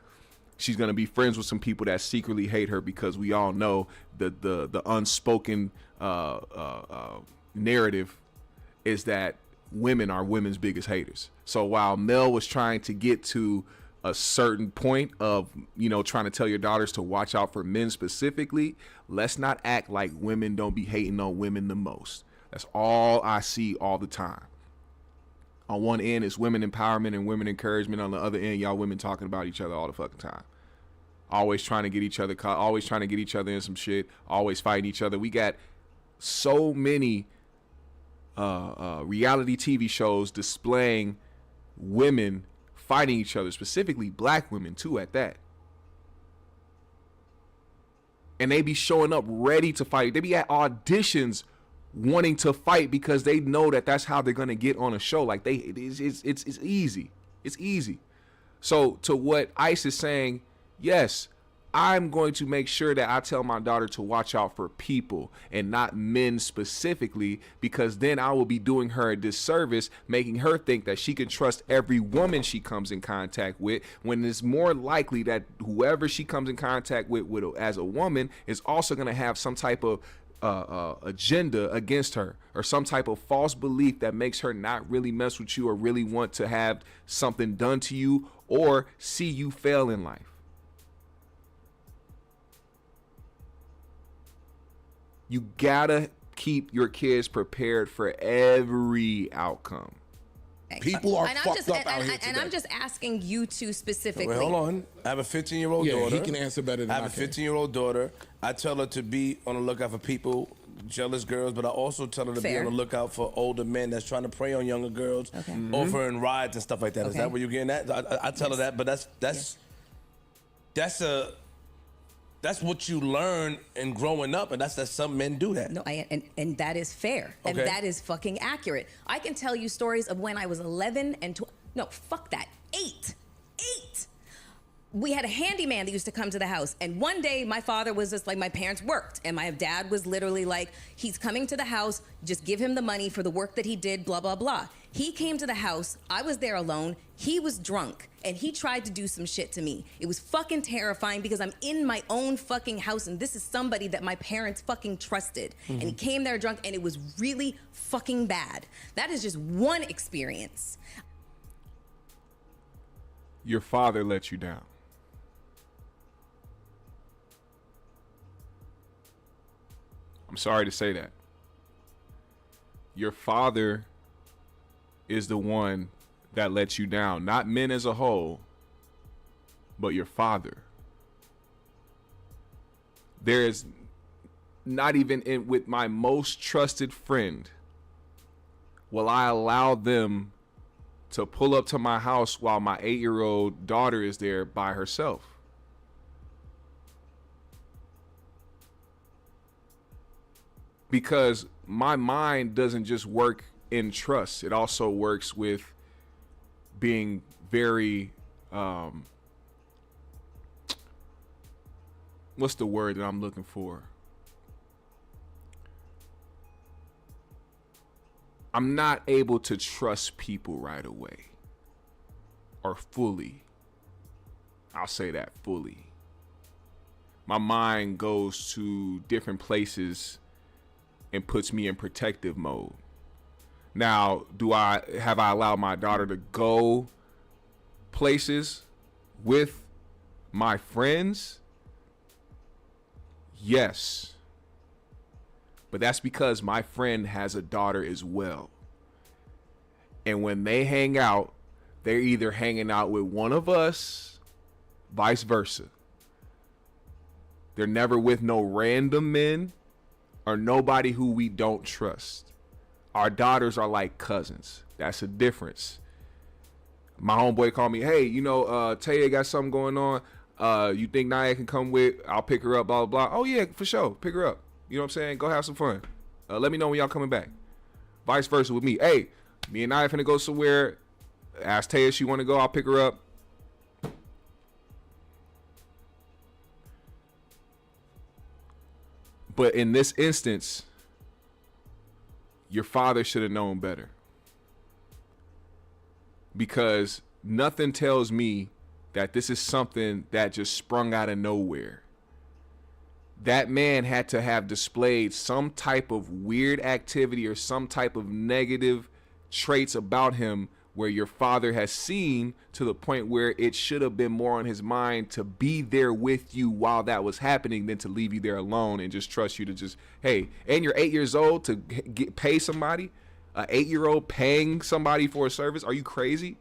Speaker 1: she's going to be friends with some people that secretly hate her, because we all know the unspoken narrative is that women are women's biggest haters. So while Mel was trying to get to a certain point of, trying to tell your daughters to watch out for men specifically, let's not act like women don't be hating on women the most. That's all I see all the time. On one end, it's women empowerment and women encouragement. On the other end, y'all women talking about each other all the fucking time. Always trying to get each other caught, always trying to get each other in some shit, always fighting each other. We got so many reality TV shows displaying women fighting each other, specifically black women too at that. And they be showing up ready to fight. They be at auditions wanting to fight because they know that that's how they're going to get on a show. Like it's easy. It's easy. So to what Ice is saying, yes, I'm going to make sure that I tell my daughter to watch out for people and not men specifically, because then I will be doing her a disservice, making her think that she can trust every woman she comes in contact with, when it's more likely that whoever she comes in contact with as a woman is also going to have some type of agenda against her, or some type of false belief that makes her not really mess with you or really want to have something done to you or see you fail in life. You gotta keep your kids prepared for every outcome.
Speaker 5: People are fucked up out here today.
Speaker 15: And I'm just asking you two specifically.
Speaker 14: Wait, hold on. I have a 15-year-old daughter.
Speaker 5: He can answer better than I
Speaker 14: have a 15-year-old daughter. I tell her to be on the lookout for people, jealous girls, but I also tell her to be on the lookout for older men that's trying to prey on younger girls, offering rides and stuff like that. Is that what you're getting at? I tell her that, but that's what you learn in growing up, and that's that some men do that.
Speaker 15: No, and that is fair, and that is fucking accurate. I can tell you stories of when I was 11 and 12. No, fuck that. 8. We had a handyman that used to come to the house, and one day my father was just like, my parents worked, and my dad was literally like, he's coming to the house, just give him the money for the work that he did, blah, blah, blah. He came to the house, I was there alone, he was drunk, and he tried to do some shit to me. It was fucking terrifying because I'm in my own fucking house, and this is somebody that my parents fucking trusted. And he came there drunk, and it was really fucking bad. That is just one experience.
Speaker 1: Your father let you down. I'm sorry to say that. Your father is the one that lets you down. Not men as a whole, but your father. There is not even with my most trusted friend will I allow them to pull up to my house while my 8-year-old daughter is there by herself. Because my mind doesn't just work in trust. It also works with being very, what's the word that I'm looking for? I'm not able to trust people right away or fully. I'll say that, fully. My mind goes to different places and puts me in protective mode. Now, have I allowed my daughter to go places with my friends? Yes. But that's because my friend has a daughter as well. And when they hang out, they're either hanging out with one of us, vice versa. They're never with no random men or nobody who we don't trust. Our daughters are like cousins. That's a difference. My homeboy called me, hey, Taya got something going on. You think Naya can come with? I'll pick her up, blah, blah, blah. Oh, yeah, for sure. Pick her up. You know what I'm saying? Go have some fun. Let me know when y'all coming back. Vice versa with me. Hey, me and Naya finna go somewhere. Ask Taya if she want to go. I'll pick her up. But in this instance, your father should have known better. Because nothing tells me that this is something that just sprung out of nowhere. That man had to have displayed some type of weird activity or some type of negative traits about him where your father has seen to the point where it should have been more on his mind to be there with you while that was happening than to leave you there alone and just trust you to just, hey, and you're 8 years old to pay somebody, an 8-year-old paying somebody for a service. Are you crazy?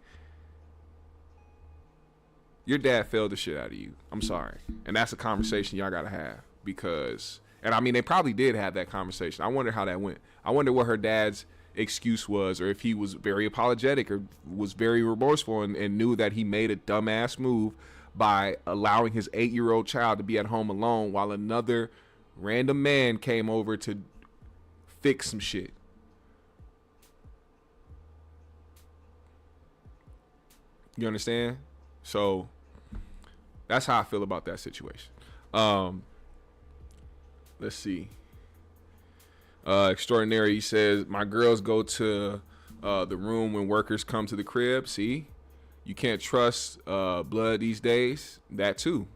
Speaker 1: Your dad failed the shit out of you. I'm sorry. And that's a conversation y'all got to have because, and I mean, they probably did have that conversation. I wonder how that went. I wonder what her dad's excuse was, or if he was very apologetic or was very remorseful and knew that he made a dumbass move by allowing his 8-year-old child to be at home alone while another random man came over to fix some shit. You understand? So That's how I feel about that situation. Let's see. Extraordinary, he says, my girls go to the room when workers come to the crib. See, you can't trust blood these days. That too.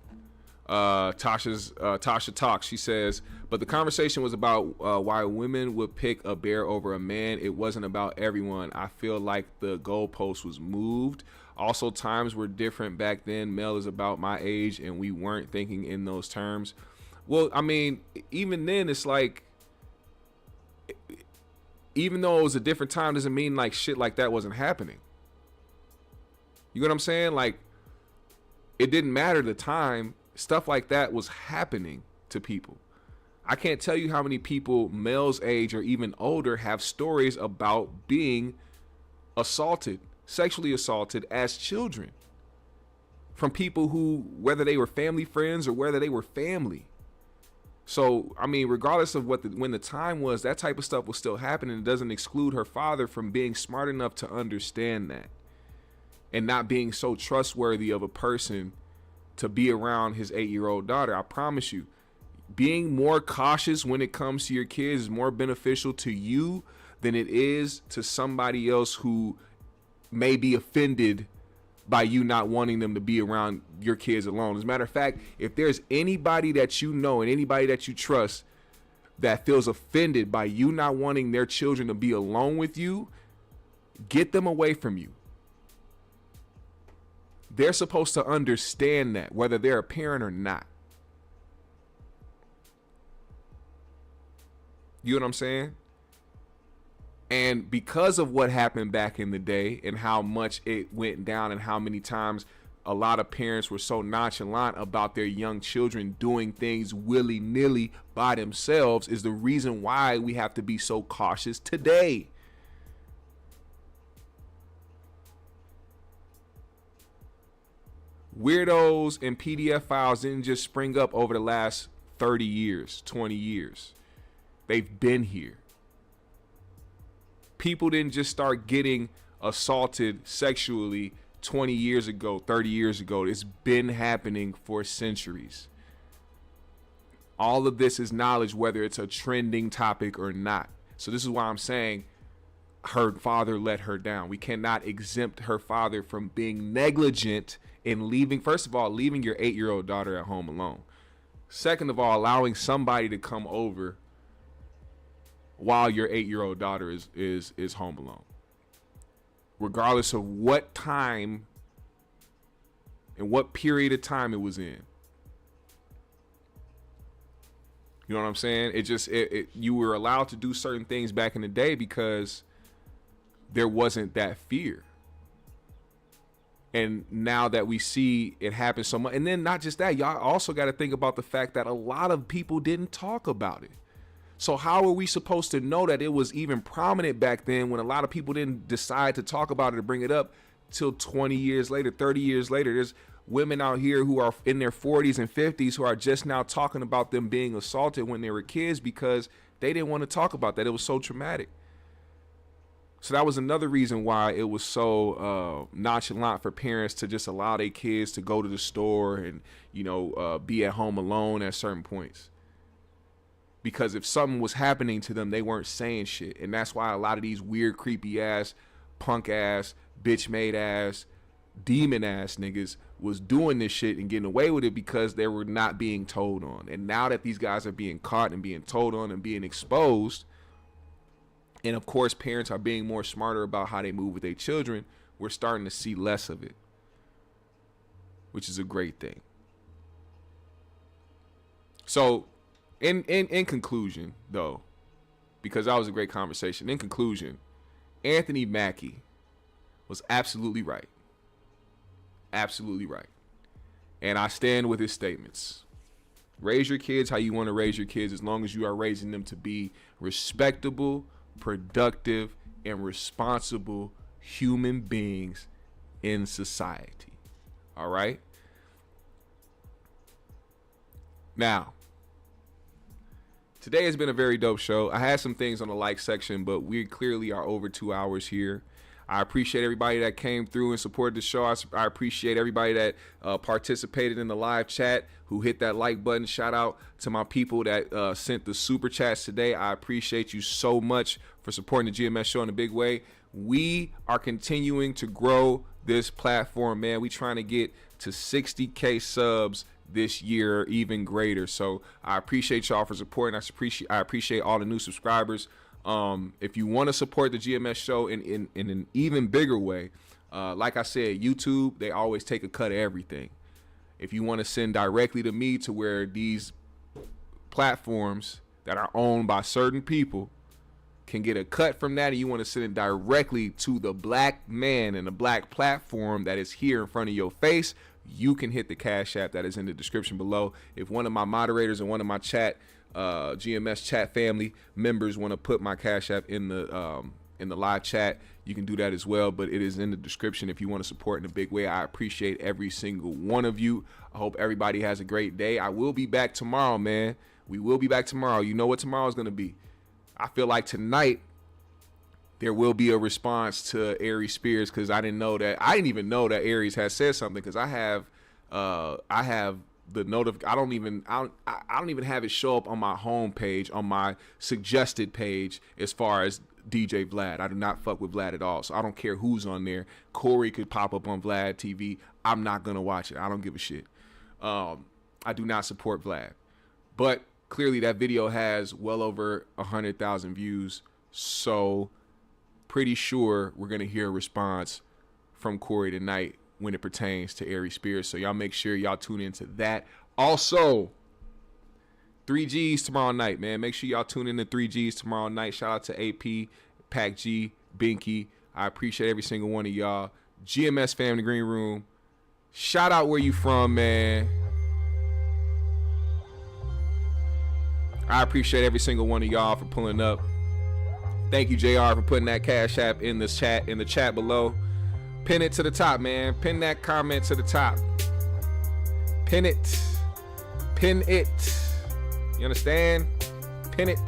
Speaker 1: Tasha talks. She says, but the conversation was about why women would pick a bear over a man. It wasn't about everyone. I feel like the goalpost was moved. Also, times were different back then. Mel is about my age, and we weren't thinking in those terms. Well, I mean, even then, it's like, even though it was a different time, doesn't mean like shit like that wasn't happening. You know what I'm saying? Like, it didn't matter the time. Stuff like that was happening to people. I can't tell you how many people Mel's age or even older have stories about being assaulted, sexually assaulted as children from people who, whether they were family friends or whether they were family. So, I mean, regardless of when the time was, that type of stuff was still happening. It doesn't exclude her father from being smart enough to understand that and not being so trustworthy of a person to be around his 8-year-old daughter. I promise you, being more cautious when it comes to your kids is more beneficial to you than it is to somebody else who may be offended by you not wanting them to be around your kids alone. As a matter of fact, if there's anybody that you know and anybody that you trust that feels offended by you not wanting their children to be alone with you, get them away from you. They're supposed to understand that, whether they're a parent or not. You know what I'm saying? And because of what happened back in the day and how much it went down and how many times a lot of parents were so nonchalant about their young children doing things willy-nilly by themselves is the reason why we have to be so cautious today. Weirdos and PDF files didn't just spring up over the last 30 years, 20 years. They've been here. People didn't just start getting assaulted sexually 20 years ago, 30 years ago. It's been happening for centuries. All of this is knowledge, whether it's a trending topic or not. So this is why I'm saying her father let her down. We cannot exempt her father from being negligent in leaving, first of all, leaving your 8-year-old daughter at home alone. Second of all, allowing somebody to come over while your 8-year-old daughter is home alone. Regardless of what time and what period of time it was in. You know what I'm saying? You were allowed to do certain things back in the day because there wasn't that fear. And now that we see it happen so much, and then not just that, y'all also got to think about the fact that a lot of people didn't talk about it. So how are we supposed to know that it was even prominent back then when a lot of people didn't decide to talk about it or bring it up till 20 years later, 30 years later? There's women out here who are in their 40s and 50s who are just now talking about them being assaulted when they were kids because they didn't want to talk about that. It was so traumatic. So that was another reason why it was so nonchalant for parents to just allow their kids to go to the store and, be at home alone at certain points. Because if something was happening to them, they weren't saying shit. And that's why a lot of these weird, creepy ass, punk ass, bitch made ass, demon ass niggas was doing this shit and getting away with it because they were not being told on. And now that these guys are being caught and being told on and being exposed, and of course parents are being more smarter about how they move with their children, we're starting to see less of it, which is a great thing. So in conclusion, though, because that was a great conversation, in conclusion, Anthony Mackie was absolutely right. Absolutely right. And I stand with his statements. Raise your kids how you want to raise your kids, as long as you are raising them to be respectable, productive, and responsible human beings in society. All right? Now, today has been a very dope show. I had some things on the like section, but we clearly are over 2 hours here. I appreciate everybody that came through and supported the show. I appreciate everybody that participated in the live chat, who hit that like button. Shout out to my people that sent the super chats today. I appreciate you so much for supporting the GMS show in a big way. We are continuing to grow this platform, man. We trying to get to 60K subs this year, even greater. So I appreciate y'all for supporting. I appreciate all the new subscribers. If you want to support the GMS show in an even bigger way, like I said, YouTube, they always take a cut of everything. If you want to send directly to me, to where these platforms that are owned by certain people can get a cut from that, and you want to send it directly to the black man and the black platform that is here in front of your face, you can hit the Cash App that is in the description below. If one of my moderators and one of my GMS chat family members want to put my Cash App in the live chat, you can do that as well, but it is in the description if you want to support in a big way. I appreciate every single one of you. I hope everybody has a great day. I will be back tomorrow, man. We will be back tomorrow. You know what tomorrow is going to be. I feel like tonight there will be a response to Aries Spears, because I didn't even know that Aries had said something, because I have the I don't even have it show up on my home page, on my suggested page, as far as DJ Vlad. I do not fuck with Vlad at all, so I don't care who's on there. Corey could pop up on Vlad TV. I'm not gonna watch it. I don't give a shit. I do not support Vlad, but clearly that video has well over 100,000 views, so pretty sure we're gonna hear a response from Corey tonight when it pertains to Aries Spears. So y'all make sure y'all tune into that. Also, 3Gs tomorrow night, man. Make sure y'all tune in to 3Gs tomorrow night. Shout out to AP, Pac G, Binky. I appreciate every single one of y'all. GMS fam in the green room. Shout out where you from, man. I appreciate every single one of y'all for pulling up. Thank you, JR, for putting that Cash App in the chat below. Pin it to the top, man. Pin that comment to the top. Pin it. Pin it. You understand? Pin it.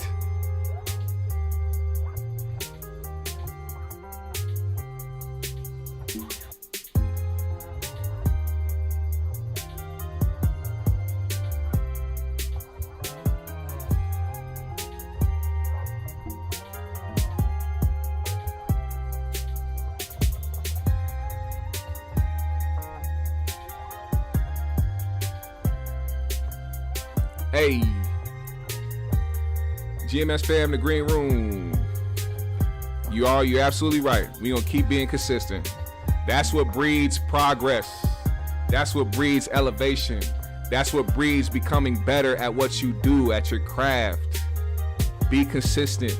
Speaker 1: Hey, GMS fam, the green room. You're absolutely right. We're gonna keep being consistent. That's what breeds progress. That's what breeds elevation. That's what breeds becoming better at what you do, at your craft. Be consistent.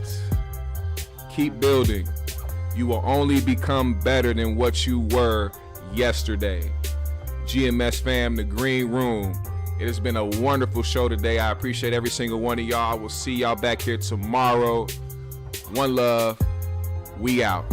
Speaker 1: Keep building. You will only become better than what you were yesterday. GMS fam, the green room. It has been a wonderful show today. I appreciate every single one of y'all. I will see y'all back here tomorrow. One love. We out.